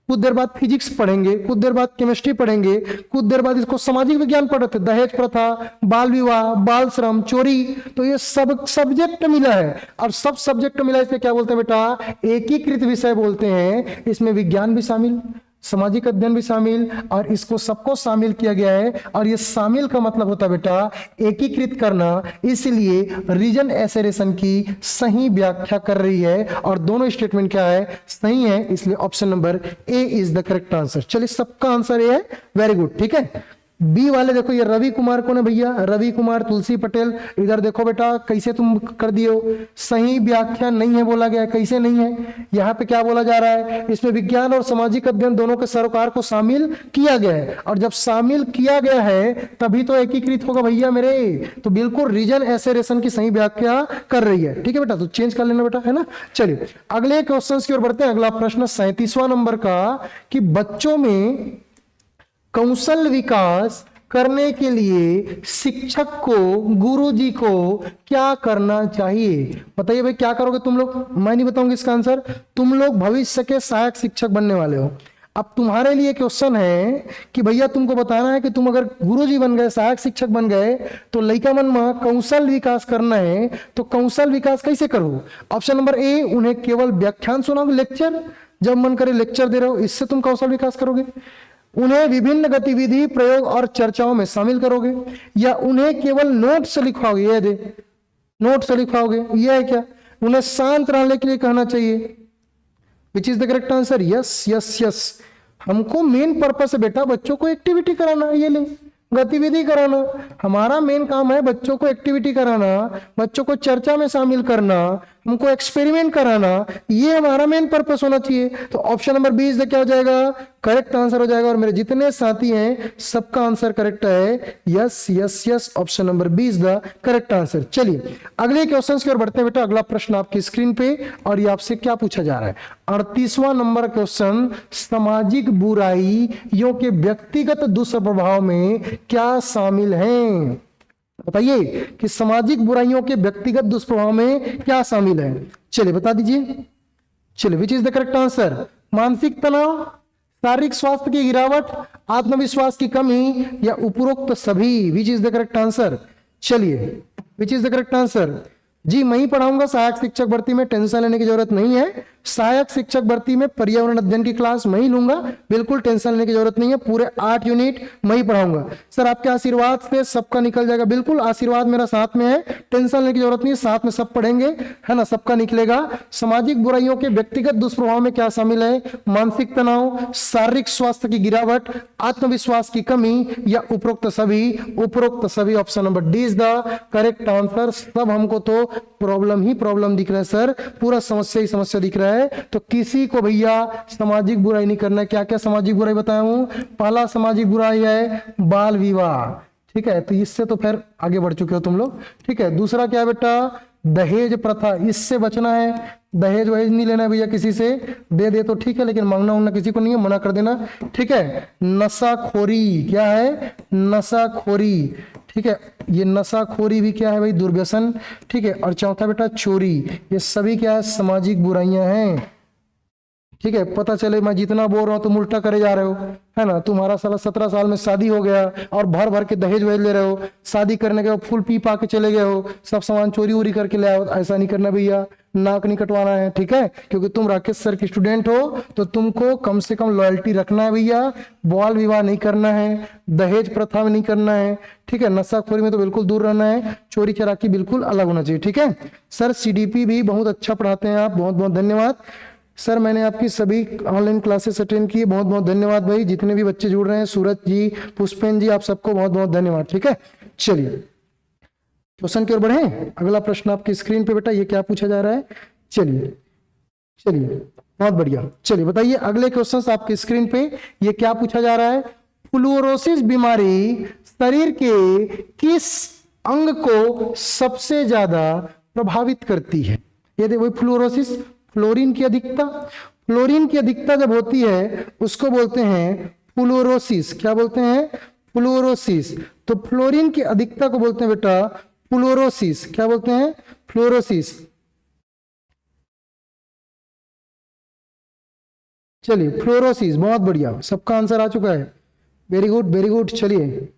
कुछ देर बाद फिजिक्स पढ़ेंगे, कुछ देर बाद केमिस्ट्री पढ़ेंगे, कुछ देर बाद इसको सामाजिक विज्ञान पढ़ रहे थे, दहेज प्रथा, बाल विवाह, बाल श्रम, चोरी। तो ये सब सब्जेक्ट मिला है, और सब सब्जेक्ट मिला इसमें क्या बोलते हैं बेटा, एकीकृत विषय बोलते हैं। इसमें विज्ञान भी शामिल, सामाजिक अध्ययन भी शामिल, और इसको सबको शामिल किया गया है। और ये शामिल का मतलब होता है बेटा एकीकृत करना, इसलिए रीजन एसेरेशन की सही व्याख्या कर रही है, और दोनों स्टेटमेंट क्या है, सही है, इसलिए option number A is the correct answer. चलिए सबका आंसर ए है, वेरी गुड, ठीक है। बी वाले देखो, ये रवि कुमार कौन है भैया, रवि कुमार तुलसी पटेल, इधर देखो बेटा कैसे तुम कर दिए हो, सही व्याख्या नहीं है बोला गया है, कैसे नहीं है, यहाँ पे क्या बोला जा रहा है, इसमें विज्ञान और सामाजिक अध्ययन दोनों के सरोकार को शामिल किया गया है, और जब शामिल किया गया है तभी तो एकीकृत होगा भैया मेरे। तो बिल्कुल रीजन एसेरेशन की सही व्याख्या कर रही है, ठीक है बेटा, तो चेंज कर लेना बेटा, है ना। चलिए अगले क्वेश्चन की ओर बढ़ते हैं। अगला प्रश्न 37वां नंबर का, कि बच्चों में कौशल विकास करने के लिए शिक्षक को, गुरुजी को क्या करना चाहिए? बताइए भाई क्या करोगे तुम लोग, मैं नहीं बताऊंगा इसका आंसर, तुम लोग भविष्य के सहायक शिक्षक बनने वाले हो। अब तुम्हारे लिए क्वेश्चन है कि भैया तुमको बताना है कि तुम अगर गुरुजी बन गए, सहायक शिक्षक बन गए, तो लइका मन में कौशल विकास करना है, तो कौशल विकास कैसे करो? ऑप्शन नंबर ए, उन्हें केवल व्याख्यान सुनाओगे, लेक्चर, जब मन करे लेक्चर दे रहे हो, इससे तुम कौशल विकास करोगे। उन्हें विभिन्न गतिविधि, प्रयोग और चर्चाओं में शामिल करोगे, या उन्हें केवल नोट्स लिखवाओगे, ये दे नोट्स लिखवाओगे, ये है क्या? उन्हें शांत रहने के लिए कहना चाहिए। विच is the correct answer? Yes yes yes. हमको मेन पर्पस है बेटा बच्चों को एक्टिविटी कराना, ये ले गतिविधि कराना, हमारा मेन काम है बच्चों को एक्टिविटी कराना, बच्चों को चर्चा में शामिल करना, हमको एक्सपेरिमेंट कराना, ये हमारा मेन पर्पस होना चाहिए। तो ऑप्शन नंबर 20 क्या हो जाएगा, करेक्ट आंसर हो जाएगा। और मेरे जितने साथी हैं सबका आंसर करेक्ट है, yes yes yes, option number 20 the correct answer. चलिए अगले क्वेश्चन की ओर बढ़ते हैं बेटा। अगला प्रश्न आपकी स्क्रीन पे, और ये आपसे क्या पूछा जा रहा है, 38वां नंबर क्वेश्चन, सामाजिक बुराइयों के व्यक्तिगत दुष्प्रभाव में क्या शामिल हैं? बताइए कि सामाजिक बुराइयों के व्यक्तिगत दुष्प्रभाव में क्या शामिल है, चलिए बता दीजिए। चलिए which is the correct answer, मानसिक तनाव, शारीरिक स्वास्थ्य की गिरावट, आत्मविश्वास की कमी, या उपरोक्त सभी? Which is the correct answer? चलिए which is the correct answer? जी मैं ही पढ़ाऊंगा सहायक शिक्षक भर्ती में, टेंशन लेने की जरूरत नहीं है। सहायक शिक्षक भर्ती में पर्यावरण अध्ययन की क्लास मैं ही लूंगा, बिल्कुल टेंशन लेने की जरूरत नहीं है। पूरे 8 यूनिट मैं ही पढ़ाऊंगा। सर आपके आशीर्वाद से सबका निकल जाएगा, बिल्कुल आशीर्वाद मेरा साथ में है, टेंशन लेने की जरूरत नहीं है, साथ में सब पढ़ेंगे, है ना, सबका निकलेगा। सामाजिक बुराइयों के व्यक्तिगत दुष्प्रभाव में क्या शामिल है, मानसिक तनाव, शारीरिक स्वास्थ्य की गिरावट, आत्मविश्वास की कमी, या उपरोक्त सभी? उपरोक्त सभी, option number D is the correct answer. सब हमको तो प्रॉब्लम ही प्रॉब्लम दिख रहा है सर, पूरा समस्या ही समस्या दिख रहा है। तो किसी को भैया सामाजिक बुराई नहीं करना है। क्या क्या सामाजिक बुराई बताया हूं? पहला सामाजिक बुराई है बाल विवाह, ठीक है, तो इससे तो फिर आगे बढ़ चुके हो तुम लोग, ठीक है। दूसरा क्या है बेटा, दहेज प्रथा, इससे बचना है। दहेज वहेज नहीं लेना है भैया, किसी से दे दे तो ठीक है, लेकिन मांगना उंगना किसी को नहीं है, मना कर देना, ठीक है। नशाखोरी, क्या है, नशाखोरी, ठीक है, ये नशाखोरी भी क्या है भाई, दुर्व्यसन, ठीक है। और चौथा बेटा चोरी, ये सभी क्या है, सामाजिक बुराइयां हैं, ठीक है। पता चले मैं जितना बोल रहा हूं तुम उल्टा करे जा रहे हो, है ना, तुम्हारा साला 17 साल में शादी हो गया और भर भर के दहेज वहेज ले रहे हो, शादी करने के बाद फुल पी पा के चले गए हो, सब सामान चोरी उरी करके ले आओ। ऐसा नहीं करना भैया, नाक नहीं कटवाना है, ठीक है, क्योंकि तुम राकेश सर के स्टूडेंट हो, तो तुमको कम से कम लॉयल्टी रखना है भैया। बाल विवाह नहीं करना है, दहेज प्रथा में नहीं करना है, ठीक है, नशाखोरी में तो बिल्कुल दूर रहना है, चोरी चराकी बिल्कुल अलग होना चाहिए, ठीक है। सर सीडीपी भी बहुत अच्छा पढ़ाते हैं आप, बहुत बहुत धन्यवाद सर। मैंने आपकी सभी ऑनलाइन क्लासेस अटेंड की, बहुत बहुत धन्यवाद भाई। जितने भी बच्चे जुड़ रहे हैं, सूरज जी, पुष्पेन जी, आप सबको बहुत बहुत धन्यवाद, ठीक है। चलिए क्वेश्चन की ओर बढ़े। अगला प्रश्न आपकी स्क्रीन पे बेटा, ये क्या पूछा जा रहा है, चलिए चलिए बहुत बढ़िया। चलिए बताइए अगले क्वेश्चन आपकी स्क्रीन पे ये क्या पूछा जा रहा है, फ्लूरोसिस बीमारी शरीर के किस अंग को सबसे ज्यादा प्रभावित करती है? ये देखो फ्लोरोसिस, फ्लोरीन की अधिकता। फ्लोरीन की अधिकता जब होती है उसको बोलते हैं फ्लोरोसिस। क्या बोलते हैं? फ्लोरोसिस। तो फ्लोरीन की अधिकता को बोलते हैं बेटा फ्लोरोसिस। क्या बोलते हैं? फ्लोरोसिस। चलिए फ्लोरोसिस, बहुत बढ़िया, सबका आंसर आ चुका है। Very good very good. चलिए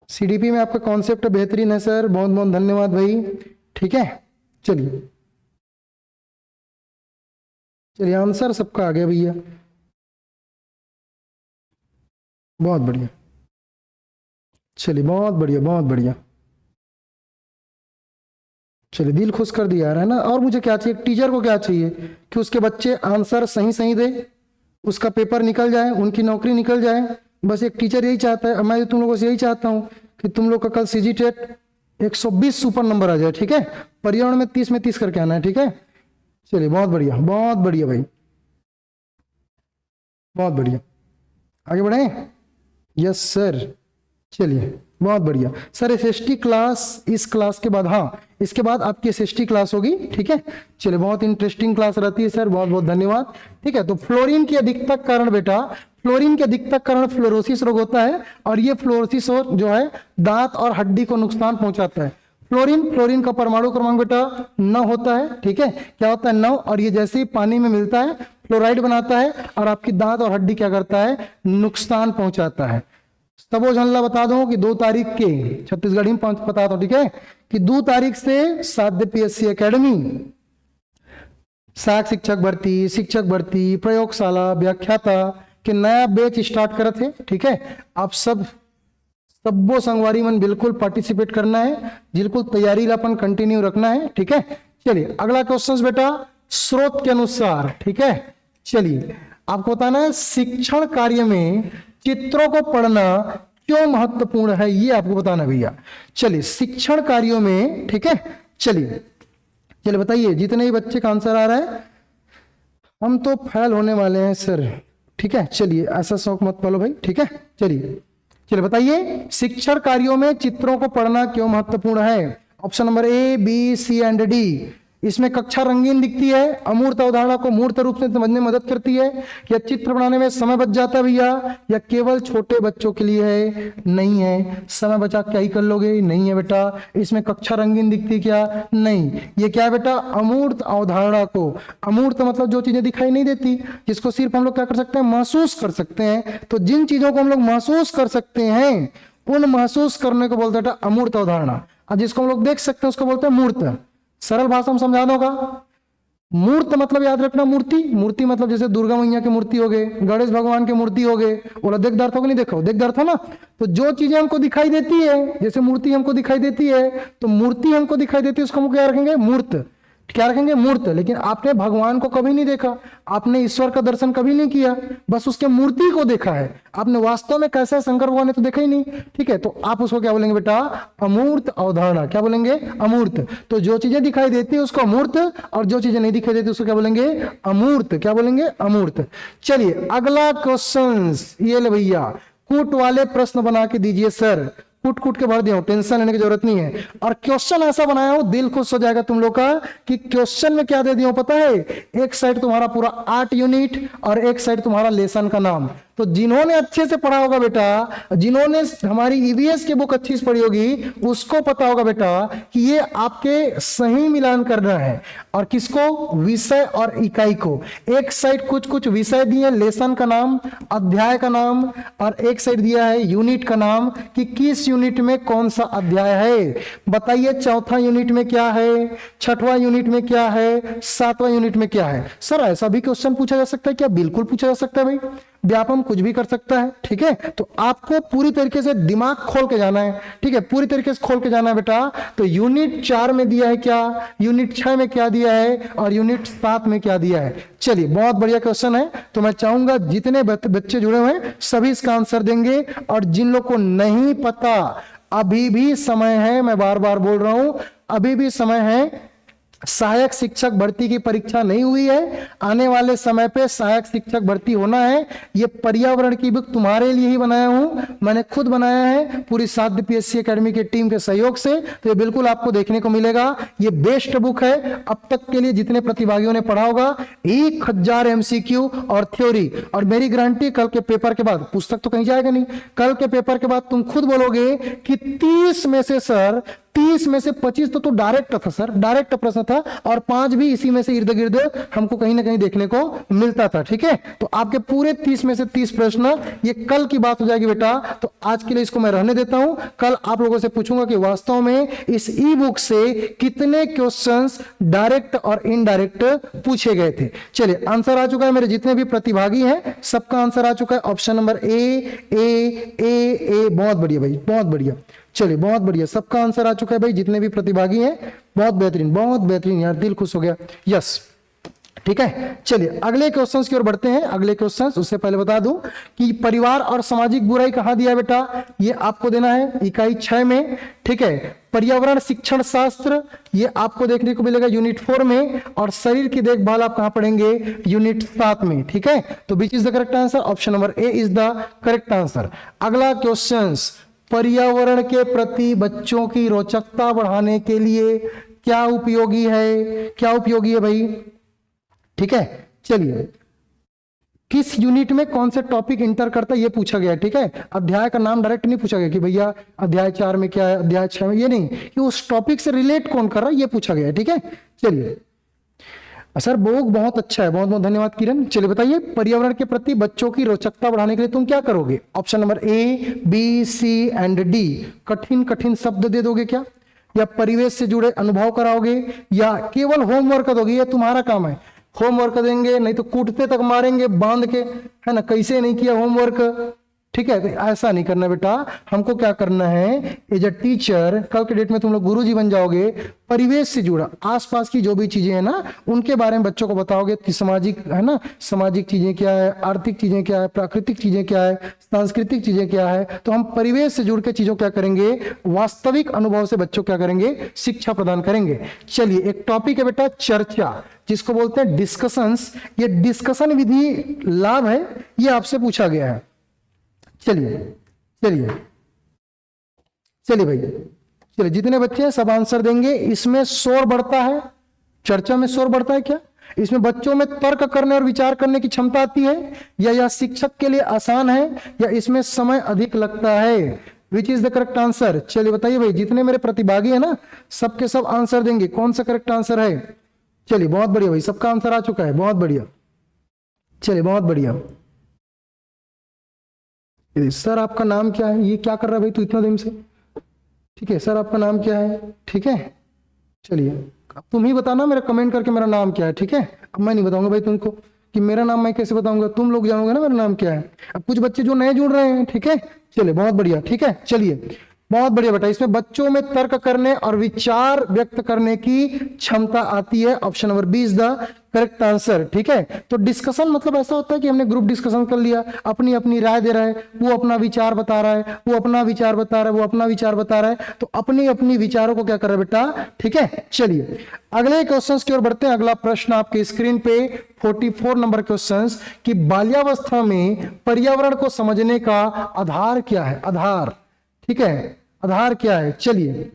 सीडीपी में आपका कॉन्सेप्ट बेहतरीन है सर, बहुत बहुत धन्यवाद भाई। ठीक है, चलिए चलिए आंसर सबका आ गया भैया, बहुत बढ़िया। चलिए बहुत बढ़िया बहुत बढ़िया। चलिए दिल खुश कर दिया है ना। और मुझे क्या चाहिए, टीचर को क्या चाहिए कि उसके बच्चे आंसर सही सही दे, उसका पेपर निकल जाए, उनकी नौकरी निकल जाए। बस एक टीचर यही चाहता है। मैं तुम लोगों से यही चाहता हूं कि तुम लोग का कल सीजीटेट 120 सुपर नंबर आ जाए। ठीक है, पर्यावरण में 30 में 30 करके आना है। ठीक है, चलिए बहुत बढ़िया भाई, बहुत बढ़िया। आगे बढ़े? Yes sir. चलिए बहुत बढ़िया सर। एसएसटी क्लास इस क्लास के बाद, हाँ इसके बाद आपकी एसएसटी क्लास होगी। ठीक है, चलिए बहुत इंटरेस्टिंग क्लास रहती है सर, बहुत बहुत धन्यवाद। ठीक है, तो फ्लोरीन की अधिकता के कारण बेटा, फ्लोरीन की अधिकता के कारण फ्लोरोसिस रोग होता है। और ये फ्लोरोसिस जो है दांत और हड्डी को नुकसान पहुंचाता है। फ्लोरीन का परमाणु क्रमांक बेटा 9 होता है। ठीक है, क्या होता है? 9। और ये जैसे ही पानी में मिलता है फ्लोराइड बनाता है और आपकी दांत और हड्डी क्या करता है? नुकसान पहुंचाता है। तबो झल्ला बता दो कि 2 तारीख के छत्तीसगढ़ी में बता दो। ठीक है, कि 2 तारीख से साध्य पीएससी एकेडमी सहायक शिक्षक भर्ती प्रयोगशाला व्याख्याता के नया बैच स्टार्ट करे थे। ठीक है, आप सबो संगवारी मन बिल्कुल पार्टिसिपेट करना है, बिल्कुल तैयारी अपन कंटिन्यू रखना है। ठीक है, चलिए अगला क्वेश्चन बेटा स्रोत के अनुसार। ठीक है, चलिए आपको बताना है शिक्षण कार्य में चित्रों को पढ़ना क्यों महत्वपूर्ण है, ये आपको बताना भैया। चलिए शिक्षण कार्यों में, ठीक है, चलिए बताइए जितने ही बच्चे का आंसर आ रहा है। हम तो फेल होने वाले हैं सर। ठीक है, चलिए ऐसा शौक मत पालो भाई। ठीक है, चलिए बताइए शिक्षण कार्यों में चित्रों को पढ़ना क्यों महत्वपूर्ण है। Option number A, B, C and D. इसमें कक्षा रंगीन दिखती है, अमूर्त अवधारणा को मूर्त रूप से समझने में मदद करती है, या चित्र बनाने में समय बच जाता है भैया, या केवल छोटे बच्चों के लिए है? नहीं है, समय बचा क्या ही कर लोगे? नहीं है बेटा। इसमें कक्षा रंगीन दिखती क्या? नहीं। ये क्या है बेटा? अमूर्त अवधारणा को, अमूर्त मतलब जो चीजें दिखाई नहीं देती, जिसको सिर्फ हम लोग क्या कर सकते हैं? महसूस कर सकते हैं। तो जिन चीजों को हम लोग महसूस कर सकते हैं उन महसूस करने को बोलते हैं अमूर्त अवधारणा, और जिसको हम लोग देख सकते हैं उसको बोलते हैं मूर्त। सरल भाषा में समझा दूंगा। मूर्त मतलब याद रखना मूर्ति, मूर्ति मतलब जैसे दुर्गा मैया की मूर्ति हो गए, गणेश भगवान की मूर्ति हो गए, बोला देखदार हो नहीं, देखो देखदार था ना। तो जो चीजें हमको दिखाई देती है, जैसे मूर्ति हमको दिखाई देती है, तो मूर्ति हमको दिखाई देती है उसको हम क्या रखेंगे? मूर्त। क्या रखेंगे? मूर्त। लेकिन आपने भगवान को कभी नहीं देखा, आपने ईश्वर का दर्शन कभी नहीं किया, बस उसके मूर्ति को देखा है। आपने वास्तव में कैसा है शंकर भगवान ने तो देखा ही नहीं। ठीक है, तो आप उसको क्या बोलेंगे बेटा? अमूर्त अवधारणा। क्या बोलेंगे? अमूर्त। तो जो चीजें दिखाई देती है उसको अमूर्त, और जो चीजें नहीं दिखाई देती उसको क्या बोलेंगे? अमूर्त। क्या बोलेंगे? अमूर्त। चलिए अगला क्वेश्चन ये ले भैया, कूट वाले प्रश्न बना के दीजिए सर। कूट के भर दिया हूं, टेंशन लेने की जरूरत नहीं है। और क्वेश्चन ऐसा बनाया हूं दिल खुश हो जाएगा तुम लोग का, कि क्वेश्चन में क्या दे दिया हूं पता है? एक साइड तुम्हारा पूरा 8 यूनिट और एक साइड तुम्हारा लेसन का नाम। तो जिन्होंने अच्छे से पढ़ा होगा बेटा, जिन्होंने हमारी ईवीएस की बुक अच्छी से पढ़ी होगी, उसको पता होगा बेटा कि ये आपके सही मिलान करना है। और किसको? विषय और इकाई को। एक साइड कुछ विषय दिए, लेसन का नाम, अध्याय का नाम, और एक साइड दिया है यूनिट का नाम, कि किस यूनिट में कौन सा अध्याय है। बताइए चौथा यूनिट में क्या है, छठवां यूनिट में क्या है, सातवां यूनिट में क्या है। सर ऐसा भी क्वेश्चन पूछा जा सकता है क्या? बिल्कुल पूछा जा सकता है भाई, व्यापम कुछ भी कर सकता है। ठीक है, तो आपको पूरी तरीके से दिमाग खोल के जाना है। ठीक है, पूरी तरीके से खोल के जाना है बेटा। तो यूनिट 4 में दिया है क्या, यूनिट 6 में क्या दिया है, और यूनिट 7 में क्या दिया है। चलिए बहुत बढ़िया क्वेश्चन है। तो मैं चाहूंगा जितने बच्चे जुड़े हुए हैं सभी इसका आंसर देंगे, और जिन लोग को नहीं पता अभी भी समय है, मैं बार बार बोल रहा हूं अभी भी समय है, सहायक शिक्षक भर्ती की परीक्षा नहीं हुई है, आने वाले समय पे सहायक शिक्षक भर्ती होना है। ये पर्यावरण की बुक तुम्हारे लिए ही बनाया हूं, मैंने खुद बनाया है पूरी साध्य पीएससी एकेडमी की टीम के सहयोग से, तो ये बिल्कुल आपको देखने को मिलेगा। ये बेस्ट बुक है अब तक के लिए जितने प्रतिभागियों ने पढ़ा होगा। 1000 एमसीक्यू और थ्योरी, और मेरी गारंटी कल के पेपर के बाद, पुस्तक तो कहीं जाएगा नहीं, कल के पेपर के बाद तुम खुद बोलोगे कि 30 में से सर 30 में से 25 तो डायरेक्ट था सर, डायरेक्ट प्रश्न था, और 5 भी इसी में से इर्द गिर्द हमको कहीं ना कहीं देखने को मिलता था। ठीक है, तो आपके पूरे 30 में से 30 प्रश्न ये कल की बात हो जाएगी बेटा। तो आज के लिए इसको मैं रहने देता हूं, कल आप लोगों से पूछूंगा कि वास्तव में इस ई बुक से कितने क्वेश्चंस डायरेक्ट और इनडायरेक्ट पूछे गए थे। चलिए, आंसर आ चुका है, मेरे जितने भी प्रतिभागी हैं सबका आंसर आ चुका है। ऑप्शन नंबर ए, बहुत बढ़िया भाई, बहुत बढ़िया। चलिए, बहुत बढ़िया, सबका आंसर आ चुका है भाई, जितने भी प्रतिभागी हैं। बहुत बेहतरीन यार, दिल खुश हो गया। यस, ठीक है। चलिए अगले क्वेश्चंस की ओर बढ़ते हैं। अगले क्वेश्चंस, उससे पहले बता दूं कि परिवार और सामाजिक बुराई कहां दिया है बेटा, ये आपको देना है इकाई 6 में। ठीक है, पर्यावरण शिक्षण शास्त्र ये आपको देखने को मिलेगा यूनिट 4 में, और शरीर की देखभाल आप कहां पढ़ेंगे, यूनिट 7 में। ठीक है, तो which is the correct answer, option number A is the correct answer. अगला क्वेश्चंस, पर्यावरण के प्रति बच्चों की रोचकता बढ़ाने के लिए क्या उपयोगी है, क्या उपयोगी है भाई। ठीक है, चलिए, किस यूनिट में कौन से टॉपिक इंटर करता है ये पूछा गया। ठीक है, अध्याय का नाम डायरेक्ट नहीं पूछा गया कि भैया अध्याय 4 में क्या है, अध्याय 6 में, ये नहीं, कि उस टॉपिक से रिलेट कौन कर रहा है ये पूछा गया है। ठीक है, चलिए सर बुक बहुत अच्छा है, बहुत बहुत धन्यवाद किरण। चलिए बताइए, पर्यावरण के प्रति बच्चों की रोचकता बढ़ाने के लिए तुम क्या करोगे। Option number A, B, C and D, कठिन कठिन शब्द दे दोगे क्या, या परिवेश से जुड़े अनुभव कराओगे, या केवल होमवर्क दोगे, ये तुम्हारा काम है। होमवर्क देंगे नहीं तो कूटते तक मारेंगे बांध के, है ना, कैसे नहीं किया होमवर्क। ठीक है, तो ऐसा नहीं करना बेटा, हमको क्या करना है, एज अ टीचर, कल के डेट में तुम लोग गुरुजी बन जाओगे, परिवेश से जुड़ा आसपास की जो भी चीजें हैं ना उनके बारे में बच्चों को बताओगे कि सामाजिक, है ना, सामाजिक चीजें क्या है, आर्थिक चीजें क्या है, प्राकृतिक चीजें क्या है, सांस्कृतिक चीजें क्या है। तो हम परिवेश से जुड़ के चीजों क्या करेंगे, वास्तविक अनुभव से बच्चों क्या करेंगे, शिक्षा प्रदान करेंगे। चलिए, एक टॉपिक है बेटा चर्चा, जिसको बोलते हैं डिस्कशंस। ये डिस्कशन विधि लाभ है, ये आपसे पूछा गया है। चलिए चलिए चलिए भाई, चलिए जितने बच्चे हैं सब आंसर देंगे। इसमें शोर बढ़ता है, चर्चा में शोर बढ़ता है क्या, इसमें बच्चों में तर्क करने और विचार करने की क्षमता आती है, या यह शिक्षक के लिए आसान है, या इसमें समय अधिक लगता है। Which is the correct answer. चलिए बताइए भाई, जितने मेरे प्रतिभागी है ना सबके सब आंसर देंगे, कौन सा करेक्ट आंसर है। चलिए बहुत बढ़िया भाई, सबका आंसर आ चुका है, बहुत बढ़िया। चलिए बहुत बढ़िया। सर आपका नाम क्या है, ये क्या कर रहा है भाई तू इतना दिन से। ठीक है सर, आपका नाम क्या है। ठीक है, चलिए अब तुम ही बताना मेरा कमेंट करके मेरा नाम क्या है। ठीक है, अब मैं नहीं बताऊंगा भाई तुमको कि मेरा नाम मैं कैसे बताऊंगा, तुम लोग जानोगे ना मेरा नाम क्या है। अब कुछ बच्चे जो नए जुड़ रहे हैं, ठीक है, चलिए बहुत बढ़िया। ठीक है, चलिए बहुत बढ़िया बेटा, इसमें बच्चों में तर्क करने और विचार व्यक्त करने की क्षमता आती है। Option number B is the correct answer. ठीक है, तो डिस्कशन मतलब ऐसा होता है कि हमने ग्रुप डिस्कशन कर लिया, अपनी अपनी राय दे रहा है, वो अपना विचार बता रहा है, वो अपना विचार बता रहा है, वो अपना विचार बता रहा है, तो अपनी अपनी विचारों को क्या कर रहा है बेटा। ठीक है, चलिए अगले क्वेश्चन की ओर बढ़ते हैं। अगला प्रश्न आपके स्क्रीन पे 44 नंबर क्वेश्चन कि बाल्यावस्था में पर्यावरण को समझने का आधार क्या है। आधार, ठीक है, आधार क्या है। चलिए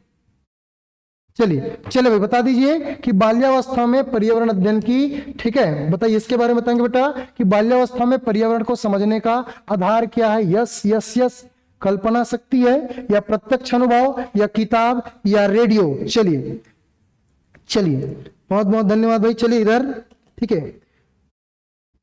चलिए चलिए भाई बता दीजिए कि बाल्यावस्था में पर्यावरण अध्ययन की, ठीक है, बताइए इसके बारे में बताएंगे बेटा कि बाल्यावस्था में पर्यावरण को समझने का आधार क्या है। यस यस यस, कल्पना शक्ति है, या प्रत्यक्ष अनुभव, या किताब, या रेडियो। चलिए चलिए बहुत बहुत धन्यवाद भाई। चलिए इधर, ठीक है,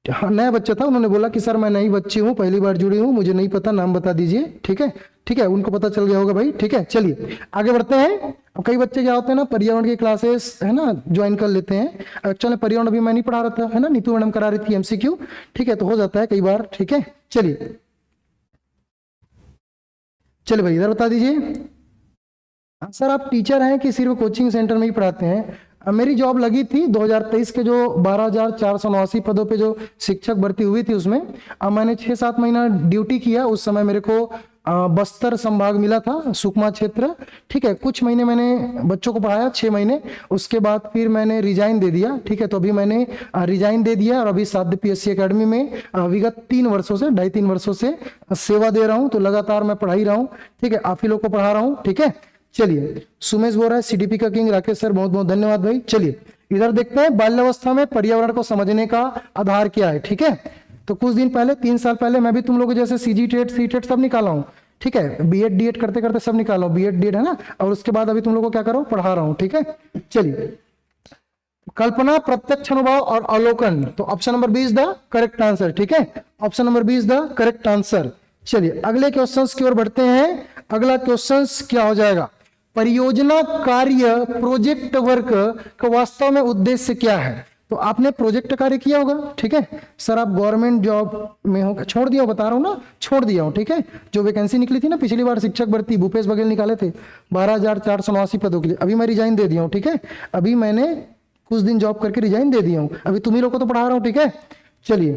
हाँ नया बच्चा था, उन्होंने बोला कि सर मैं नई बच्ची हूँ, पहली बार जुड़ी हूँ, मुझे नहीं पता, नाम बता दीजिए। ठीक है, ठीक है, उनको पता चल गया होगा भाई। ठीक है, चलिए आगे बढ़ते हैं। अब कई बच्चे क्या होते हैं ना, पर्यावरण की क्लासेस है ना ज्वाइन कर लेते हैं। एक्चुअली पर्यावरण अभी मैं नहीं पढ़ा रहा था, है ना, नीतू मैडम करा रही थी एमसीक्यू। ठीक है, तो हो जाता है कई बार। ठीक है, चलिए चलिए भाई इधर बता दीजिए। सर आप टीचर हैं कि सिर्फ कोचिंग सेंटर में ही पढ़ाते हैं। मेरी जॉब लगी थी 2023 के जो 12,489 पदों पे जो शिक्षक भर्ती हुई थी उसमें। अब मैंने 6-7 महीना ड्यूटी किया। उस समय मेरे को बस्तर संभाग मिला था, सुकमा क्षेत्र। ठीक है, कुछ महीने मैंने बच्चों को पढ़ाया, 6 महीने। उसके बाद फिर मैंने रिजाइन दे दिया। ठीक है, तो अभी मैंने रिजाइन दे दिया और अभी साध्य पीएससी एकेडमी में विगत 3 वर्षों से, 2.5-3 वर्षों से सेवा दे रहा हूं। तो लगातार मैं पढ़ा ही रहा हूं। ठीक है, आप ही लोग को पढ़ा रहा हूं। ठीक है, चलिए सुमेश बोल रहा है सीडीपी का किंग राकेश सर, बहुत बहुत धन्यवाद भाई। चलिए इधर देखते हैं, बाल्यावस्था में पर्यावरण को समझने का आधार क्या है। ठीक है, तो कुछ दिन पहले, 3 साल पहले मैं भी तुम लोगों जैसे सीजी टेट, सी टेट सब निकाला हूं। ठीक है, बीएड डीएड करते करते सब निकाला हूं, बीएड डीएड है ना। और उसके बाद अभी तुम लोगों को क्या करो, पढ़ा रहा हूं। ठीक है, चलिए कल्पना, प्रत्यक्ष अनुभव और अवलोकन, तो option number B is the correct answer. ठीक है, option number B is the correct answer. चलिए अगले क्वेश्चंस की ओर बढ़ते हैं। अगला क्वेश्चंस क्या हो जाएगा, परियोजना कार्य, प्रोजेक्ट वर्क का वास्तव में उद्देश्य क्या है। तो आपने प्रोजेक्ट कार्य किया होगा। ठीक है सर, आप गवर्नमेंट जॉब में हो, छोड़ दिया, बता रहा हूं ना, छोड़ दिया हूं। ठीक है, जो वैकेंसी निकली थी ना पिछली बार शिक्षक भर्ती, भूपेश बघेल निकाले थे 12,489 पदों के लिए, अभी मैं रिजाइन दे दिया हूं। ठीक है, अभी मैंने कुछ दिन जॉब करके रिजाइन दे दिया हूं, अभी तुम्ही लोग को तो पढ़ा रहा हूं। ठीक है, चलिए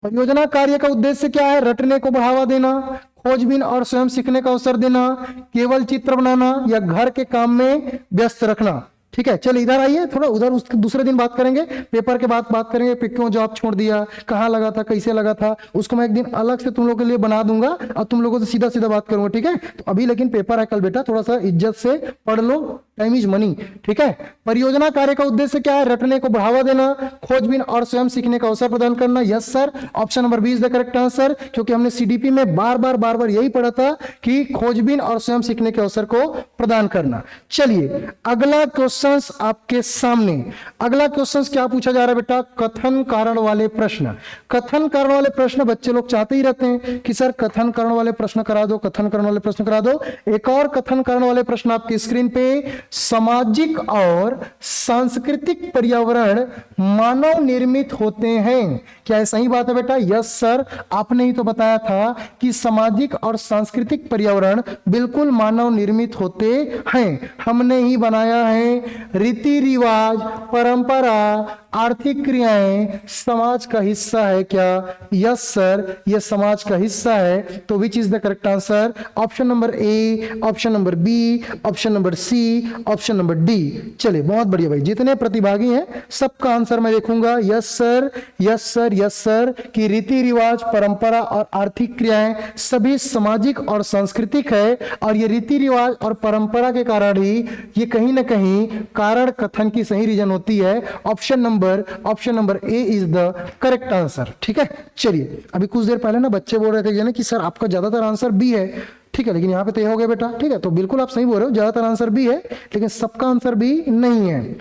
परियोजना कार्य का उद्देश्य क्या है, रटने को बढ़ावा देना, खोजबीन और स्वयं सीखने का अवसर देना, केवल चित्र बनाना या घर के काम में व्यस्त रखना। ठीक है, चलिए इधर आइए, थोड़ा उधर उसके दूसरे दिन बात करेंगे, पेपर के बाद बात करेंगे, क्यों जॉब छोड़ दिया, कहाँ लगा था, कैसे लगा था, उसको मैं एक दिन अलग से तुम लोगों के लिए बना दूंगा और तुम लोगों से सीधा सीधा बात करूंगा। ठीक है, तो अभी लेकिन पेपर है कल बेटा, थोड़ा सा इज्जत से पढ़ लो, टाइम इज मनी। ठीक है, परियोजना कार्य का उद्देश्य क्या है, रटने को बढ़ावा देना, खोजबीन और स्वयं सीखने का अवसर प्रदान करना। Yes sir, option number B is the correct answer, क्योंकि हमने सीडीपी में बार बार यही पढ़ा था कि खोजबीन और स्वयं सीखने के अवसर को प्रदान करना। चलिए अगला क्वेश्चन आपके सामने, अगला क्वेश्चन क्या पूछा जा रहा है बेटा, कथन कारण वाले प्रश्न। कथन कारण वाले प्रश्न बच्चे लोग चाहते ही रहते हैं कि सर कथन कारण वाले प्रश्न करा दो, कथन कारण वाले प्रश्न करा दो। एक और कथन कारण वाले प्रश्न आपकी स्क्रीन पे, सामाजिक और सांस्कृतिक पर्यावरण मानव निर्मित होते हैं, क्या ऐसा ही बात है बेटा। यस सर, आपने ही तो बताया था कि सामाजिक और सांस्कृतिक पर्यावरण बिल्कुल मानव निर्मित होते हैं, हमने ही बनाया है। रीति रिवाज, परंपरा, आर्थिक क्रियाएं समाज का हिस्सा है क्या। यस सर, यह समाज का हिस्सा है। तो which is the correct answer, option number A, option number B, option number C, option number D. चलिए बहुत बढ़िया भाई, जितने प्रतिभागी हैं सबका आंसर मैं देखूंगा। Yes sir, yes sir, yes sir, कि रीति रिवाज, परंपरा और आर्थिक क्रियाएं सभी सामाजिक और सांस्कृतिक है, और ये रीति रिवाज और परंपरा के कारण ही ये कहीं ना कहीं कारण कथन की सही रीजन होती है। Option number A is the correct answer. ठीक है, चलिए अभी कुछ देर पहले ना बच्चे बोल रहे थे कि सर आपका ज्यादातर आंसर बी है। ठीक है, लेकिन यहाँ पे तय हो गया बेटा। ठीक है, तो बिल्कुल आप सही बोल रहे हो, ज्यादातर आंसर बी है, लेकिन सबका आंसर बी नहीं है।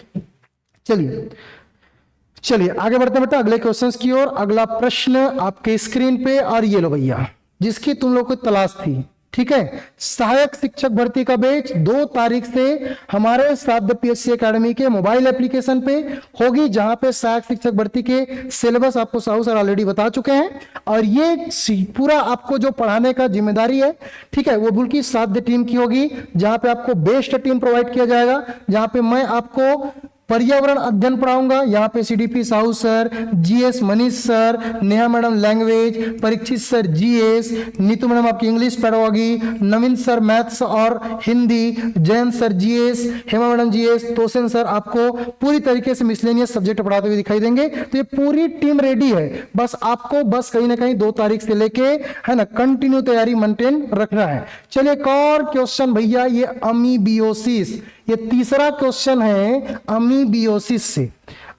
चलिए आगे बढ़ते हैं बेटा अगले क्वेश्चंस की ओर। अगला प्रश्न आपके स्क्रीन पे, और ये लो भैया, जिसकी तुम लोग को तलाश थी। ठीक है, सहायक शिक्षक भर्ती का बैच 2 तारीख से हमारे साध्य पीएससी एकेडमी के मोबाइल एप्लीकेशन पे होगी, जहां पे सहायक शिक्षक भर्ती के सिलेबस आपको साहू सर ऑलरेडी बता चुके हैं, और ये पूरा आपको जो पढ़ाने का जिम्मेदारी है, ठीक है, वो बिल्कुल साध्य टीम की होगी, जहां पे आपको बेस्ट टीम प्रोवाइड किया जाएगा, जहां पे मैं आपको पर्यावरण अध्ययन पढ़ाऊंगा। यहाँ पे CDP Sahu sir, GS Manish sir, Neha madam language, Parikshit sir GS, Neetu madam आपकी English pedology, Naveen sir maths और Hindi, Jayant sir GS, Hema madam GS, Tosen sir आपको पूरी तरीके से मिसलेनियस सब्जेक्ट पढ़ाते हुए दिखाई देंगे। तो ये पूरी टीम रेडी है, बस आपको बस कहीं ना कहीं 2 तारीख से लेके है ना कंटिन्यू तैयारी मेंटेन रखना है। चलिए एक और क्वेश्चन भैया, ये अमीबियोसिस, ये तीसरा क्वेश्चन है अमीबियोसिस से।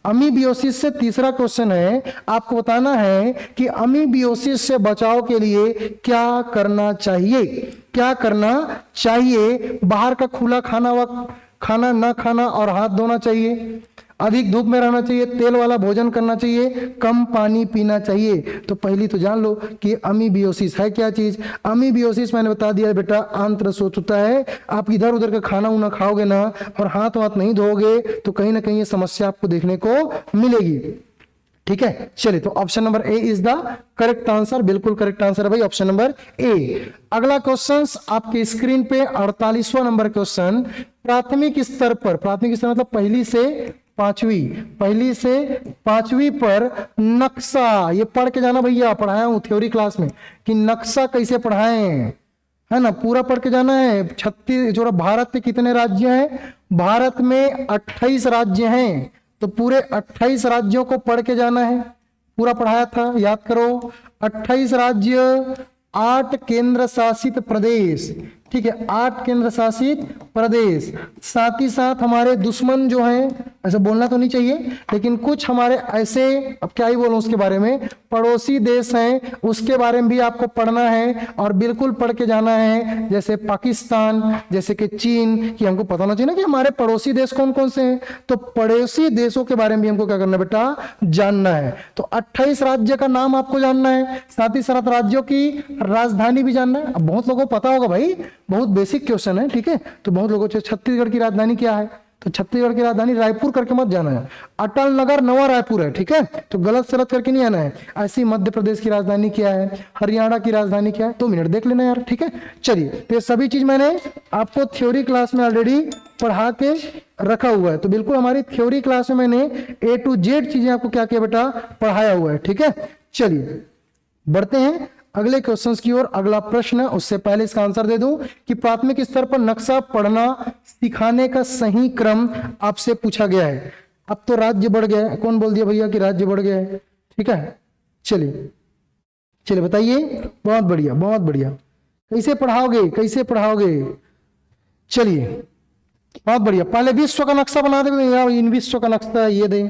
अमीबियोसिस से तीसरा क्वेश्चन है, आपको बताना है कि अमीबियोसिस से बचाव के लिए क्या करना चाहिए। क्या करना चाहिए, बाहर का खुला खाना ना खाना और हाथ धोना चाहिए, अधिक धूप में रहना चाहिए, तेल वाला भोजन करना चाहिए, कम पानी पीना चाहिए। तो पहली तो जान लो कि अमीबियोसिस है क्या चीज। अमीबियोसिस मैंने बता दिया बेटा, आंत्र शोथ होता है। आप इधर उधर का खाना उना खाओगे ना और हाथ वाथ नहीं धोगे तो कहीं ना कहीं ये समस्या आपको देखने को मिलेगी। ठीक है, चलिए तो option number A is the correct answer, बिल्कुल करेक्ट आंसर है भाई, ऑप्शन नंबर ए। अगला क्वेश्चन आपके स्क्रीन पे 48वां नंबर क्वेश्चन, प्राथमिक स्तर पर, प्राथमिक स्तर मतलब 1ली से पांचवी, पहली से पांचवी पर नक्शा, ये पढ़ के जाना भैया, पढ़ाया हूं थ्योरी क्लास में कि नक्शा कैसे पढ़ाएं, है ना, पूरा पढ़ के जाना है। 36 जो भारत में कितने राज्य हैं, भारत में 28 राज्य हैं, तो पूरे 28 राज्यों को पढ़ के जाना है, पूरा पढ़ाया था, याद करो। 28 राज्य, 8 केंद्र शासित प्रदेश, ठीक है, 8 केंद्र शासित प्रदेश, साथ ही साथ हमारे दुश्मन जो हैं, ऐसा बोलना तो नहीं चाहिए, लेकिन कुछ हमारे ऐसे, अब क्या ही बोलूं उसके बारे में, पड़ोसी देश हैं, उसके बारे में भी आपको पढ़ना है और बिल्कुल पढ़ के जाना है। जैसे पाकिस्तान, जैसे कि चीन, कि हमको पता होना चाहिए ना कि हमारे पड़ोसी देश कौन कौन से हैं, तो पड़ोसी देशों के बारे में भी हमको क्या करना बेटा, जानना है। तो 28 राज्य का नाम आपको जानना है, साथ ही साथ राज्यों की राजधानी भी जानना है। अब बहुत लोगों को पता होगा भाई, बहुत बेसिक क्वेश्चन है, ठीक है, तो बहुत लोगों को छत्तीसगढ़ की राजधानी क्या है, तो छत्तीसगढ़ की राजधानी रायपुर करके मत जाना है, अटल नगर नवा रायपुर है, ठीक है, तो गलत सलत करके नहीं आना है। ऐसी मध्य प्रदेश की राजधानी क्या है, हरियाणा की राजधानी क्या है, 2 मिनट देख लेना यार, ठीक है। चलिए, तो ये सभी चीज मैंने आपको थ्योरी क्लास में ऑलरेडी पढ़ा के रखा हुआ है, तो बिल्कुल हमारी थ्योरी क्लास में मैंने A to Z चीजें आपको क्या किया बेटा, पढ़ाया हुआ है, ठीक है। चलिए बढ़ते हैं अगले क्वेश्चंस की ओर। अगला प्रश्न, उससे पहले इसका आंसर दे दूं कि प्राथमिक स्तर पर नक्शा पढ़ना सिखाने का सही क्रम आपसे पूछा गया है। अब तो राज्य बढ़ गया है, कौन बोल दिया भैया कि राज्य बढ़ गया है, ठीक है। चलिए चलिए बताइए, बहुत बढ़िया बहुत बढ़िया, कैसे पढ़ाओगे कैसे पढ़ाओगे, चलिए बहुत बढ़िया। पहले विश्व का नक्शा बना दे यार, इन विश्व का नक्शा ये दे,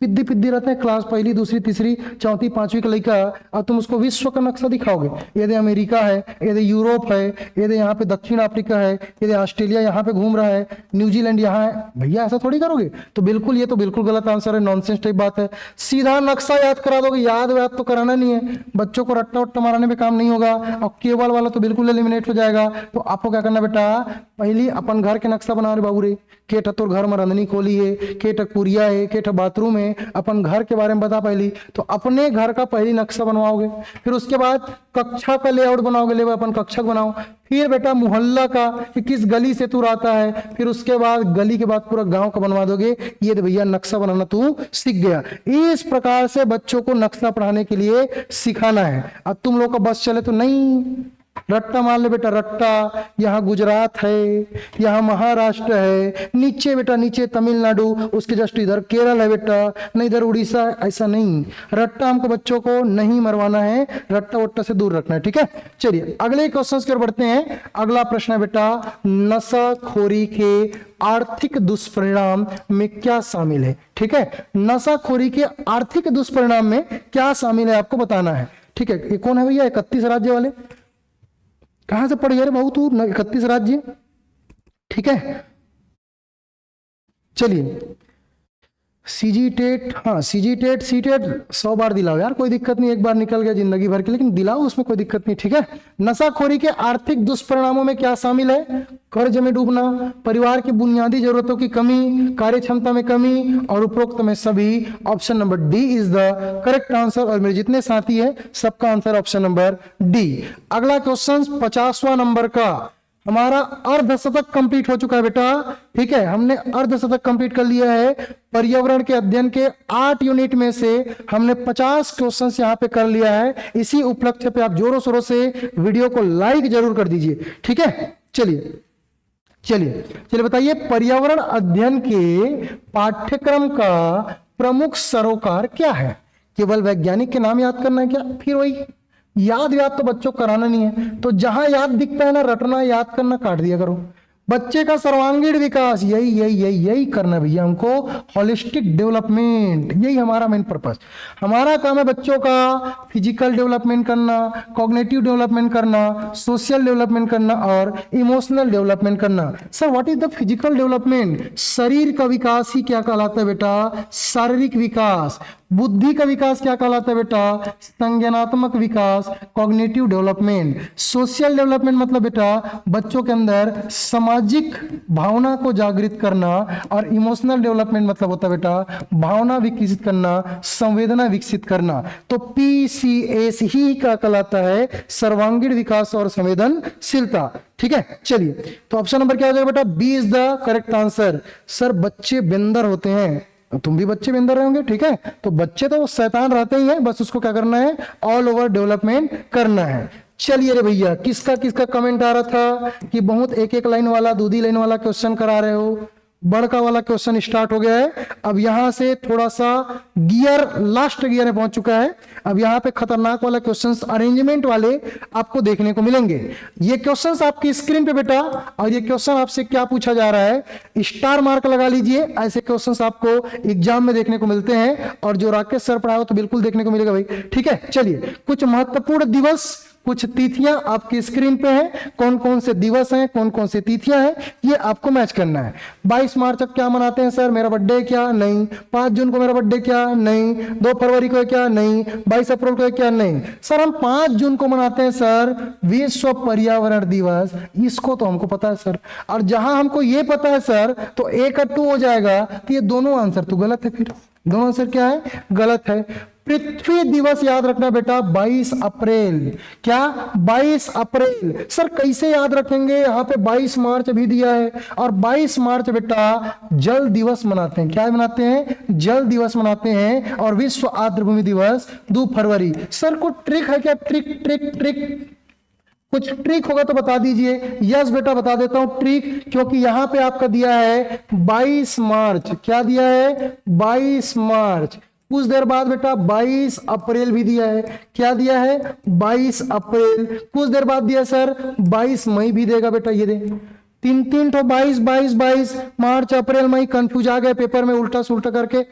पिद्दी पिद्दी रहते हैं क्लास पहली दूसरी तीसरी चौथी पांचवी का लड़का, और तुम उसको विश्व का नक्शा दिखाओगे, ये दे अमेरिका है, ये दे यूरोप है, ये दे यहाँ पे दक्षिण अफ्रीका है, ये दे ऑस्ट्रेलिया यहाँ पे घूम रहा है, न्यूजीलैंड यहाँ है, भैया ऐसा थोड़ी करोगे, तो बिल्कुल ये तो बिल्कुल गलत आंसर है, नॉनसेंस टाइप बात है। सीधा नक्शा याद करा दोगे, याद व्याद तो कराना नहीं है, बच्चों को रट्टा वट्टा मारने में काम नहीं होगा, और केवल वाला तो बिल्कुल एलिमिनेट हो जाएगा। तो आपको क्या करना बेटा, पहली अपन घर के नक्शा बना रहे बाबू रे, केठ तोर घर में रंधनी खोली है, केठ कुरिया है, केठ बाथरूम है, अपन घर के बारे में बता पहली, तो अपने घर का पहली नक्शा बनवाओगे, फिर उसके बाद कक्षा का लेआउट बनाओगे, ले अपन कक्षा बनाओ, फिर बेटा मोहल्ला का कि किस गली से तू आता है, फिर उसके बाद गली के बाद पूरा गांव का बनवा दोगे, ये तो भैया नक्शा बनाना तू सीख गया। इस प्रकार से बच्चों को नक्शा पढ़ाने के लिए सिखाना है। अब तुम लोग का बस चले तो नहीं, रट्टा मान ले बेटा, रट्टा, यहाँ गुजरात है, यहाँ महाराष्ट्र है, नीचे बेटा नीचे तमिलनाडु, उसके जस्ट इधर केरल है बेटा, नहीं इधर उड़ीसा, ऐसा नहीं, रट्टा हमको बच्चों को नहीं मरवाना है, रट्टा वट्टा से दूर रखना है, ठीक है। चलिए अगले क्वेश्चन की ओर बढ़ते हैं। अगला प्रश्न है बेटा, नशाखोरी के आर्थिक दुष्परिणाम में क्या शामिल है, ठीक है, नशाखोरी के आर्थिक दुष्परिणाम में क्या शामिल है आपको बताना है, ठीक है। ये कौन है भैया, 31 राज्य वाले, कहां से पढ़ गए बहुत तू, 31 राज्य, ठीक है। चलिए सीजी टेट, हाँ सीजी टेट सी टेट 100 बार दिलाओ यार, कोई दिक्कत नहीं, एक बार निकल गया जिंदगी भर के, लेकिन दिलाओ उसमें कोई दिक्कत नहीं, ठीक है। नशाखोरी के आर्थिक दुष्परिणामों में क्या शामिल है, कर्ज में डूबना, परिवार की बुनियादी जरूरतों की कमी, कार्य क्षमता में कमी, और उपरोक्त में सभी। Option number D is the correct answer, और मेरे जितने साथी है सबका आंसर ऑप्शन नंबर डी। अगला क्वेश्चन 50वां नंबर का, हमारा अर्धशतक कंप्लीट हो चुका है बेटा, ठीक है, हमने अर्धशतक कंप्लीट कर लिया है। पर्यावरण के अध्ययन के 8 यूनिट में से हमने 50 क्वेश्चंस यहाँ पे कर लिया है। इसी उपलक्ष्य पे आप जोरों शोरों से वीडियो को लाइक जरूर कर दीजिए, ठीक है। चलिए चलिए चलिए बताइए, पर्यावरण अध्ययन के पाठ्यक्रम का प्रमुख सरोकार क्या है। केवल वैज्ञानिक के नाम याद करना है क्या, फिर वही याद तो बच्चों को कराना नहीं है, तो जहां याद दिखता है ना, रटना याद करना काट दिया करो। बच्चे का सर्वांगीण विकास, यही यही यही यही करना भैया हमको, होलिस्टिक डेवलपमेंट, यही हमारा मेन पर्पस। हमारा काम है बच्चों का फिजिकल डेवलपमेंट करना, कॉग्निटिव डेवलपमेंट करना, सोशल डेवलपमेंट करना और इमोशनल डेवलपमेंट करना। Sir what is the physical development, शरीर का विकास ही क्या कहलाता है बेटा, शारीरिक विकास। बुद्धि का विकास क्या कहलाता है बेटा? संज्ञानात्मक विकास, कॉग्निटिव डेवलपमेंट। सोशल डेवलपमेंट मतलब बेटा बच्चों के अंदर सामाजिक भावना को जागृत करना, और इमोशनल डेवलपमेंट मतलब होता है बेटा भावना विकसित करना, संवेदना विकसित करना। तो PCS ही क्या कहलाता है? सर्वांगीण विकास और संवेदनशीलता। ठीक है, चलिए तो ऑप्शन नंबर क्या हो जाएगा बेटा? B is the correct answer. Sir बच्चे बंदर होते हैं, तुम भी बच्चे बंदर रहेंगे, ठीक है, तो बच्चे तो शैतान रहते ही हैं, बस उसको क्या करना है? ऑल ओवर डेवलपमेंट करना है। चलिए रे भैया, किसका किसका कमेंट आ रहा था कि बहुत एक एक लाइन वाला, दूधी लाइन वाला क्वेश्चन करा रहे हो। बड़का वाला क्वेश्चन स्टार्ट हो गया है। अब यहां से थोड़ा सा गियर लास्ट गियर में पहुंच चुका है। अब यहां पे खतरनाक वाला क्वेश्चंस अरेंजमेंट वाले आपको देखने को मिलेंगे। ये क्वेश्चंस आपकी स्क्रीन पे बेटा, और ये क्वेश्चन आपसे क्या पूछा जा रहा है, स्टार मार्क लगा लीजिए। ऐसे क्वेश्चंस आपको एग्जाम में देखने को मिलते हैं, और जो राकेश सर पढ़ाए तो बिल्कुल देखने को मिलेगा भाई। ठीक है, चलिए कुछ महत्वपूर्ण दिवस, कुछ तिथियां आपकी स्क्रीन पे हैं, कौन कौन से दिवस हैं, कौन कौन से तिथियां हैं, ये आपको मैच करना है। 22 मार्च को क्या मनाते हैं सर? मेरा बर्थडे क्या? नहीं। 5 जून को मेरा बर्थडे क्या? नहीं। 2 फरवरी को क्या? नहीं। 22 अप्रैल को क्या? नहीं। सर हम 5 जून को मनाते हैं सर विश्व पर्यावरण दिवस, इसको तो हमको पता है सर। और जहां हमको ये पता है सर, तो 1 और 2 हो जाएगा, तो ये दोनों आंसर तो गलत है। फिर दोनों आंसर क्या है? गलत है। पृथ्वी दिवस याद रखना बेटा 22 अप्रैल। क्या? 22 अप्रैल। सर कैसे याद रखेंगे? यहाँ पे 22 मार्च भी दिया है, और 22 मार्च बेटा जल दिवस मनाते हैं। क्या मनाते हैं? जल दिवस मनाते हैं। और विश्व आर्द्रभूमि दिवस 2 फरवरी। सर को ट्रिक है क्या? ट्रिक ट्रिक ट्रिक, कुछ ट्रिक होगा तो बता दीजिए। यस बेटा बता देता हूं ट्रिक, क्योंकि यहां पे आपका दिया है 22 मार्च। क्या दिया है? 22 मार्च। कुछ देर बाद बेटा 22 अप्रैल भी दिया है। क्या दिया है? 22 अप्रैल। कुछ देर बाद दिया सर 22 मई भी देगा बेटा, ये दे। तीन तीन तो 22 22 22 मार्च अप्रैल मई, कंफ्यूज आ गए पेपर में, उल्टा सुल्टा करके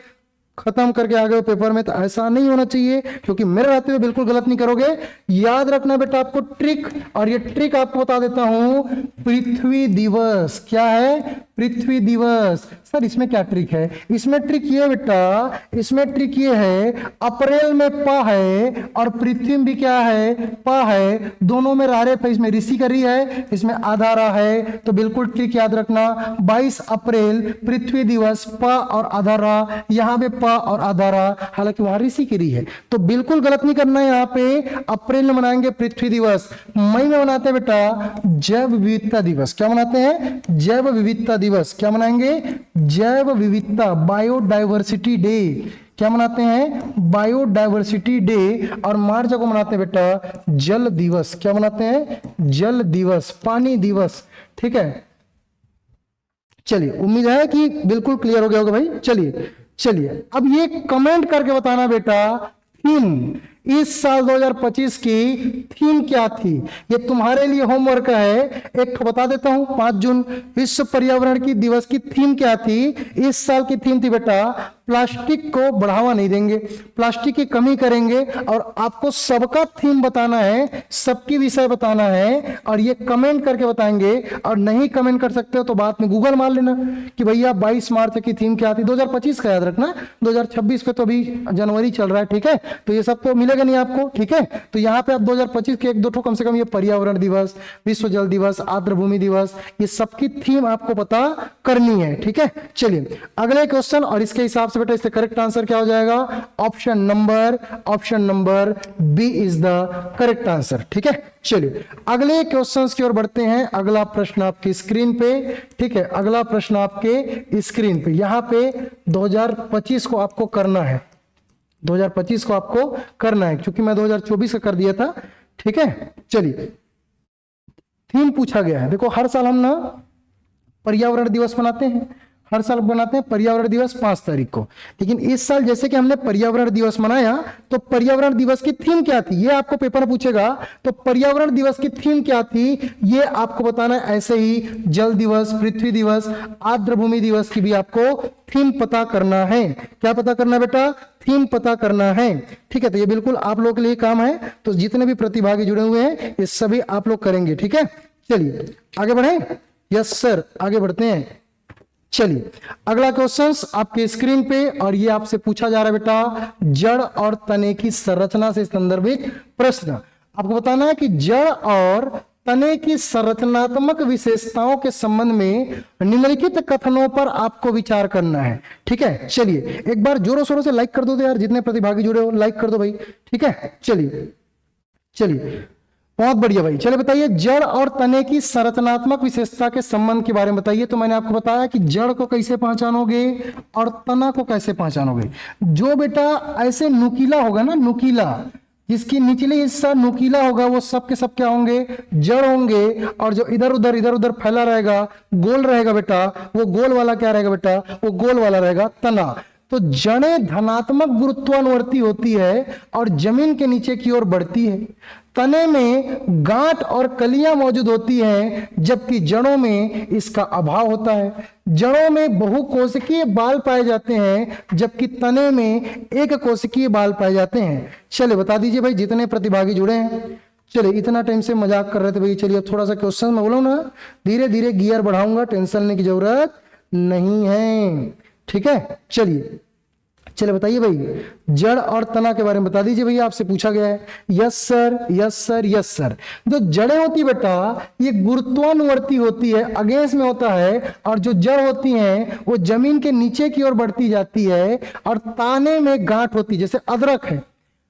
खत्म करके आ गए पेपर में। तो ऐसा नहीं होना चाहिए, क्योंकि मेरे रहते हुए बिल्कुल गलत नहीं करोगे। याद रखना बेटा आपको ट्रिक, और ये ट्रिक आपको बता देता हूं। पृथ्वी दिवस क्या है? पृथ्वी दिवस। सर इसमें क्या ट्रिक है? इसमें ट्रिक ये बेटा, इसमें ट्रिक ये है, अप्रैल में प है और पृथ्वी भी क्या है? प है। दोनों में रारे पे, इसमें ऋषि करी है, इसमें आधा रा है। तो बिल्कुल ट्रिक याद रखना, 22 अप्रैल पृथ्वी दिवस, प और आधा रा, यहाँ पे प और आधा रा, हालांकि वहां ऋषि करी है। तो बिल्कुल गलत नहीं करना है। यहाँ पे अप्रैल में मनाएंगे पृथ्वी दिवस, मई में मनाते हैं बेटा जैव विविधता दिवस। क्या मनाते हैं? जैव विविधता दिवस। क्या मनाएंगे? जैव विविधता, बायोडाइवर्सिटी डे। क्या मनाते हैं? Biodiversity day. और मार्च को मनाते हैं बेटा जल दिवस। क्या मनाते हैं? जल दिवस, पानी दिवस। ठीक है, चलिए उम्मीद है कि बिल्कुल क्लियर हो गया होगा भाई। चलिए चलिए अब ये कमेंट करके बताना बेटा, थीम इस साल 2025 की थीम क्या थी? ये तुम्हारे लिए होमवर्क है। एक तो बता देता हूं, 5 जून विश्व पर्यावरण की दिवस की थीम क्या थी? इस साल की थीम थी बेटा प्लास्टिक को बढ़ावा नहीं देंगे, प्लास्टिक की कमी करेंगे। और आपको सबका थीम बताना है, सबकी विषय बताना है, और ये कमेंट करके बताएंगे। और नहीं कमेंट कर सकते हो तो बाद में गूगल मार लेना कि भैया 22 मार्च की थीम क्या थी। 2025 का याद रखना, 2026 पे तो अभी जनवरी चल रहा है। ठीक है, तो ये सब तो मिलेगा नहीं आपको। ठीक है, तो यहाँ पे आप 2025 के 1-2 कम से कम, ये पर्यावरण दिवस, विश्व जल दिवस, आर्द्रभूमि दिवस, ये सबकी थीम आपको पता करनी है। ठीक है, चलिए अगले क्वेश्चन, और इसके हिसाब बेटा इससे करेक्ट आंसर क्या हो जाएगा? Option number B is the correct answer. ठीक है, चलिए अगले क्वेश्चंस की ओर बढ़ते हैं। अगला प्रश्न आपकी स्क्रीन पे। ठीक है, अगला प्रश्न आपके स्क्रीन पे। यहां पे 2025 को आपको करना है, 2025 को आपको करना है, क्योंकि मैं 2024 का कर दिया था। ठीक है, चलिए थीम पूछा गया है। देखो हर साल हम ना पर्यावरण दिवस मनाते हैं, हर साल बनाते हैं पर्यावरण दिवस 5 तारीख को। लेकिन इस साल जैसे कि हमने पर्यावरण दिवस मनाया, तो पर्यावरण दिवस की थीम क्या थी ये आपको पेपर में पूछेगा। तो पर्यावरण दिवस की थीम क्या थी ये आपको बताना है। ऐसे ही जल दिवस, पृथ्वी दिवस, आर्द्रभूमि दिवस की भी आपको थीम पता करना है। क्या पता करना बेटा? थीम पता करना है। ठीक है, तो ये बिल्कुल आप लोगों के लिए काम है। तो जितने भी प्रतिभागी जुड़े हुए हैं ये सभी आप लोग करेंगे। ठीक है, चलिए आगे बढ़े। यस सर, आगे बढ़ते हैं। चलिए अगला क्वेश्चन आपके स्क्रीन पे, और ये आपसे पूछा जा रहा है बेटा जड़ और तने की संरचना से संदर्भित प्रश्न। आपको बताना है कि जड़ और तने की संरचनात्मक विशेषताओं के संबंध में निम्नलिखित कथनों पर आपको विचार करना है। ठीक है, चलिए एक बार जोरों शोरों से लाइक कर दो तो यार, जितने प्रतिभागी जुड़े हो लाइक कर दो भाई। ठीक है, चलिए चलिए बहुत बढ़िया भाई। चलिए बताइए जड़ और तने की संरचनात्मक विशेषता के संबंध के बारे में बताइए। तो मैंने आपको बताया कि जड़ को कैसे पहचानोगे और तना को कैसे पहचानोगे। जो बेटा ऐसे नुकीला होगा ना, नुकीला, जिसकी निचली हिस्सा नुकीला होगा वो सब के सब क्या होंगे, जड़ होंगे। और जो इधर उधर फैला रहेगा, गोल रहेगा बेटा, वो गोल वाला क्या रहेगा बेटा, वो गोल वाला रहेगा तना। तो जड़ें धनात्मक गुरुत्वानुवर्ती होती है और जमीन के नीचे की ओर बढ़ती है। तने में गांठ और कलियां मौजूद होती हैं, जबकि जड़ों में इसका अभाव होता है। जड़ों में बहुकोशिकीय बाल पाए जाते हैं, जबकि तने में एक कोशिकीय बाल पाए जाते हैं। चलिए बता दीजिए भाई जितने प्रतिभागी जुड़े हैं। चलिए इतना टाइम से मजाक कर रहे थे भाई। चलिए अब थोड़ा सा क्वेश्चन मैं बोलूं ना, धीरे धीरे गियर बढ़ाऊंगा, टेंशन लेने की जरूरत नहीं है। ठीक है, चलिए बताइए भाई जड़ और तना के बारे में बता दीजिए भैया, आपसे पूछा गया है। Yes sir, yes sir, yes sir. जो जड़ें होती है बेटा ये गुरुत्वानुवर्ती होती है, अगेंस्ट में होता है, और जो जड़ होती हैं वो जमीन के नीचे की ओर बढ़ती जाती है। और ताने में गांठ होती है, जैसे अदरक है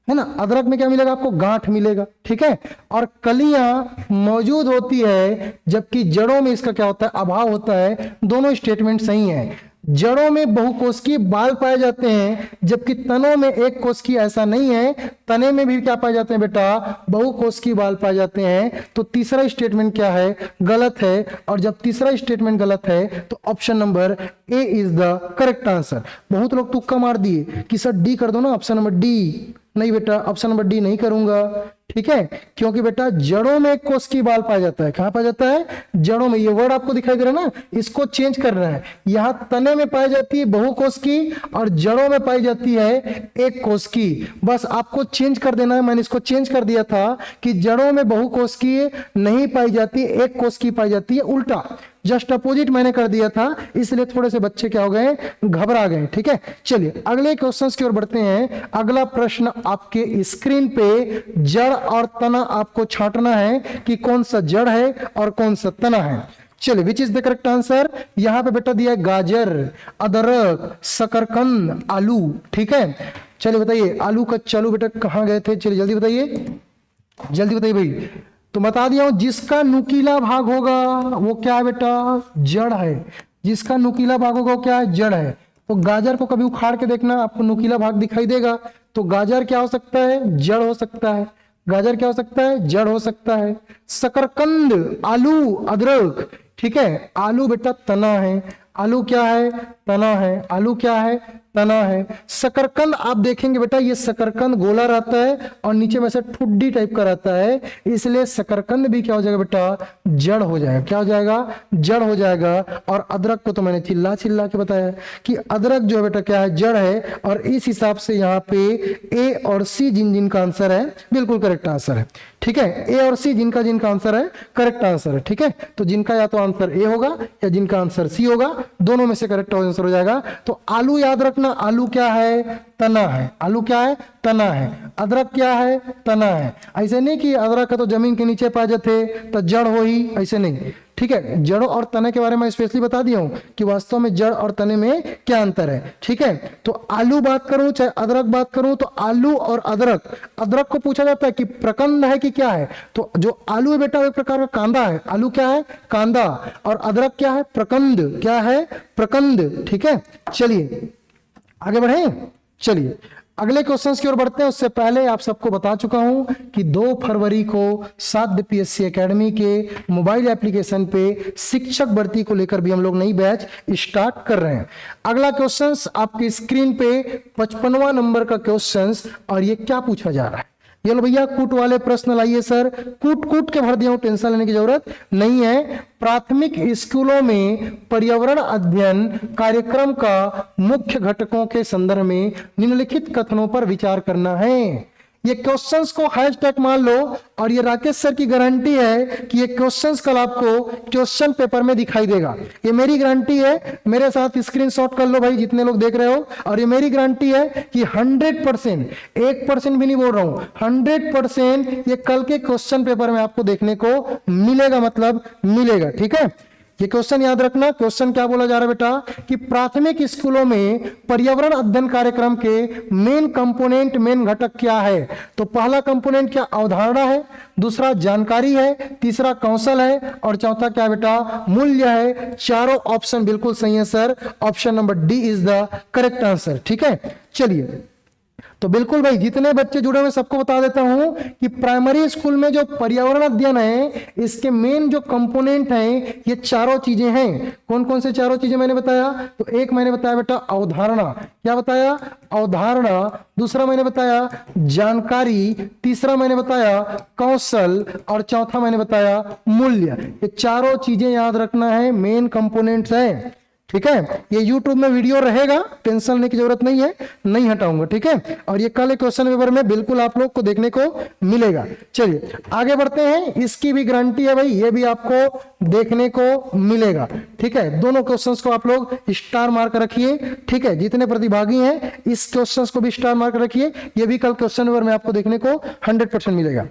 ना, अदरक में क्या मिलेगा आपको, गांठ मिलेगा। ठीक है, और कलियां मौजूद होती है, जबकि जड़ों में इसका क्या होता है, अभाव होता है। दोनों स्टेटमेंट सही है। जड़ों में बहुकोशिकीय बाल पाए जाते हैं, जबकि तनों में एक कोशिकीय ऐसा नहीं है। तने में भी क्या पाए जाते हैं बेटा, बहुकोशिकीय बाल पाए जाते हैं। तो तीसरा स्टेटमेंट क्या है, गलत है। और जब तीसरा स्टेटमेंट गलत है तो option number A is the correct answer. बहुत लोग तुक्का मार दिए कि सर डी कर दो ना, ऑप्शन नंबर डी। नहीं बेटा, ऑप्शन नंबर डी नहीं करूंगा। ठीक है, क्योंकि बेटा जड़ों में एक कोशिकीय बाल पाया जाता है। कहां पाया जाता है, जड़ों में। ये वर्ड आपको दिखाई दे रहा है ना, इसको चेंज करना है। यहां तने में पाई जाती है बहुकोशिकीय और जड़ों में पाई जाती है एक कोशिकीय। बस आपको चेंज कर देना है। मैंने इसको चेंज कर दिया था कि जड़ों में बहुकोशिकीय नहीं पाई जाती, एक कोशिकीय पाई जाती है, उल्टा जस्ट अपोजिट मैंने कर दिया था, इसलिए थोड़े से बच्चे क्या हो गए, घबरा गए। ठीक है, चलिए अगले क्वेश्चंस की ओर बढ़ते हैं। अगला प्रश्न आपके स्क्रीन पे, जड़ और तना आपको छांटना है कि कौन सा जड़ है और कौन सा तना है। चलिए which is the correct answer. यहां पे बेटा दिया है गाजर, अदरक, शकरकंद, आलू। ठीक है, चलिए बताइए आलू का चालू बेटा कहां गए थे, चलिए जल्दी बताइए, जल्दी बताइए भाई। तो बता दिया हूं जिसका नुकीला भाग होगा वो क्या है बेटा, जड़ है। जिसका नुकीला भाग होगा वो क्या है, जड़ है। तो गाजर को कभी उखाड़ के देखना, आपको नुकीला भाग दिखाई देगा। तो गाजर क्या हो सकता है, जड़ हो सकता है। गाजर क्या हो सकता है, जड़ हो सकता है। शकरकंद, आलू, अदरक। ठीक है, आलू बेटा तना है। आलू क्या है, तना है। आलू क्या है, तना है। शकरकंद आप देखेंगे बेटा ये शकरकंद गोला रहता है और नीचे में से ठुड्डी टाइप का रहता है, इसलिए शकरकंद भी क्या हो जाएगा बेटा, जड़ हो जाएगा। क्या हो जाएगा, जड़ हो जाएगा। और अदरक को तो मैंने चिल्ला चिल्ला के बताया कि अदरक जो है बेटा क्या है, जड़ है। और इस हिसाब से यहाँ पे ए और सी जिनका आंसर है बिल्कुल करेक्ट आंसर है। ठीक है, ए और सी जिनका आंसर है करेक्ट आंसर है। ठीक है, तो जिनका या तो आंसर ए होगा या जिनका आंसर सी होगा, दोनों में से करेक्ट आंसर हो जाएगा। तो आलू याद रखना, आलू क्या है, तना है। आलू क्या है, तना है। अदरक क्या है, तना है। ऐसे नहीं कि अदरक है तो जमीन के नीचे पाए जाते तो जड़ हो ही, ऐसे नहीं। ठीक है, जड़ों और तने के बारे में स्पेशली बता दिया हूं कि वास्तव में जड़ और तने में क्या अंतर है। ठीक है, तो आलू बात करूं चाहे अदरक बात करूं, तो आलू और अदरक, अदरक को पूछा जाता है कि प्रकंद है कि क्या है। तो जो आलू है बेटा एक प्रकार का कांदा है। आलू क्या है, कांदा। और अदरक क्या है, प्रकंद। क्या है, प्रकंद। ठीक है, चलिए आगे बढ़े। चलिए अगले क्वेश्चंस की ओर बढ़ते हैं। उससे पहले आप सबको बता चुका हूं कि 2 फरवरी को साध्य पीएससी एकेडमी के मोबाइल एप्लीकेशन पे शिक्षक भर्ती को लेकर भी हम लोग नई बैच स्टार्ट कर रहे हैं। अगला क्वेश्चंस आपकी स्क्रीन पे 55वां नंबर का क्वेश्चंस, और ये क्या पूछा जा रहा है, ये लो भैया कूट वाले प्रश्न लाइए सर। कूट के भर दिया हूं, टेंशन लेने की जरूरत नहीं है। प्राथमिक स्कूलों में पर्यावरण अध्ययन कार्यक्रम का मुख्य घटकों के संदर्भ में निम्नलिखित कथनों पर विचार करना है। ये क्वेश्चंस को हैशटैग मान लो, और ये राकेश सर की गारंटी है कि ये क्वेश्चंस कल आपको क्वेश्चन पेपर में दिखाई देगा। ये मेरी गारंटी है, मेरे साथ स्क्रीनशॉट कर लो भाई जितने लोग देख रहे हो। और ये मेरी गारंटी है कि 100%, 1% भी नहीं बोल रहा हूं, 100% ये कल के क्वेश्चन पेपर में आपको देखने को मिलेगा, मतलब मिलेगा। ठीक है, ये क्वेश्चन याद रखना। क्वेश्चन क्या बोला जा रहा है बेटा कि प्राथमिक स्कूलों में पर्यावरण अध्ययन कार्यक्रम के मेन कंपोनेंट, मेन घटक क्या है? तो पहला कंपोनेंट क्या? अवधारणा है, दूसरा जानकारी है, तीसरा कौशल है, और चौथा क्या बेटा? मूल्य है। चारों ऑप्शन बिल्कुल सही है sir, option number D is the correct answer. ठीक है, चलिए तो बिल्कुल भाई जितने बच्चे जुड़े हुए सबको बता देता हूं कि प्राइमरी स्कूल में जो पर्यावरण अध्ययन है इसके मेन जो कंपोनेंट हैं ये चारों चीजें हैं। कौन कौन से चारों चीजें मैंने बताया? तो एक मैंने बताया बेटा अवधारणा, क्या बताया? अवधारणा। दूसरा मैंने बताया जानकारी, तीसरा मैंने बताया कौशल, और चौथा मैंने बताया मूल्य। ये चारों चीजें याद रखना है, मेन कंपोनेंट्स है। ठीक है, ये YouTube में वीडियो रहेगा, टेंशन लेने की जरूरत नहीं है, नहीं हटाऊंगा। ठीक है, और ये कल क्वेश्चन पेपर में बिल्कुल आप लोग को देखने को मिलेगा। चलिए आगे बढ़ते हैं, इसकी भी गारंटी है भाई, ये भी आपको देखने को मिलेगा। ठीक है, दोनों क्वेश्चंस को आप लोग स्टार मार्क रखिए। ठीक है, जितने प्रतिभागी हैं इस क्वेश्चंस को भी स्टार मार्क रखिए, ये भी कल क्वेश्चन पेपर में आपको देखने को 100% मिलेगा।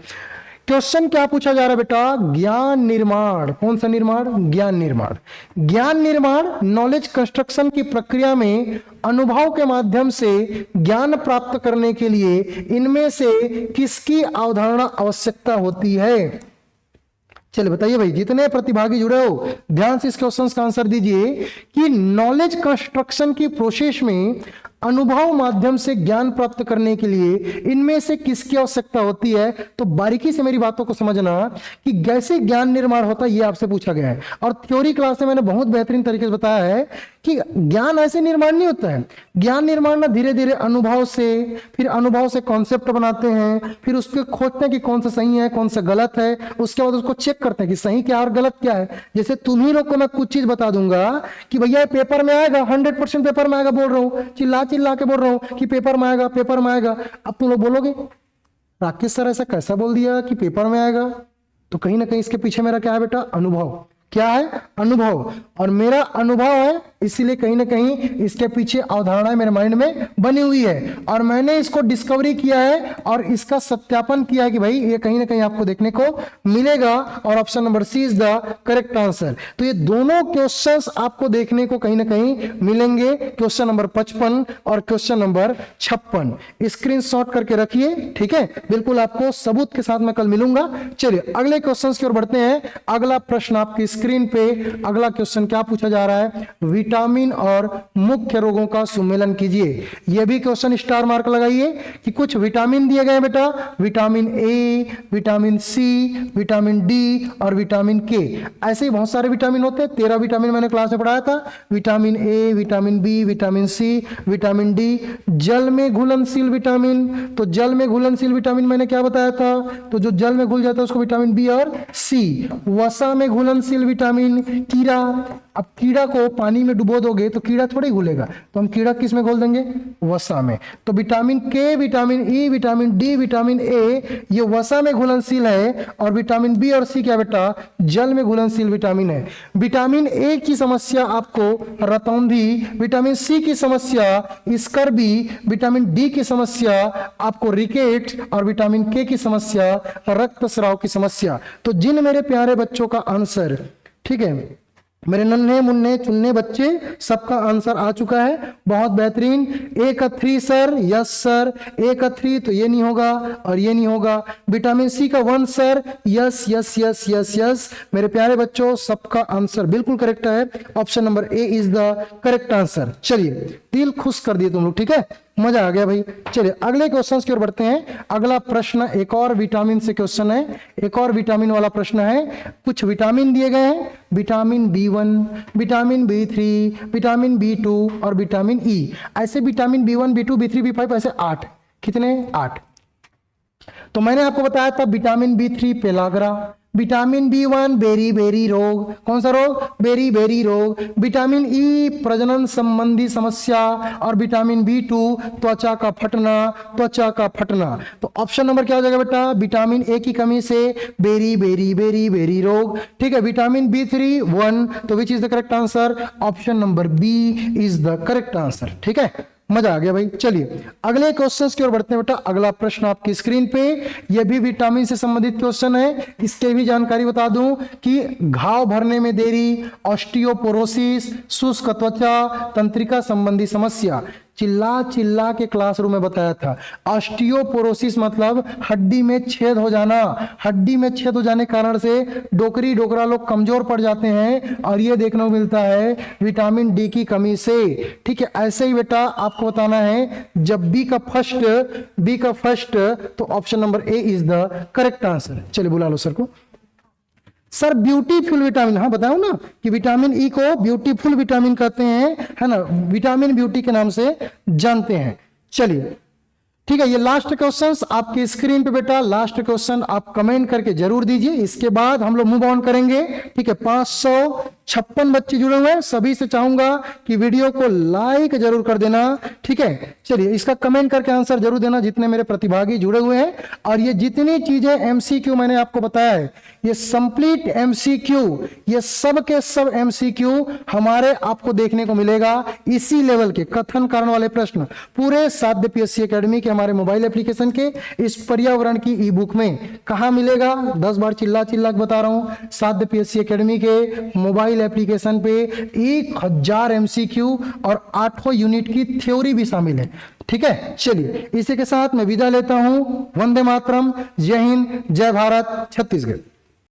क्वेश्चन क्या पूछा जा रहा है बेटा? ज्ञान निर्माण। कौन सा निर्माण? ज्ञान निर्माण। ज्ञान निर्माण नॉलेज कंस्ट्रक्शन की प्रक्रिया में अनुभव के माध्यम से ज्ञान प्राप्त करने के लिए इनमें से किसकी अवधारणा आवश्यकता होती है? चलिए बताइए भाई, जितने प्रतिभागी जुड़े हो ध्यान से इस क्वेश्चन का आंसर दीजिए कि नॉलेज कंस्ट्रक्शन की प्रोसेस में अनुभव माध्यम से ज्ञान प्राप्त करने के लिए इनमें से किसकी आवश्यकता होती है? तो बारीकी से मेरी बातों को समझना कि कैसे ज्ञान निर्माण होता है ये आपसे पूछा गया है। और थ्योरी क्लास में मैंने बहुत बेहतरीन तरीके से बताया है कि ज्ञान ऐसे निर्माण नहीं होता है। ज्ञान निर्माण ना धीरे धीरे अनुभव से, फिर अनुभव से कॉन्सेप्ट बनाते हैं, फिर उसको खोजते हैं कि कौन सा सही है कौन सा गलत है, उसके बाद उसको चेक करते हैं कि सही क्या और गलत क्या है। जैसे तुम्ही लोग को मैं कुछ चीज बता दूंगा कि भैया पेपर में आएगा, 100% पेपर में आएगा, बोल रहा हूँ, चिल्ला के बोल रहा हूं कि पेपर में आएगा, पेपर में आएगा। अब तुम लोग बोलोगे राकेश सर ऐसा कैसा बोल दिया कि पेपर में आएगा? तो कहीं ना कहीं इसके पीछे मेरा क्या है बेटा? अनुभव। क्या है? अनुभव। और मेरा अनुभव है, इसीलिए कहीं ना कहीं इसके पीछे अवधारणा मेरे माइंड में बनी हुई है, और मैंने इसको डिस्कवरी किया है और इसका सत्यापन किया है कि भाई ये कहीं ना कहीं आपको देखने को मिलेगा, और option number C is the correct answer. तो ये दोनों क्वेश्चंस आपको देखने को कहीं ना कहीं मिलेंगे, क्वेश्चन नंबर 55 और क्वेश्चन नंबर 56। स्क्रीनशॉट करके रखिए। ठीक है, बिल्कुल आपको सबूत के साथ मैं कल मिलूंगा। चलिए अगले क्वेश्चन की ओर बढ़ते हैं। अगला प्रश्न आपकी स्क्रीन पे, अगला क्वेश्चन क्या पूछा जा रहा है? विटामिन और मुख्य रोगों का सुमेलन कीजिए। यह भी क्वेश्चन स्टार मार्क लगाइए कि कुछ विटामिन दिए गए बेटा, vitamin A, vitamin C, vitamin D और विटामिन के। ऐसे ही बहुत सारे विटामिन होते हैं, 13 विटामिन मैंने क्लास में पढ़ाया था। Vitamin A, vitamin B, vitamin C, vitamin D. जल में घुलनशील विटामिन, तो जल में घुलनशील विटामिन मैंने क्या बताया था? तो जो जल में घुल जाता है उसको विटामिन बी और सी। वसा में घुलनशील विटामिन, कीड़ा। अब कीड़ा को पानी में डुबो दोगे तो कीड़ा थोड़ी घुलेगा, तो हम कीड़ा किस में घोल देंगे? वसा में। तो विटामिन के, vitamin E, vitamin D, vitamin A ये वसा में घुलनशील है, और विटामिन बी और सी क्या बेटा? जल में घुलनशील विटामिन है। विटामिन ए की समस्या आपको रतौंधी, विटामिन सी की समस्या स्कर्वी, विटामिन डी की समस्या आपको रिकेट, और विटामिन के की समस्या रक्तस्राव की समस्या। तो जिन मेरे प्यारे बच्चों का आंसर, ठीक है मेरे नन्हे मुन्ने चुन्ने बच्चे, सबका आंसर आ चुका है, बहुत बेहतरीन। ए का 3 सर, यस सर। ए का 3 तो ये नहीं होगा और ये नहीं होगा। विटामिन सी का 1 sir, yes yes yes yes yes. मेरे प्यारे बच्चों सबका आंसर बिल्कुल करेक्ट है, option number A is the correct answer. चलिए दिल खुश कर दिए तुम लोग, ठीक है, मजा आ गया भाई। चलिए अगले क्वेश्चन की ओर बढ़ते हैं। अगला प्रश्न एक और विटामिन से क्वेश्चन है, एक और विटामिन वाला प्रश्न है। कुछ विटामिन दिए गए हैं, vitamin B1, vitamin B3, vitamin B2 और विटामिन E। ऐसे vitamin B1, B2, B3, B5 ऐसे 8। कितने? 8। तो मैंने आपको बताया था vitamin B3 pellagra, vitamin B1 beriberi रोग, कौन सा रोग? बेरी बेरी रोग। विटामिन ई प्रजनन संबंधी समस्या, और विटामिन B2 त्वचा का फटना, त्वचा का फटना। तो ऑप्शन नंबर क्या हो जाएगा बेटा? विटामिन ए की कमी से बेरी बेरी बेरी बेरी रोग। ठीक है, विटामिन B3 1, तो which is the correct answer? Option number B is the correct answer. ठीक है, मजा आ गया भाई। चलिए अगले क्वेश्चंस की ओर बढ़ते हैं बेटा। अगला प्रश्न आपकी स्क्रीन पे, यह भी विटामिन से संबंधित क्वेश्चन है। इसके भी जानकारी बता दूं कि घाव भरने में देरी, ऑस्टियोपोरोसिस, शुष्क त्वचा, तंत्रिका संबंधी समस्या। चिल्ला चिल्ला के क्लासरूम में बताया था। ऑस्टियोपोरोसिस मतलब हड्डी में छेद हो जाना। हड्डी में छेद हो जाने के कारण से डोकरी डोकरा लोग कमजोर पड़ जाते हैं, और ये देखने को मिलता है विटामिन डी की कमी से। ठीक है, ऐसे ही बेटा आपको बताना है, जब बी का फर्स्ट, तो option number A is the correct answer. चलिए बुला लो सर को। सर ब्यूटीफुल विटामिन, हाँ बताऊं ना कि विटामिन ई को ब्यूटीफुल विटामिन कहते हैं, है ना, विटामिन ब्यूटी के नाम से जानते हैं। चलिए ठीक है, ये लास्ट क्वेश्चंस आपकी स्क्रीन पे बेटा। लास्ट क्वेश्चन आप कमेंट करके जरूर दीजिए, इसके बाद हम लोग मूव ऑन करेंगे। ठीक है, 556 बच्चे जुड़े हुए हैं, सभी से चाहूंगा कि वीडियो को लाइक जरूर कर देना। ठीक है, चलिए इसका कमेंट करके आंसर जरूर देना जितने मेरे प्रतिभागी जुड़े हुए हैं। और ये जितनी चीजें एमसीक्यू मैंने आपको बताया है, ये कंप्लीट एमसीक्यू, ये सब के सब एमसीक्यू हमारे आपको देखने को मिलेगा। इसी लेवल के कथन कारण वाले प्रश्न पूरे साध्य पीएससी एकेडमी के हमारे मोबाइल एप्लीकेशन के इस पर्यावरण की ई बुक में कहां मिलेगा? 10 बार चिल्ला चिल्ला के बता रहा हूं, साध्य पीएससी एकेडमी के मोबाइल एप्लीकेशन पे 1000 एमसीक्यू और 8 यूनिट की थ्योरी भी शामिल है। ठीक है, चलिए इसी के साथ मैं विदा लेता हूं। वंदे मातरम, जय हिंद, जय भारत, छत्तीसगढ़।